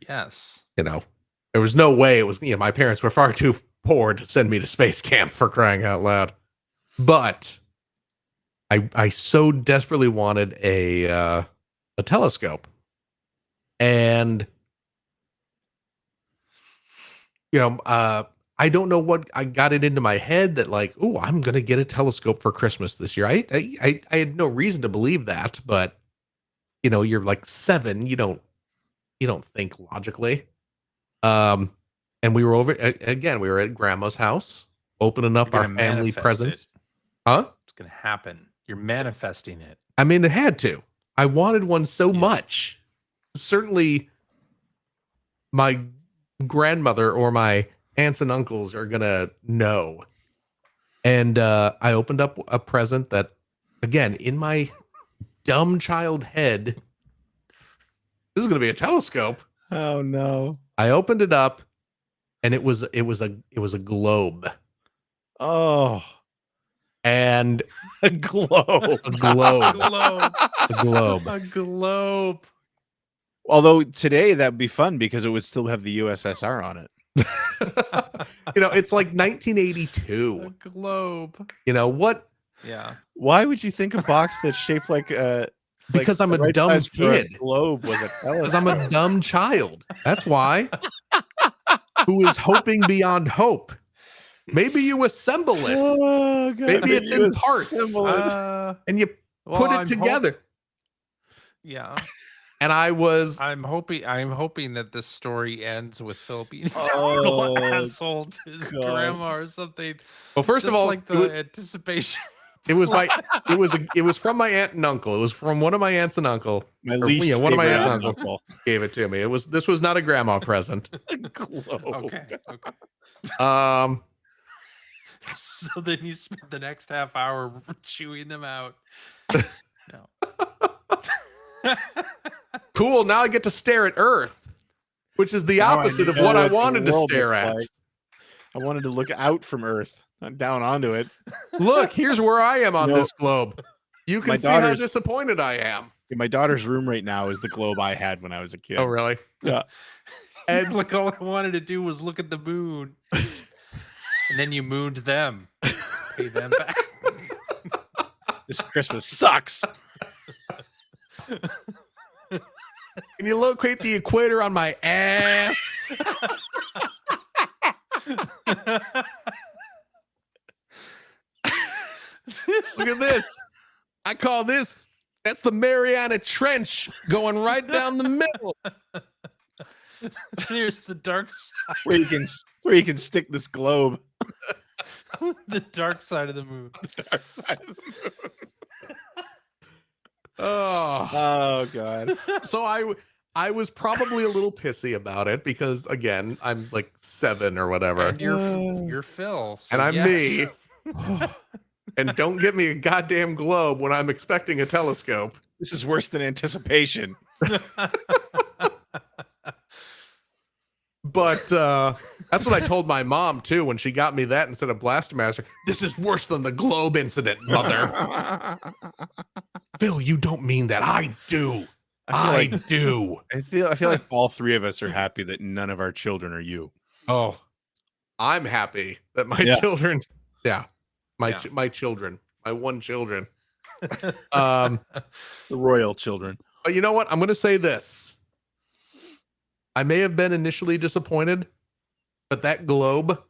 yes. There was no way it was, my parents were far too poor to send me to space camp, for crying out loud. But I so desperately wanted a telescope. And I don't know what I got it into my head that like, oh, I'm gonna get a telescope for Christmas this year. I had no reason to believe that, but you know, you're like 7, you don't think logically. And we were over again, we were at grandma's house, opening up our family presents. Huh? It's gonna happen. You're manifesting it. I mean, it had to. I wanted one so much. Certainly my grandmother or my aunts and uncles are gonna know. And I opened up a present that, again, in my dumb child head, this is gonna be a telescope. Oh no! I opened it up, and it was a globe. Oh, and a globe, a globe, a globe. a globe. Although today that'd be fun because it would still have the USSR on it. You know, it's like 1982. A globe. You know what? Yeah. Why would you think a box that's shaped like a? Because I'm a dumb kid. Globe was a telescope. Because I'm a dumb child. That's why. Who is hoping beyond hope? Maybe you assemble it. Oh, God. Maybe it's in parts, and you put it together. Yeah. And I'm hoping that this story ends with Phil being an asshole to his grandma or something. Well, first of all, like the anticipation. It was from my aunt and uncle. It was from one of my aunts and uncle. One of my aunt and uncle gave it to me. This was not a grandma present. Okay. So then you spent the next half hour chewing them out. No. Cool. Now I get to stare at Earth, which is the opposite of what I wanted to stare at. Like. I wanted to look out from Earth, not down onto it. Look, here's where I am on this globe. You can see how disappointed I am. In my daughter's room right now is the globe I had when I was a kid. Oh, really? Yeah. And like all I wanted to do was look at the moon. And then you mooned them. Pay them back. This Christmas sucks. Can you locate the equator on my ass? Look at this. I call this, that's the Mariana Trench going right down the middle. There's the dark side. Where you can stick this globe. The dark side of the moon. The dark side of the moon. Oh God. So I was probably a little pissy about it because again, I'm like 7 or whatever. And you're Phil. So and I'm me. And don't get me a goddamn globe when I'm expecting a telescope. This is worse than anticipation. But that's what I told my mom too when she got me that instead of Blastomaster. This is worse than the globe incident, mother. Phil, you don't mean that. I do. I do. I feel like all 3 of us are happy that none of our children are you. Oh, I'm happy that my children. Yeah, my children, my one children. The royal children. But you know what? I'm going to say this. I may have been initially disappointed, but that globe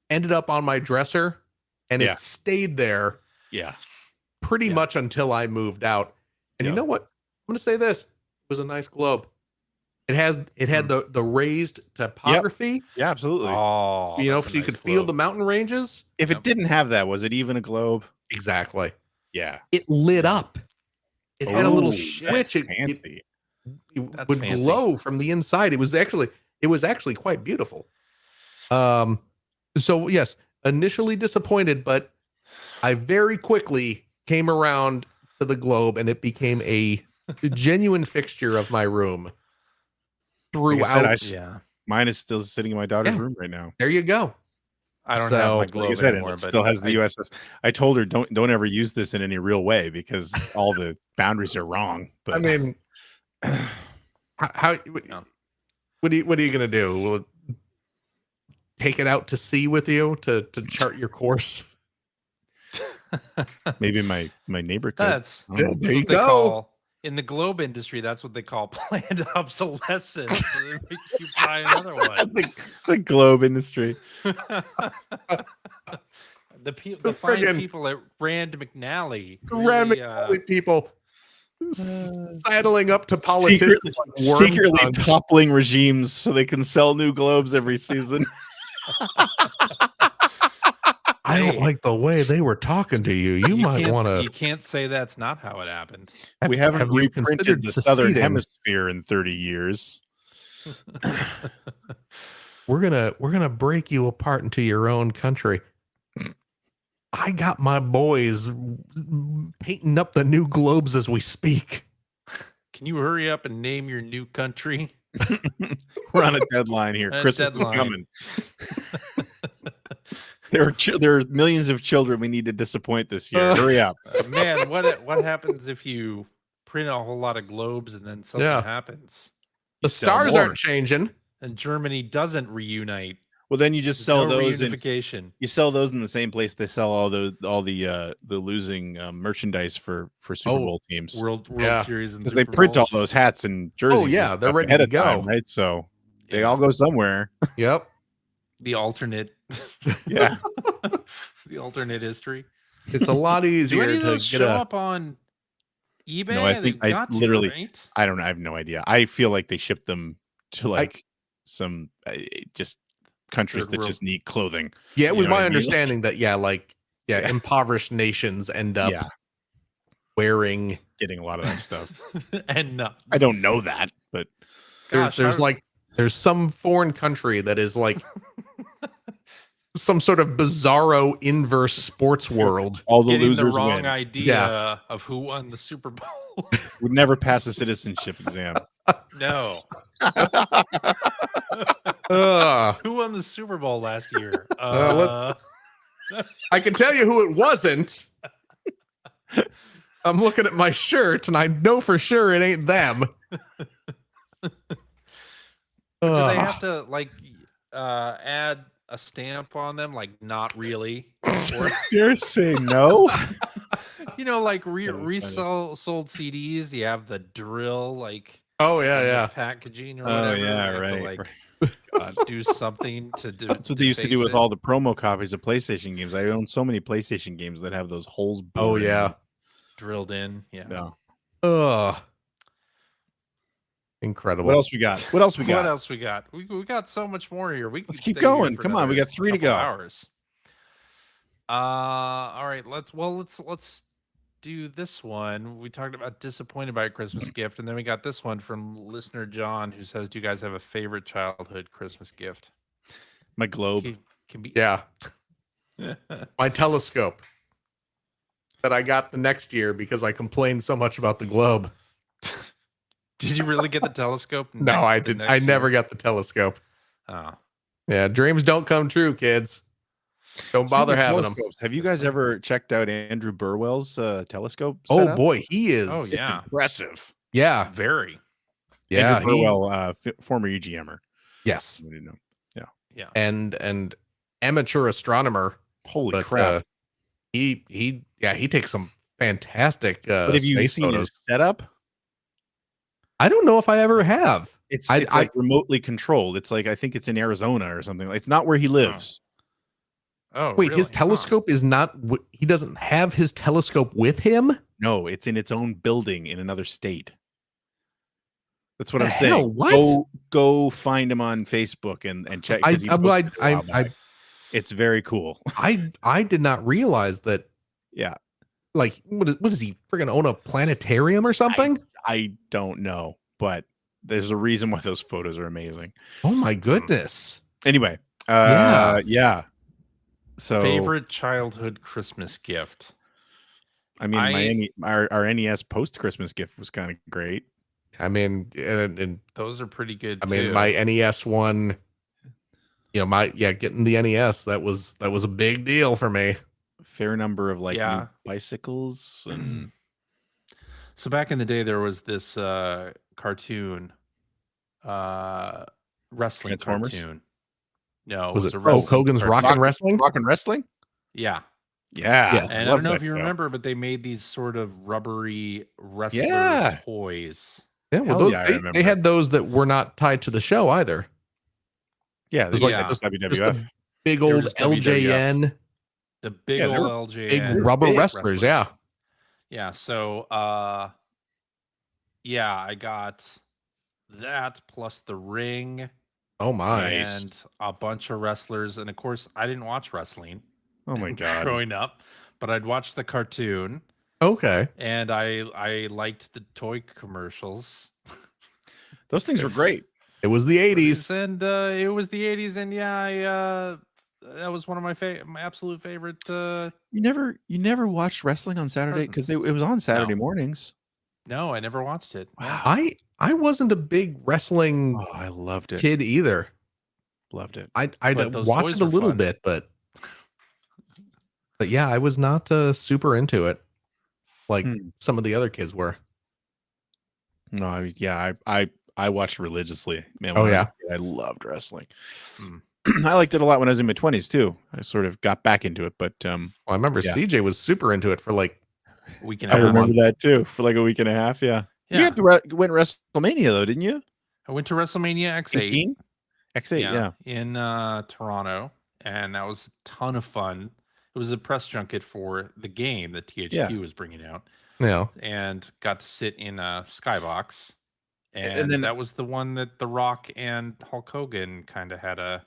ended up on my dresser and it stayed there. Yeah. Pretty much until I moved out. And you know what? I'm going to say this. It was a nice globe. It had the raised topography. Yep. Yeah, absolutely. Oh, you know, so you could feel the mountain ranges. If it didn't have that, was it even a globe? Exactly. Yeah. It lit up. It had a little switch. Fancy. It would glow from the inside. It was actually quite beautiful. So yes, initially disappointed, but I very quickly came around to the globe and it became a genuine fixture of my room throughout. Mine is still sitting in my daughter's room right now. There you go. I don't have my globe anymore, it still has the USS. I told her don't ever use this in any real way because all the boundaries are wrong. But I mean, what are you gonna do? Will it take it out to sea with you to chart your course? Maybe my neighbor could. That's there you go. In the globe industry, that's what they call planned obsolescence. So they make you buy another one. the globe industry. The fine people at Rand McNally. Really, people saddling up to politicians, secretly toppling regimes so they can sell new globes every season. I don't like the way they were talking to you. You might want to. You can't say that's not how it happened. We haven't reprinted the Southern Hemisphere in 30 years. We're gonna break you apart into your own country. I got my boys painting up the new globes as we speak. Can you hurry up and name your new country? We're on a deadline here. Christmas is coming. There are millions of children we need to disappoint this year. Hurry up. Man, what happens if you print a whole lot of globes and then something happens? The stars aren't changing. And Germany doesn't reunite. Well, then you just sell those. You sell those in the same place they sell all the losing merchandise for Super Bowl teams, World Series, and because they print all those hats and jerseys. Oh yeah, they're ready to go, right? So they all go somewhere. Yep. The alternate, the alternate history. It's a lot easier to show up on eBay. No, I think I don't know. I have no idea. I feel like they ship them to some just countries that just need clothing. Yeah, it was my understanding that impoverished nations end up getting a lot of that stuff. And I don't know that, but there's some foreign country that is like some sort of bizarro inverse sports world. All the losers the wrong win. idea of who won the Super Bowl. Would never pass a citizenship exam. No. Who won the Super Bowl last year? I can tell you who it wasn't. I'm looking at my shirt and I know for sure it ain't them. Do they have to add a stamp on them? Like, not really? You're saying no? Resold CDs, you have the drill, packaging or whatever. Oh, yeah, right. Do something to do. That's what they used to do with all the promo copies of PlayStation games. I own so many PlayStation games that have those holes. Drilled in. Yeah. Incredible. What else we got? We got so much more here. Let's keep going. Come on, we got 3 to go. Hours. All right. Let's do this one. We talked about disappointed by a Christmas gift, and then we got this one from listener John, who says, "Do you guys have a favorite childhood Christmas gift?" My globe. Can be my telescope that I got the next year because I complained so much about the globe. Did you really get the telescope? No, I didn't. I never got the telescope. Oh. Yeah, dreams don't come true, kids. Don't bother having them. Have you guys ever checked out Andrew Burwell's telescope setup? Oh boy, he is. Oh yeah, impressive. Yeah, very. Yeah, Andrew Burwell, former EGMer. Yes, we didn't know. Yeah, and amateur astronomer. Holy crap! He takes some fantastic. But have you seen his setup? I don't know if I ever have. It's like remotely controlled. It's like I think it's in Arizona or something. It's not where he lives. Oh, wait, really? his telescope is not. He doesn't have his telescope with him. No, it's in its own building in another state. That's what I'm hell? saying. What? Go find him on Facebook and check. It's very cool. I did not realize that. Yeah. Like, what does he friggin' own a planetarium or something? I don't know, but there's a reason why those photos are amazing. Oh my goodness. Anyway, yeah. So favorite childhood Christmas gift. I mean, our NES post Christmas gift was kind of great. I mean, and those are pretty good. I mean, my NES one, getting the NES, that was a big deal for me. Fair number of new bicycles and so back in the day there was this cartoon wrestling cartoon. No, was it Hulk Hogan's Rock and Wrestling? Rock and Wrestling? Yeah. Yeah, And I don't know if you remember, but they made these sort of rubbery wrestler toys. Yeah, well, I remember. they had those that were not tied to the show either. Yeah, it was like just WWF. the big old LJN. The big old LJN. Big rubber wrestlers, yeah. Yeah, so yeah, I got that plus the ring. Oh my. And a bunch of wrestlers. And of course, I didn't watch wrestling. Oh my god. Growing up, but I'd watch the cartoon. Okay. And I liked the toy commercials. Those things were great. It was the 80s. And it was the 80s, and yeah, that was one of my absolute favorite. You never watched wrestling on Saturday because it was on Saturday mornings. No, I never watched it. Wow. I wasn't a big wrestling I loved it. kid either. Loved it. I watched it a little bit, but yeah, I was not super into it like some of the other kids were. No, I mean, yeah, I watched religiously. Man, I loved wrestling. I liked it a lot when I was in my 20s too. I sort of got back into it, but I remember CJ was super into it for like a week and a half. I remember that too for like a week and a half. Yeah. You went to WrestleMania though, didn't you? I went to WrestleMania X8. X8, in Toronto, and that was a ton of fun. It was a press junket for the game that THQ was bringing out. Yeah, and got to sit in a skybox, and then that was the one that The Rock and Hulk Hogan kind of had a.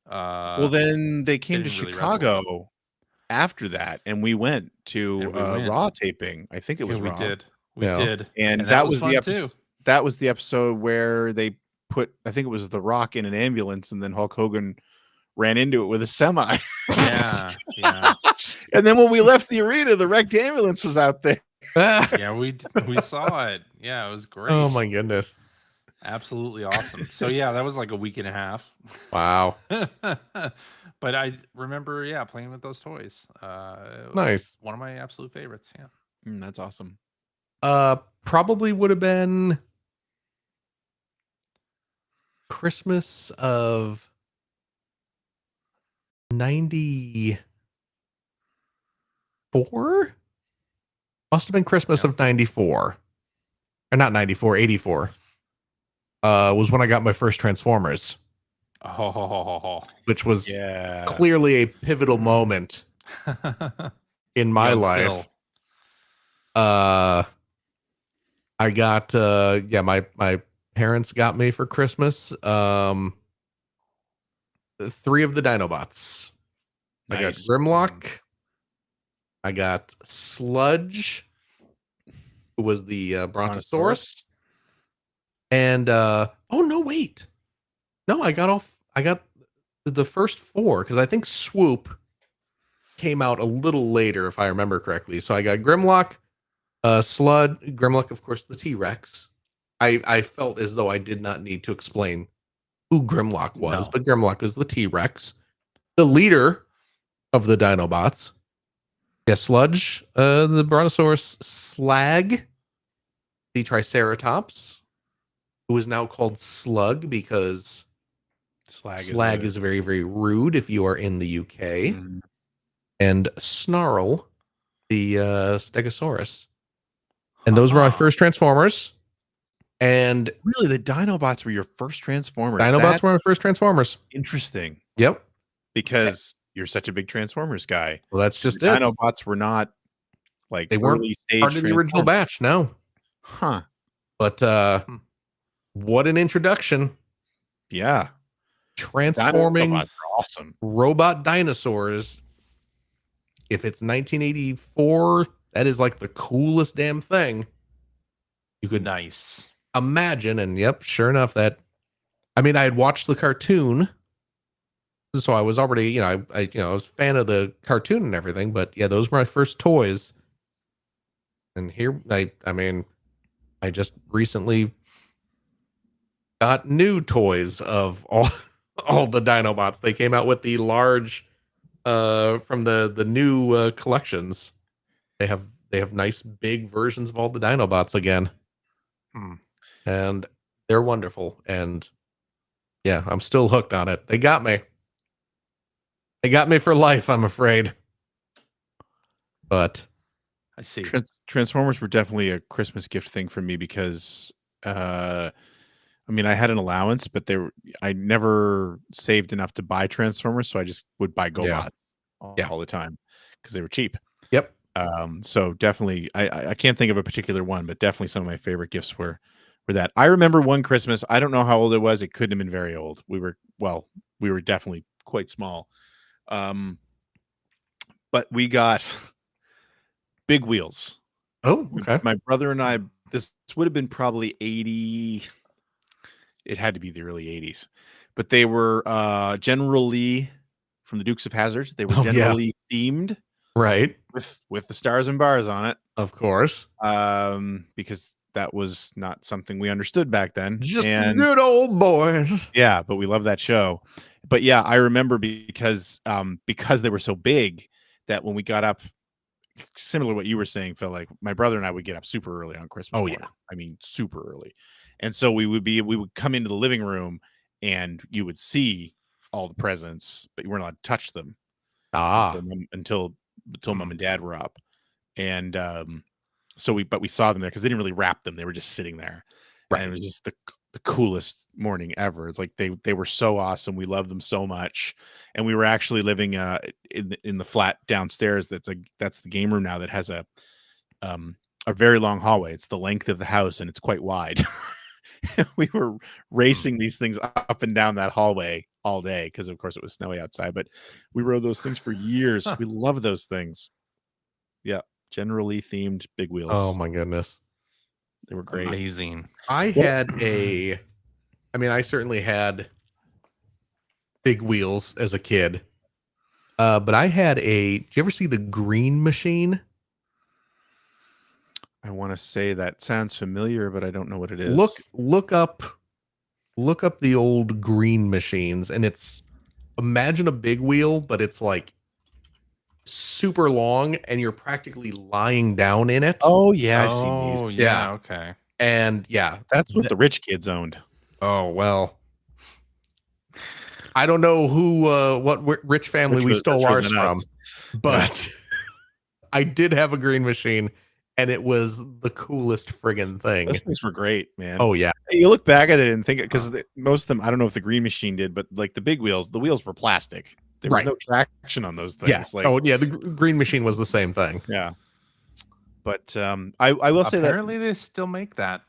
Well, then they came to Chicago after that, and we went to Raw taping. I think it was Raw. We did, and that was the episode. That was the episode where they put, I think it was The Rock in an ambulance, and then Hulk Hogan ran into it with a semi. Yeah. And then when we left the arena, the wrecked ambulance was out there. Yeah, we saw it. Yeah, it was great. Oh my goodness. Absolutely awesome. So yeah, that was like a week and a half. Wow. But I remember, playing with those toys. Nice. One of my absolute favorites. Yeah. That's awesome. Probably would have been Christmas of 94. Must have been Christmas of 94. Or not 94, 84. Was when I got my first Transformers. Which was clearly a pivotal moment in my life. I got my parents got me for Christmas 3 of the Dinobots. Nice. I got Grimlock. I got Sludge, who was the Brontosaurus. And I got the first 4 because I think Swoop came out a little later if I remember correctly. So I got Grimlock, Grimlock, of course, the T-Rex. I felt as though I did not need to explain who Grimlock was, but Grimlock is the T-Rex, the leader of the Dinobots. Yeah, Sludge, the Brontosaurus, Slag, the Triceratops, who is now called Slug because Slag is very, very rude if you are in the UK. And Snarl, the Stegosaurus. And those were my first Transformers. And really, the Dinobots were your first Transformers. Dinobots were my first Transformers. Interesting. Yep. Because you're such a big Transformers guy. Well, that's just it. Dinobots were not like they weren't part of the original batch. No. Huh. But what an introduction. Yeah. Transforming awesome robot dinosaurs. If it's 1984, that is like the coolest damn thing you could imagine. And yep, sure enough, I had watched the cartoon, so I was already, I was a fan of the cartoon and everything. But yeah, those were my first toys. And here, I just recently got new toys of all the Dinobots. They came out with the large from the new collections. They have nice big versions of all the Dinobots again. And they're wonderful. And yeah, I'm still hooked on it. They got me. They got me for life, I'm afraid. but I see. Transformers were definitely a Christmas gift thing for me because, I mean, I had an allowance, but I never saved enough to buy Transformers, so I just would buy GoBots all the time because they were cheap. Yep. So definitely, I can't think of a particular one, but definitely some of my favorite gifts were that. I remember one Christmas. I don't know how old it was. It couldn't have been very old. We were definitely quite small. But we got big wheels. Oh, okay. My brother and I. This would have been probably 80. It had to be the early 80s, but they were General Lee from the Dukes of Hazzard. They were generally themed, right? With the stars and bars on it, of course. Because that was not something we understood back then. Just good old boys. Yeah, but we love that show. But yeah, I remember because they were so big that when we got up, similar to what you were saying, Phil, like my brother and I would get up super early on Christmas morning. I mean, super early. And so we would come into the living room and you would see all the presents, but you weren't allowed to touch them until mom and dad were up. And so we saw them there because they didn't really wrap them. They were just sitting there. Right. And it was just the coolest morning ever. It's like they were so awesome. We loved them so much. And we were actually living in the flat downstairs. That's the game room now that has a very long hallway. It's the length of the house and it's quite wide. We were racing these things up and down that hallway all day because of course it was snowy outside, but we rode those things for years. We love those things. Yeah, generally themed big wheels. Oh my goodness, they were great. Amazing. I certainly had big wheels as a kid, but I had did you ever see the Green Machine? I want to say that sounds familiar, but I don't know what it is. Look up the old Green Machines, and imagine a big wheel, but it's like super long, and you're practically lying down in it. Oh yeah, I've seen these. Yeah, okay. And yeah, that's what the rich kids owned. Oh well, I don't know what rich family we stole ours from, but I did have a Green Machine. And it was the coolest friggin' thing. Those things were great, man. Oh, yeah. You look back at it and think, because most of them, I don't know if the Green Machine did, but like the big wheels, the wheels were plastic. There was no traction on those things. Yeah. The Green Machine was the same thing. Yeah. But I will say that. Apparently they still make that.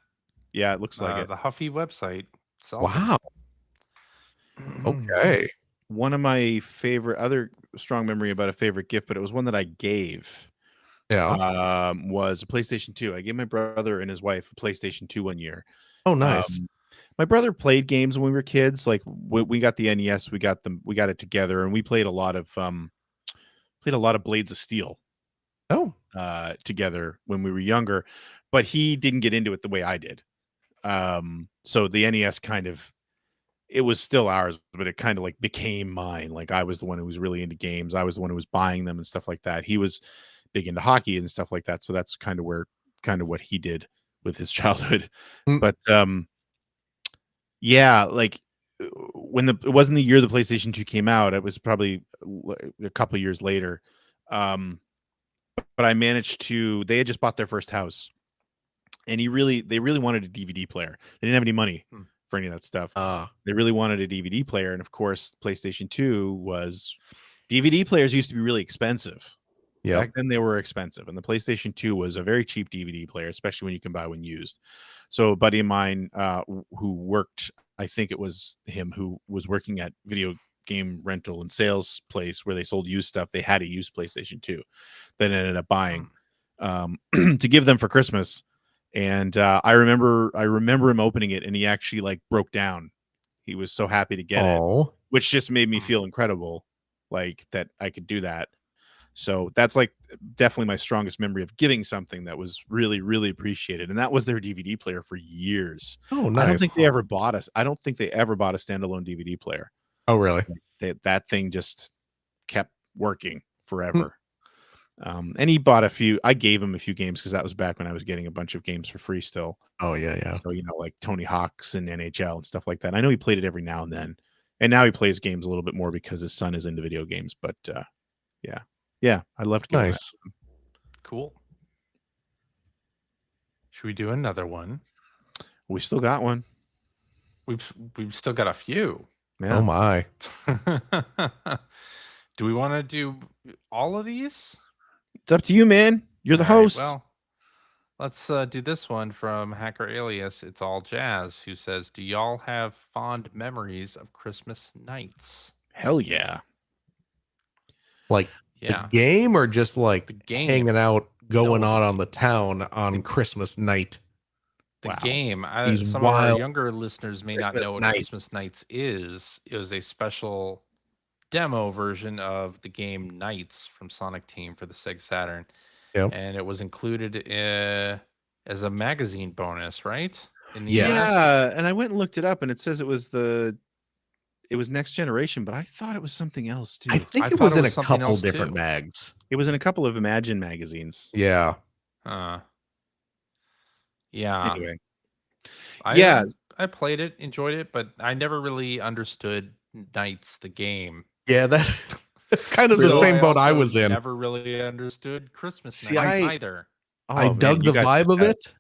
Yeah, it looks like it. The Huffy website. Wow. Okay. One of my other strong memory about a favorite gift, but it was one that I gave. Yeah. Was a PlayStation 2. I gave my brother and his wife a PlayStation 2 one year. Oh, nice. My brother played games when we were kids. Like we got the NES, we got it together, and we played a lot of Blades of Steel. Oh. Together when we were younger, but he didn't get into it the way I did. So the NES it was still ours, but it kind of like became mine. Like I was the one who was really into games. I was the one who was buying them and stuff like that. He was big into hockey and stuff like that. So that's kind of what he did with his childhood. But yeah, like when it wasn't the year the PlayStation 2 came out, it was probably a couple of years later. But I managed they had just bought their first house, and they really wanted a DVD player. They didn't have any money for any of that stuff. They really wanted a DVD player. And of course, PlayStation 2 DVD players used to be really expensive. Yeah. Back then they were expensive, and the PlayStation 2 was a very cheap DVD player, especially when you can buy one used. So a buddy of mine who worked, I think it was him who was working at video game rental and sales place where they sold used stuff. They had a used PlayStation 2 that ended up buying to give them for Christmas. And I remember him opening it, and he actually like broke down. He was so happy to get it, which just made me feel incredible, like that I could do that. So that's like definitely my strongest memory of giving something that was really, really appreciated. And that was their DVD player for years. Oh, nice. I don't think they ever bought a standalone DVD player. Oh, really? That thing just kept working forever. And he bought I gave him a few games because that was back when I was getting a bunch of games for free still. Oh, yeah. So, like Tony Hawk's and NHL and stuff like that. I know he played it every now and then. And now he plays games a little bit more because his son is into video games. But yeah, I loved giving nice. Cool. Should we do another one? We still got one. We've still got a few. Yeah. Oh my. Do we want to do all of these? It's up to you, man. You're the host. Well, let's do this one from Hacker Alias. It's all jazz. Who says, "Do y'all have fond memories of Christmas nights?" Hell yeah. Like the game, or just like the game hanging out, going on the town on Christmas night? The game. Some of our younger listeners may not know what Christmas Nights is. It was a special demo version of the game Nights from Sonic Team for the Sega Saturn. Yep. And it was included as a magazine bonus, right? Yeah, and I went and looked it up, and it says it was Next Generation, but I thought it was something else too. I think it was in a couple different mags. It was in a couple of Imagine magazines. Yeah. Yeah. Anyway. I played it, enjoyed it, but I never really understood Nights, the game. Yeah, that's kind of the same boat I was in. Never really understood Christmas Night either. I dug the vibe of it.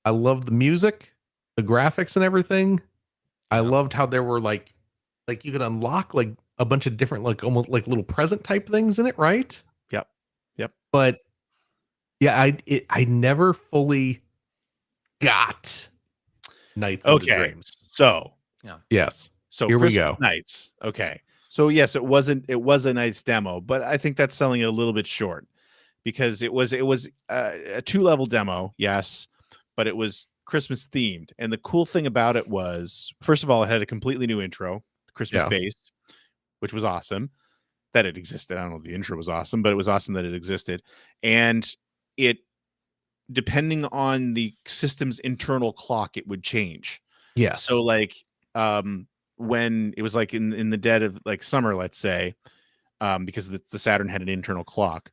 I loved the music, the graphics and everything. I loved how there were like you could unlock like a bunch of different, like almost like little present type things in it, right? Yep. But yeah, I never fully got Nights of the Dreams. So yes. So here Christmas we go. Nights. Okay. So yes, it was a nice demo, but I think that's selling it a little bit short because it was a 2-level demo, yes, but it was Christmas themed. And the cool thing about it was, first of all, it had a completely new intro, Christmas based, which was awesome that it existed. I don't know if the intro was awesome, but it was awesome that it existed. And it, depending on the system's internal clock, it would change. Yeah. So like when it was like in the dead of like summer, let's say, because the Saturn had an internal clock,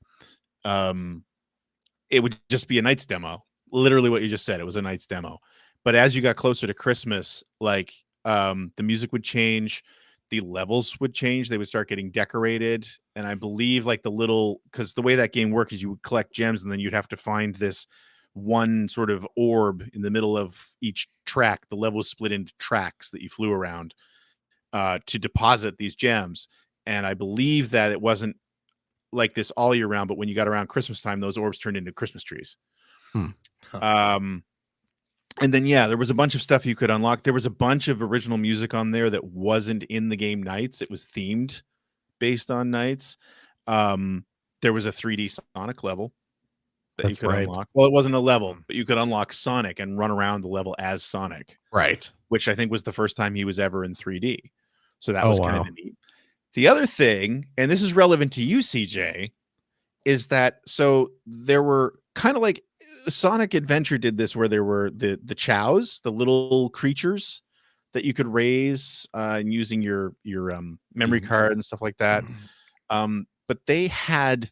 it would just be a Nights demo. Literally what you just said. It was a Nights demo. But as you got closer to Christmas, like the music would change, the levels would change, they would start getting decorated. And I believe like because the way that game worked is you would collect gems and then you'd have to find this one sort of orb in the middle of each track. The level was split into tracks that you flew around to deposit these gems. And I believe that it wasn't like this all year round, but when you got around Christmas time, those orbs turned into Christmas trees. And then there was a bunch of stuff you could unlock. There was a bunch of original music on there that wasn't in the game Nights. It was themed based on Nights. There was a 3D Sonic level that you could unlock. Well, it wasn't a level, but you could unlock Sonic and run around the level as Sonic. Right. Which I think was the first time he was ever in 3D. So that was kind of neat. The other thing, and this is relevant to you, CJ, is that so there were kind of like Sonic Adventure did this where there were the chows, the little creatures that you could raise and using your memory card and stuff like that. But they had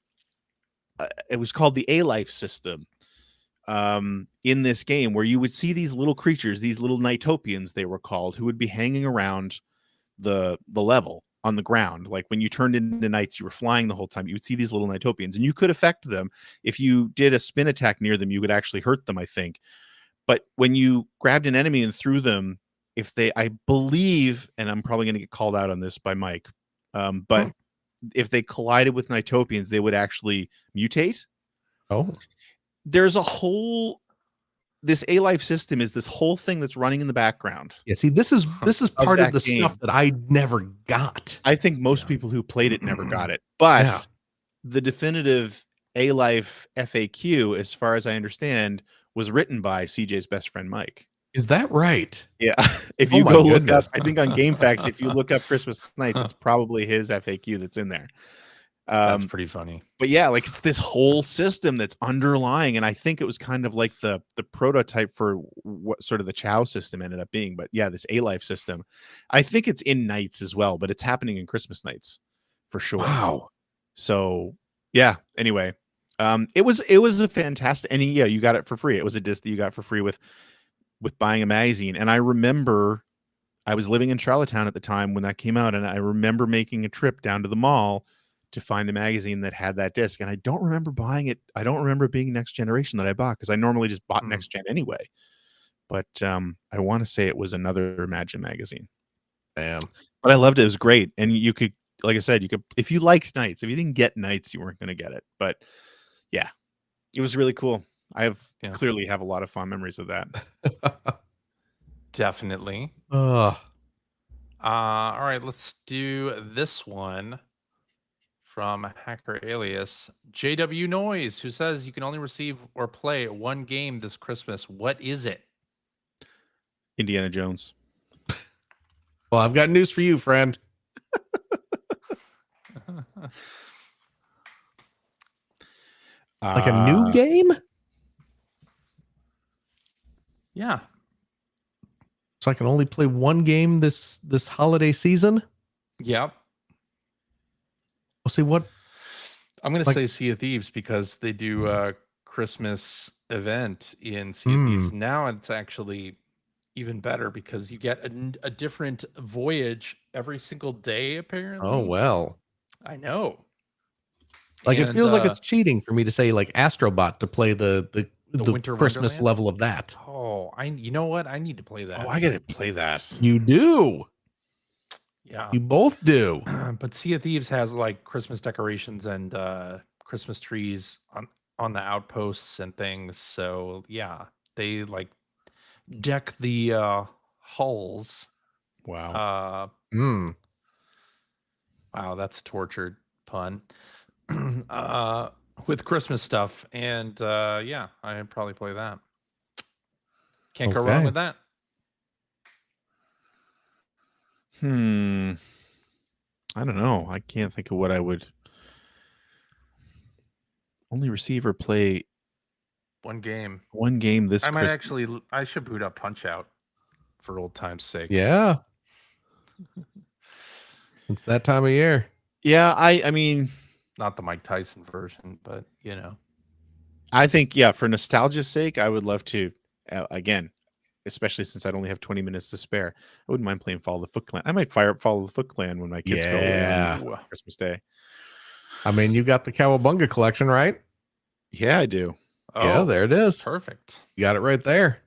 it was called the A-Life system in this game where you would see these little creatures, these little Nighttopians they were called, who would be hanging around the level on the ground. Like when you turned into Nights, you were flying the whole time. You would see these little Nighttopians and you could affect them. If you did a spin attack near them, you would actually hurt them, I think. But when you grabbed an enemy and threw them, if they, I believe, and I'm probably going to get called out on this by Mike, but if they collided with Nighttopians, they would actually mutate. There's a whole, this A-Life system is this whole thing that's running in the background. Yeah, see, this is part of the stuff that I never got. I think most people who played it never got it. But the definitive A-Life FAQ, as far as I understand, was written by CJ's best friend Mike. Is that right? Yeah. If you go look up, I think on GameFAQs, if you look up Christmas Nights, it's probably his FAQ that's in there. That's pretty funny. But yeah, like it's this whole system that's underlying, and I think it was kind of like the prototype for what sort of the Chow system ended up being. But yeah, this A-Life system, I think it's in Nights as well, but it's happening in Christmas Nights for sure. Wow. So yeah. Anyway, it was a fantastic, and yeah, you got it for free. It was a disc that you got for free with buying a magazine. And I remember I was living in Charlottetown at the time when that came out, and I remember making a trip down to the mall to find a magazine that had that disc, and I don't remember buying it. I don't remember it being Next Generation that I bought because I normally just bought Next Gen anyway. But I want to say it was another Imagine magazine. Damn. But I loved it. It was great, and you could, like I said, you could, if you liked Knights. If you didn't get Knights, you weren't going to get it. But yeah, it was really cool. I clearly have a lot of fond memories of that. Definitely. Ugh. All right, let's do this one from Hacker Alias JW Noise, who says you can only receive or play one game this Christmas. What is it? Indiana Jones. Well, I've got news for you, friend. Like a new game? Yeah. So I can only play one game this holiday season? Yep. We'll see what. I'm going to say Sea of Thieves because they do a Christmas event in Sea of Thieves. Now it's actually even better because you get a different voyage every single day, apparently. Oh, well. I know. Like, it feels like it's cheating for me to say, like, Astrobot to play the Winter Christmas Wonderland? level of that. Oh, you know what? I need to play that. Oh, I got to play that. You do. Yeah. You both do. But Sea of Thieves has like Christmas decorations and Christmas trees on the outposts and things. So yeah, they like deck the hulls. Wow. Wow, that's a tortured pun. With Christmas stuff. And yeah, I'd probably play that. Can't go wrong with that. I don't know. I can't think of what I would only receive or play one game this I might Christmas. actually, I should boot up Punch Out for old time's sake. Yeah. It's that time of year. Yeah, I mean, not the Mike Tyson version, but you know, I think, yeah, for nostalgia's sake, I would love to, again, especially since I'd only have 20 minutes to spare. I wouldn't mind playing Follow the Foot Clan. I might fire up Follow the Foot Clan when my kids go on Christmas Day. I mean, you got the Cowabunga collection, right? Yeah, I do. Oh, yeah, there it is. Perfect. You got it right there.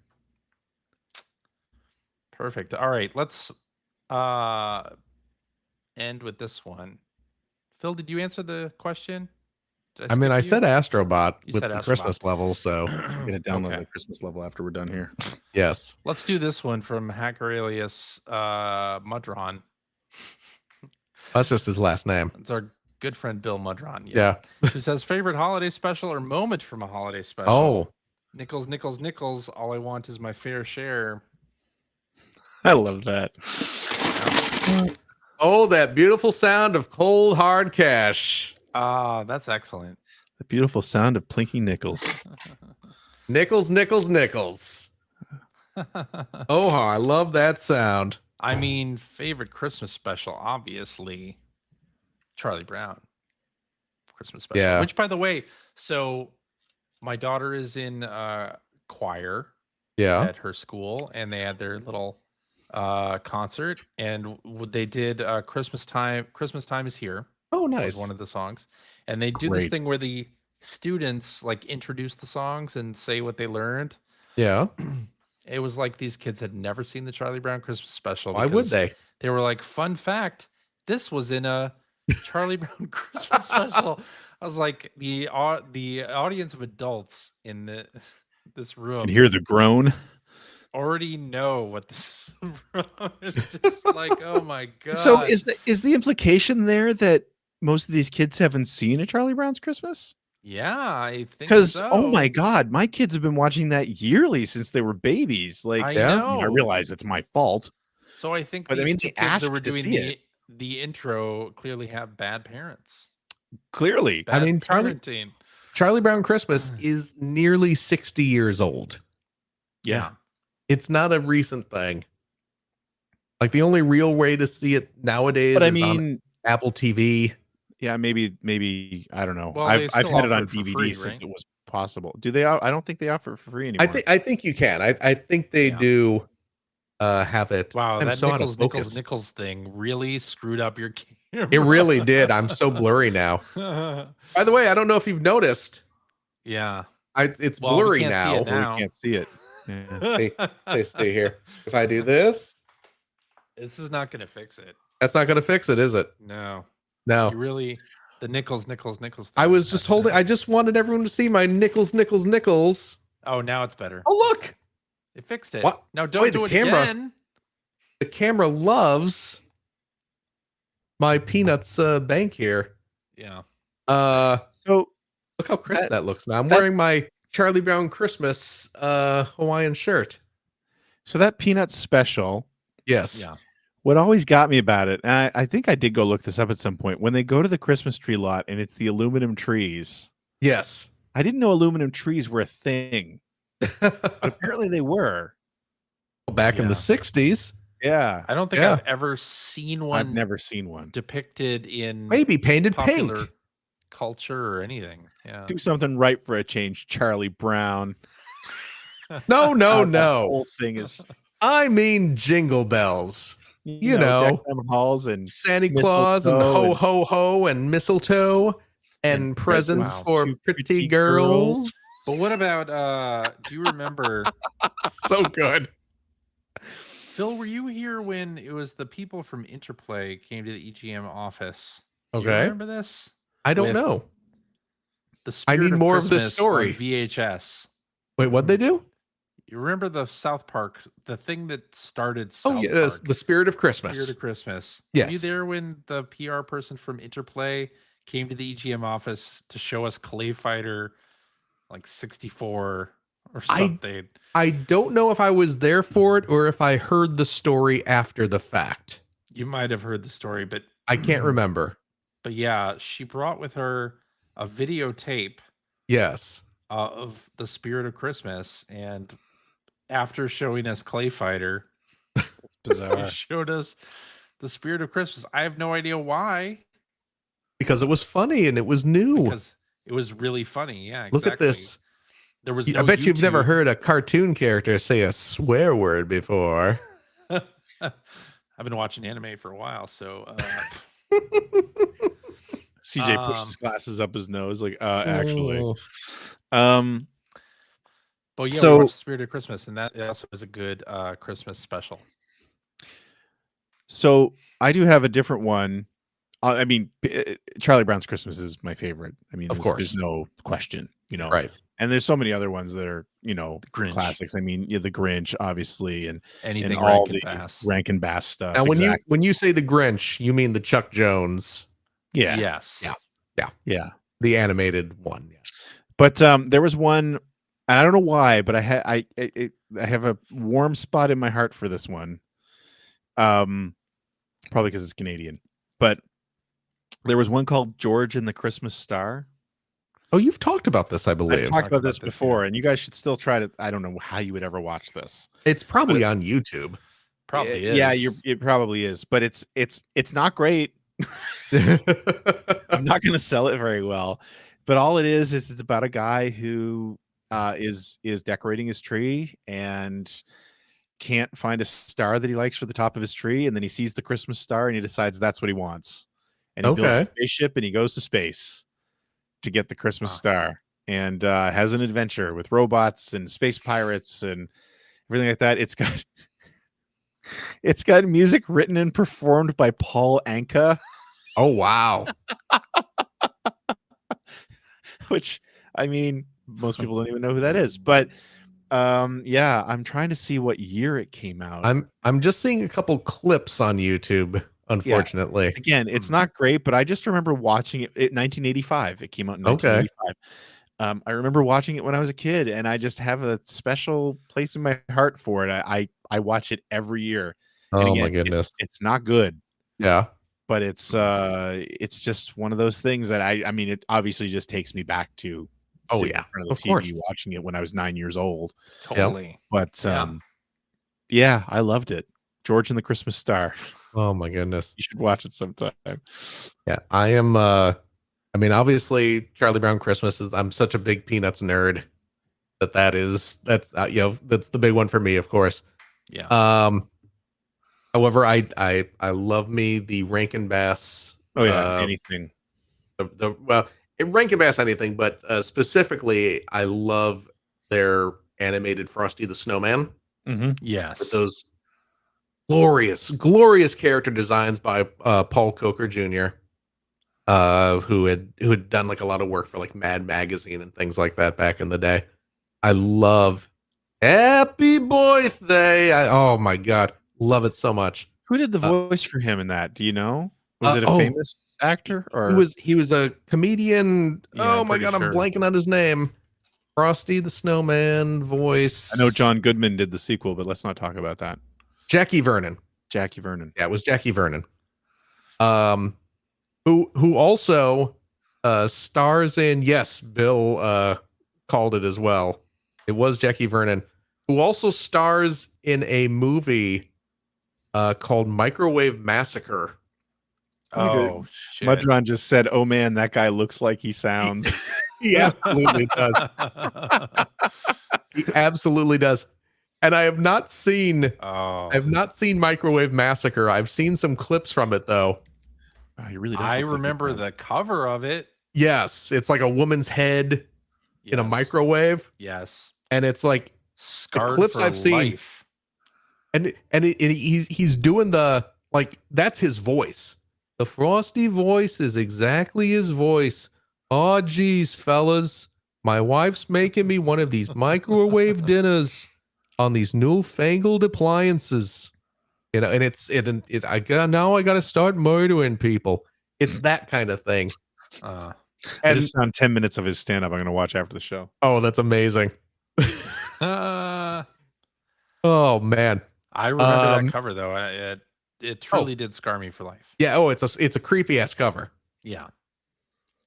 Perfect. All right, let's end with this one. Phil, did you answer the question? I mean, I said Astrobot with the Astrobot. Christmas level, so I'm going to download the Christmas level after we're done here. Yes. Let's do this one from Hacker Alias Mudron. That's just his last name. It's our good friend Bill Mudron. Yeah. Who says favorite holiday special or moment from a holiday special? Oh. Nickels, nickels, nickels. All I want is my fair share. I love that. Oh, that beautiful sound of cold, hard cash. Ah, that's excellent. The beautiful sound of plinking nickels. Nickels, nickels, nickels. Oh, how I love that sound. I mean, favorite Christmas special, obviously, Charlie Brown Christmas special. Yeah. Which, by the way, so my daughter is in choir at her school, and they had their little concert, and they did Christmas Time is Here. Oh, nice. Was one of the songs, and they do this thing where the students like introduce the songs and say what they learned. Yeah. It was like these kids had never seen the Charlie Brown Christmas special. Why would they? They were like, fun fact, this was in a Charlie Brown Christmas special. I was like, the audience of adults in this room can hear the groan. Already know what this is from. It's just like, oh my god. So is the implication there that most of these kids haven't seen a Charlie Brown's Christmas? Yeah, I think because so. Oh my god, my kids have been watching that yearly since they were babies. Like, I know. I realize it's my fault. So I think, but I mean, the kids that were doing the intro clearly have bad parents. Clearly, bad I mean, Charlie Brown Christmas is nearly 60 years old. Yeah. It's not a recent thing. Like, the only real way to see it nowadays but I is mean, on Apple TV. Yeah, maybe I don't know. Well, I've had it on DVD DVD since it was possible. Do they? I don't think they offer it for free anymore. I think you can. I think they do have it. Wow, I'm that so Nickels thing really screwed up your game. It really did. I'm so blurry now. By the way, I don't know if you've noticed. Yeah. It's blurry we can't now. see it now. We can't see it. Yeah. Stay here. If I do this, this is not going to fix it. that's not going to fix it, is it? No. No. You really, the nickels thing. I was just holding. I just wanted everyone to see my nickels. Oh, now it's better. Oh, look. It fixed it. What? Now don't do it camera. again. The camera loves my Peanuts bank here. Yeah. So look how crisp that looks now. I'm wearing my Charlie Brown Christmas Hawaiian shirt. So that Peanuts special. Yes. Yeah. What always got me about it, and I think I did go look this up at some point, when they go to the Christmas tree lot and it's the aluminum trees. Yes. I didn't know aluminum trees were a thing. But apparently they were. Back in the 60s. Yeah. I don't think I've ever seen one. I've never seen one depicted in maybe painted popular pink culture or anything. Yeah. Do something right for a change, Charlie Brown. No. The whole thing is. I mean, jingle bells. You deck know, them halls and Santa Claus and ho ho ho and mistletoe and presents for pretty girls. But what about do you remember so good. Phil, were you here when it was the people from Interplay came to the EGM office? Okay. You remember this? I don't know. The Spirit I need more of Christmas this story. on VHS. Wait, what'd they do? You remember the South Park, the thing that started South Park? The Spirit of Christmas. Spirit of Christmas. Yes. Were you there when the PR person from Interplay came to the EGM office to show us Clay Fighter like 64 or something? I don't know if I was there for it or if I heard the story after the fact. You might have heard the story, but I can't remember. But yeah, she brought with her a videotape. Yes. Of the Spirit of Christmas, and after showing us Clay Fighter, That's bizarre. she showed us the Spirit of Christmas. I have no idea why. Because it was funny and it was new. Because it was really funny. Yeah, exactly. Look at this. There was. I bet you've never heard a cartoon character say a swear word before. I've been watching anime for a while, so. CJ pushed his glasses up his nose, like, actually. But yeah, so, we watched Spirit of Christmas, and that also is a good Christmas special. So I do have a different one. I mean, Charlie Brown's Christmas is my favorite. I mean, of course, there's no question, right? And there's so many other ones that are, classics. I mean, the Grinch, obviously, and anything and all Rankin Bass stuff. Now, when you say the Grinch, you mean the Chuck Jones? Yeah. Yes. Yeah. The animated one. Yeah. But there was one, and I don't know why, but I have a warm spot in my heart for this one. Probably because it's Canadian, but there was one called George and the Christmas Star. Oh, you've talked about this, I believe. I've talked about this before, and you guys should still try to. I don't know how you would ever watch this. It's probably on YouTube. Probably is. Yeah, it probably is, but it's not great. I'm not going to sell it very well, but all it is it's about a guy who is decorating his tree and can't find a star that he likes for the top of his tree, and then he sees the Christmas star and he decides that's what he wants, and he builds a spaceship and he goes to space to get the Christmas star, and has an adventure with robots and space pirates and everything like that. It's got music written and performed by Paul Anka. Oh, wow. Which, I mean, most people don't even know who that is. But yeah, I'm trying to see what year it came out. I'm just seeing a couple clips on YouTube, unfortunately. Yeah. Again, it's not great, but I just remember watching it in 1985. It came out in 1985. I remember watching it when I was a kid, and I just have a special place in my heart for it. I watch it every year. And Oh, again, my goodness. It's not good. Yeah. But it's just one of those things that I mean, it obviously just takes me back to in front of the TV watching it when I was 9 years old. Totally. But yeah, I loved it. George and the Christmas Star. Oh my goodness. You should watch it sometime. Yeah, I am I mean, obviously Charlie Brown Christmas I'm such a big Peanuts nerd that's that's the big one for me, of course. Yeah. However, I love me the Rankin Bass Oh yeah, anything. Well, Rankin Bass anything, but specifically, I love their animated Frosty the Snowman. Mm-hmm. Yes, with those glorious character designs by Paul Coker Jr., who had done like a lot of work for like Mad Magazine and things like that back in the day. I love Happy Birthday. Oh my god, love it so much. Who did the voice for him in that? Do you know? Was it a famous actor or he was a comedian? Yeah, oh my god, sure. I'm blanking on his name. Frosty the Snowman voice. I know John Goodman did the sequel, but let's not talk about that. Jackie Vernon. Jackie Vernon. Yeah, it was Jackie Vernon. Who also stars in, yes, Bill called it as well. It was Jackie Vernon, who also stars in a movie called Microwave Massacre. Oh shit! Mudron just said, "Oh man, that guy looks like he sounds." He absolutely does. He absolutely does. And I have not seen Microwave Massacre. I've seen some clips from it though. Oh, he really does. I remember the cover of it. Yes, it's like a woman's head in a microwave. Yes, and it's like scarred the clips for I've seen, life. and he's doing the like that's his voice. The Frosty voice is exactly his voice. Oh, geez, fellas, my wife's making me one of these microwave dinners on these newfangled appliances. You know, and I got to start murdering people. It's that kind of thing. I just found 10 minutes of his stand-up. I'm going to watch after the show. Oh, that's amazing. Oh man, I remember that cover though. It truly did scar me for life. Yeah. Oh, it's a creepy ass cover. Yeah.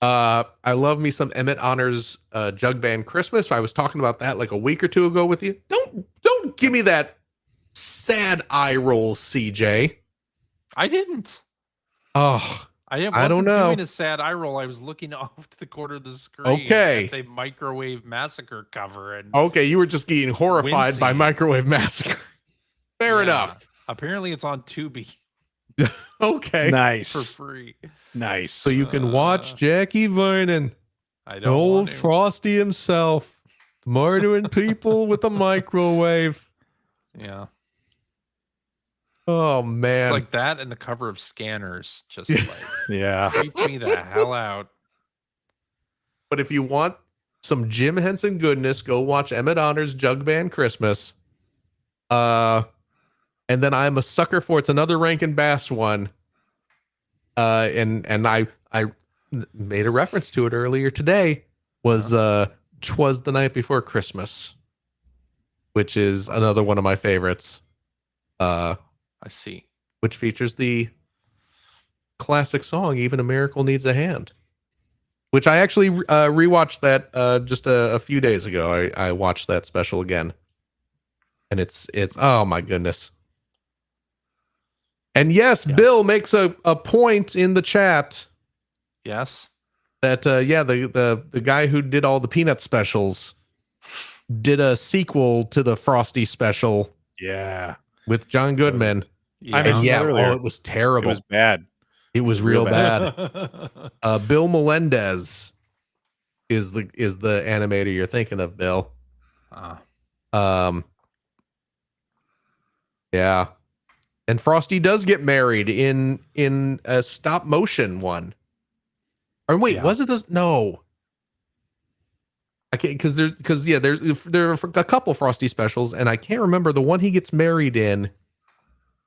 I love me some Emmett Honors Jug Band Christmas. I was talking about that like a week or two ago with you. Don't give me that sad eye roll, CJ. I didn't. Oh, I don't know. Doing a sad eye roll. I was looking off to the corner of the screen. Okay. At the Microwave Massacre cover. And okay, you were just getting horrified by Microwave Massacre. Fair enough. Apparently, it's on Tubi. Okay. Nice. For free. Nice. So you can watch Jackie Vernon. I don't old Frosty himself murdering people with a microwave. Yeah. Oh man. It's like that and the cover of Scanners. Just like freaked me the hell out. But if you want some Jim Henson goodness, go watch Emmett Honors Jug Band Christmas. And then I'm a sucker for it's another Rankin Bass one. And I made a reference to it earlier today. Was 'Twas the Night Before Christmas, which is another one of my favorites. I see. Which features the classic song "Even a Miracle Needs a Hand," which I actually rewatched that just a few days ago. I watched that special again, and it's oh my goodness. And yes, Bill makes a point in the chat. Yes. That the guy who did all the Peanut specials did a sequel to the Frosty special. Yeah. With John Goodman. It was terrible. It was bad. It was real bad. Bill Melendez is the animator you're thinking of, Bill. Yeah. And Frosty does get married in a stop motion one. Or wait, was it this? No. I can't because there are a couple Frosty specials, and I can't remember the one he gets married in.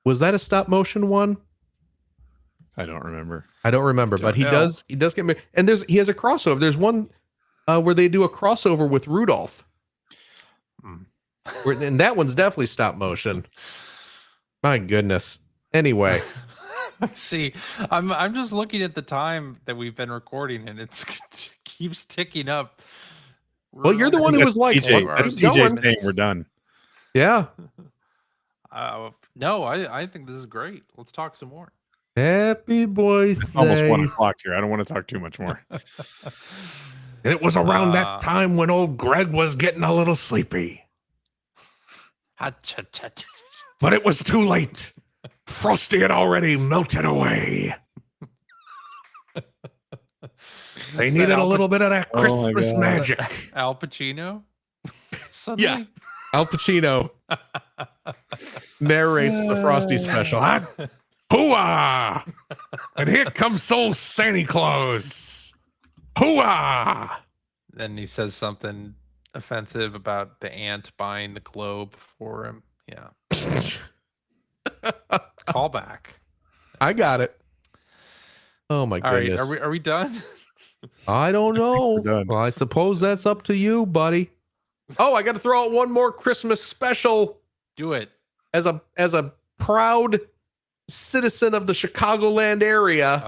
Was that a stop motion one? I don't remember. But he does get married, and he has a crossover. There's one where they do a crossover with Rudolph. And that one's definitely stop motion. My goodness. Anyway. See, I'm just looking at the time that we've been recording, and it keeps ticking up. Well, you're the one who was like, TJ's saying we're done. Yeah. No, I think this is great. Let's talk some more. Happy birthday. It's almost 1 o'clock here. I don't want to talk too much more. And it was around that time when old Greg was getting a little sleepy. But it was too late. Frosty had already melted away. They needed a little bit of that Christmas magic. Al Pacino? Yeah. Al Pacino narrates the Frosty special. Hooah! And here comes old Santa Claus. Hooah! Then he says something offensive about the ant buying the globe for him. Yeah. Call back. I got it. Oh my goodness. All right, are we done? I don't know. Done. Well, I suppose that's up to you, buddy. Oh, I got to throw out one more Christmas special. Do it. As a proud citizen of the Chicagoland area,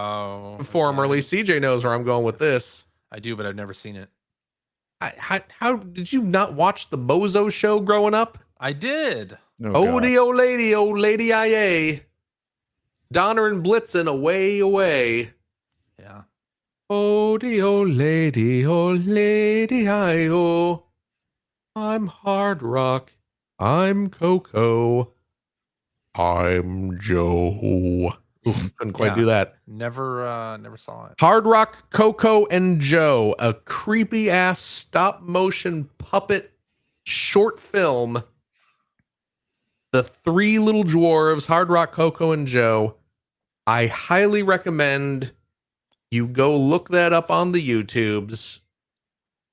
formerly, CJ knows where I'm going with this. I do, but I've never seen it. How did you not watch the Bozo Show growing up? I did. The old lady, I-A. Donner and Blitzen, away. Yeah. The old lady, I-O. I'm Hard Rock. I'm Coco. I'm Joe. Ooh, couldn't quite do that. Never saw it. Hard Rock, Coco, and Joe, a creepy ass stop motion puppet short film. The three little dwarves, Hard Rock, Coco, and Joe. I highly recommend you go look that up on the YouTubes.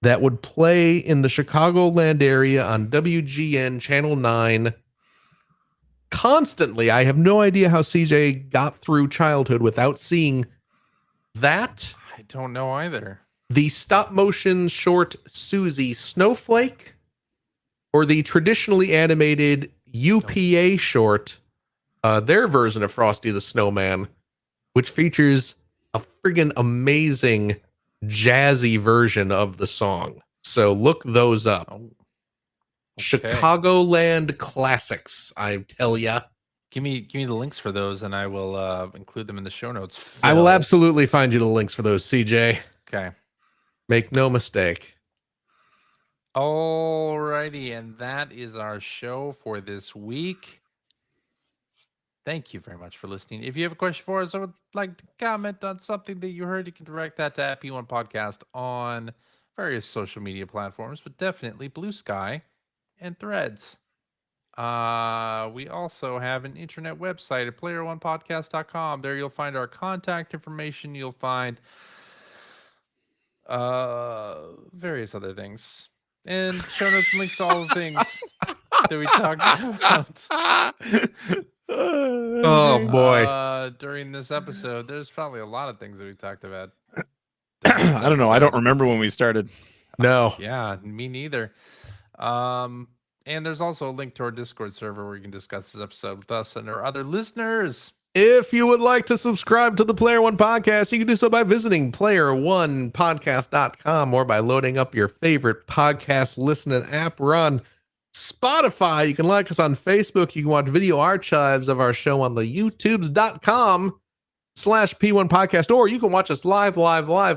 That would play in the Chicagoland area on WGN Channel 9 constantly. I have no idea how CJ got through childhood without seeing that. I don't know either. The stop motion short Susie Snowflake, or the traditionally animated UPA short, their version of Frosty the Snowman, which features a friggin' amazing jazzy version of the song. So look those up. Okay. Chicagoland classics, I tell ya. Give me the links for those, and I will include them in the show notes. Phil. I will absolutely find you the links for those, CJ. Okay. Make no mistake. Alrighty, and that is our show for this week. Thank you very much for listening. If you have a question for us or would like to comment on something that you heard, you can direct that to P1 Podcast on various social media platforms, but definitely Blue Sky and Threads. We also have an internet website at player1podcast.com. There you'll find our contact information. You'll find various other things. And show notes and links to all the things that we talked about. Oh boy. During this episode, there's probably a lot of things that we talked about. I don't know. I don't remember when we started. No. Yeah, me neither. And there's also a link to our Discord server where you can discuss this episode with us and our other listeners. If you would like to subscribe to the Player One Podcast, you can do so by visiting player1podcast.com or by loading up your favorite podcast listening app. We're on Spotify. You can like us on Facebook. You can watch video archives of our show on the youtubes.com/P1 Podcast, or you can watch us live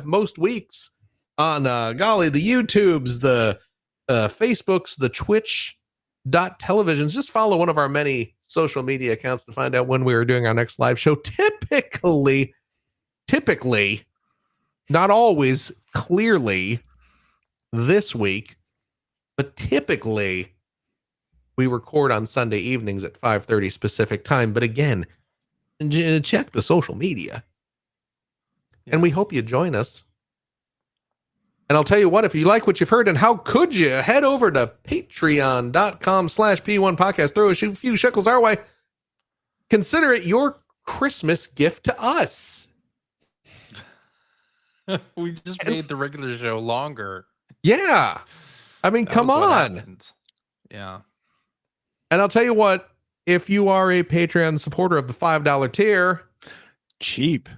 most weeks on the YouTubes, the Facebooks, the Twitch.televisions. Just follow one of our many social media accounts to find out when we are doing our next live show. Typically, not always, clearly this week, but typically we record on Sunday evenings at 5:30 specific time. But again, check the social media. And we hope you join us. And I'll tell you what, if you like what you've heard, and how could you, head over to patreon.com/P1 Podcast. Throw a few shekels our way. Consider it your Christmas gift to us. We just made the regular show longer. Yeah. I mean, come on. Yeah. And I'll tell you what, if you are a Patreon supporter of the $5 tier, cheap,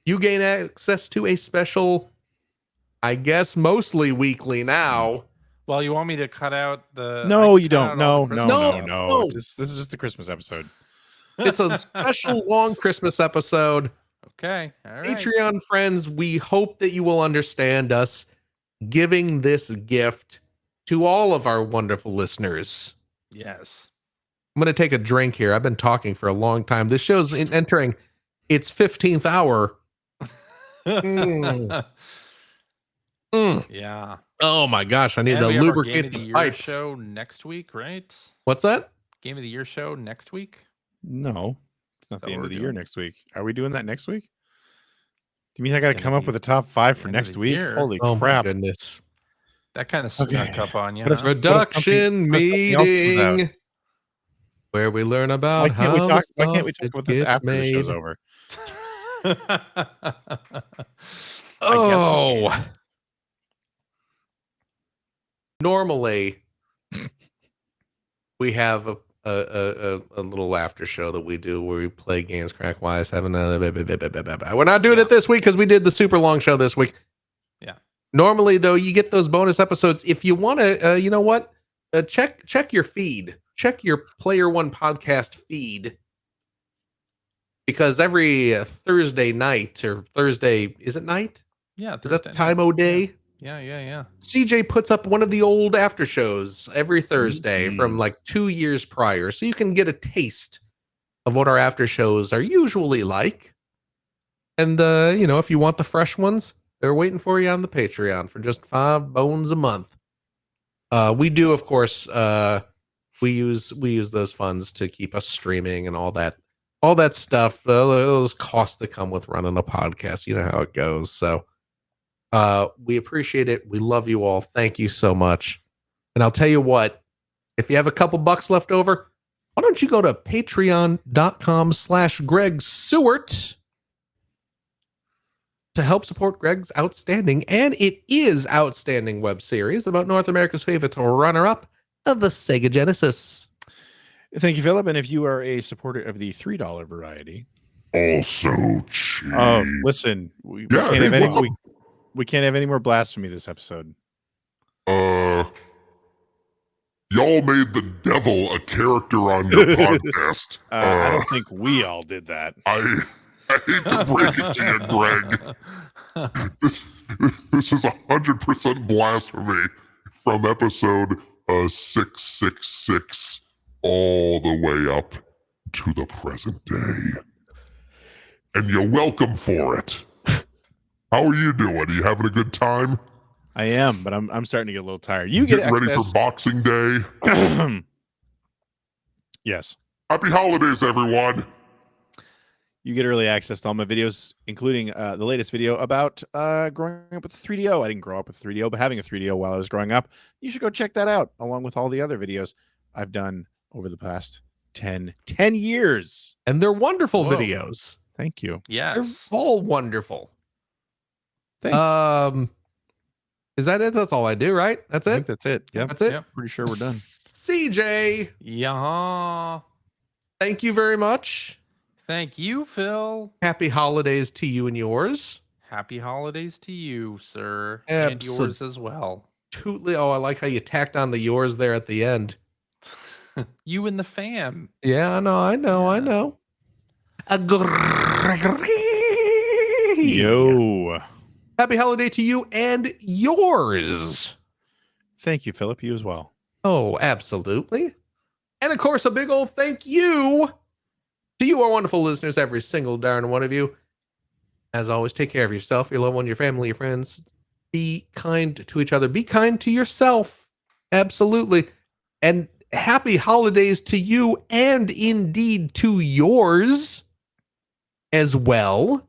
you gain access to a special, I guess mostly weekly now. Well, you want me to cut out the... No, you don't. No. This is just the Christmas episode. It's a special long Christmas episode. Okay. All right. Patreon friends, we hope that you will understand us giving this gift to all of our wonderful listeners. Yes. I'm going to take a drink here. I've been talking for a long time. This show's entering its 15th hour. Yeah. Oh my gosh, I need to lubricate the pipes. Show next week, right? What's that? Game of the Year show next week? No, it's not that the end what of the we're year doing? next week. Are we doing that next week? Do you mean I It's got to gonna come up be with a top 5 for end of next the week? year. Holy Oh my crap! goodness. That kind of snuck up on you. What if- huh? Production what if something else comes out? meeting where we learn Why about can't we how talk? the Why can't we talk sausage about this gets after the show's made. over? I guess we can. Normally we have a little after show that we do where we play games, crack wise, having we're not doing it this week because we did the super long show this week. Yeah. Normally though, you get those bonus episodes. If you want to, you know what? Check your feed. Check your Player One podcast feed. Because every Thursday night or Thursday, is it night? Yeah. Is that the time o' day? Yeah. CJ puts up one of the old after shows every Thursday from like 2 years prior. So you can get a taste of what our after shows are usually like. And, if you want the fresh ones, they're waiting for you on the Patreon for just $5 a month. We do, of course, we use those funds to keep us streaming and all that stuff. Those costs that come with running a podcast. You know how it goes. So, we appreciate it. We love you all. Thank you so much. And I'll tell you what, if you have a couple bucks left over, why don't you go to patreon.com/Greg Seward to help support Greg's outstanding, and it is outstanding web series about North America's favorite runner-up of the Sega Genesis. Thank you, Philip. And if you are a supporter of the $3 variety, also cheap. Listen, we can't have any more blasphemy this episode. Y'all made the devil a character on your podcast. I don't think we all did that. I hate to break it to you, Greg. This is 100% blasphemy from episode 666 all the way up to the present day. And you're welcome for it. How are you doing? Are you having a good time? I am, but I'm starting to get a little tired. You get get ready for Boxing Day. Yes. Happy holidays, everyone. You get early access to all my videos, including the latest video about growing up with a 3DO. I didn't grow up with a 3DO, but having a 3DO while I was growing up. You should go check that out, along with all the other videos I've done over the past 10 years. And they're wonderful videos. Thank you. Yes. They're all wonderful. Thanks. Is that it? That's all I do, right? That's I it? think that's it. Yep. That's it? Yep. Pretty sure we're done. CJ. Yeah. Thank you very much. Thank you, Phil. Happy holidays to you and yours. Happy holidays to you, sir. Absolutely. And yours as well. Oh, I like how you tacked on the yours there at the end. You and the fam. Yeah, I know. Yo. Happy holiday to you and yours. Thank you, Philip. You as well. Oh, absolutely. And of course, a big old thank you to you, our wonderful listeners, every single darn one of you. As always, take care of yourself, your loved ones, your family, your friends. Be kind to each other. Be kind to yourself. Absolutely. And happy holidays to you and indeed to yours as well.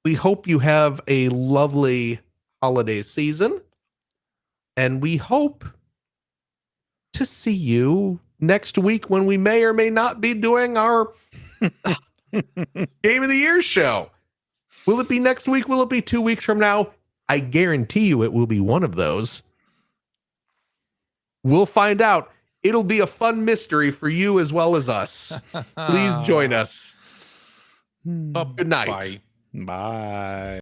We hope you have a lovely holiday season. And we hope to see you next week when we may or may not be doing our Game of the Year show. Will it be next week? Will it be 2 weeks from now? I guarantee you it will be one of those. We'll find out. It'll be a fun mystery for you as well as us. Please join us. Good night. Bye. Bye.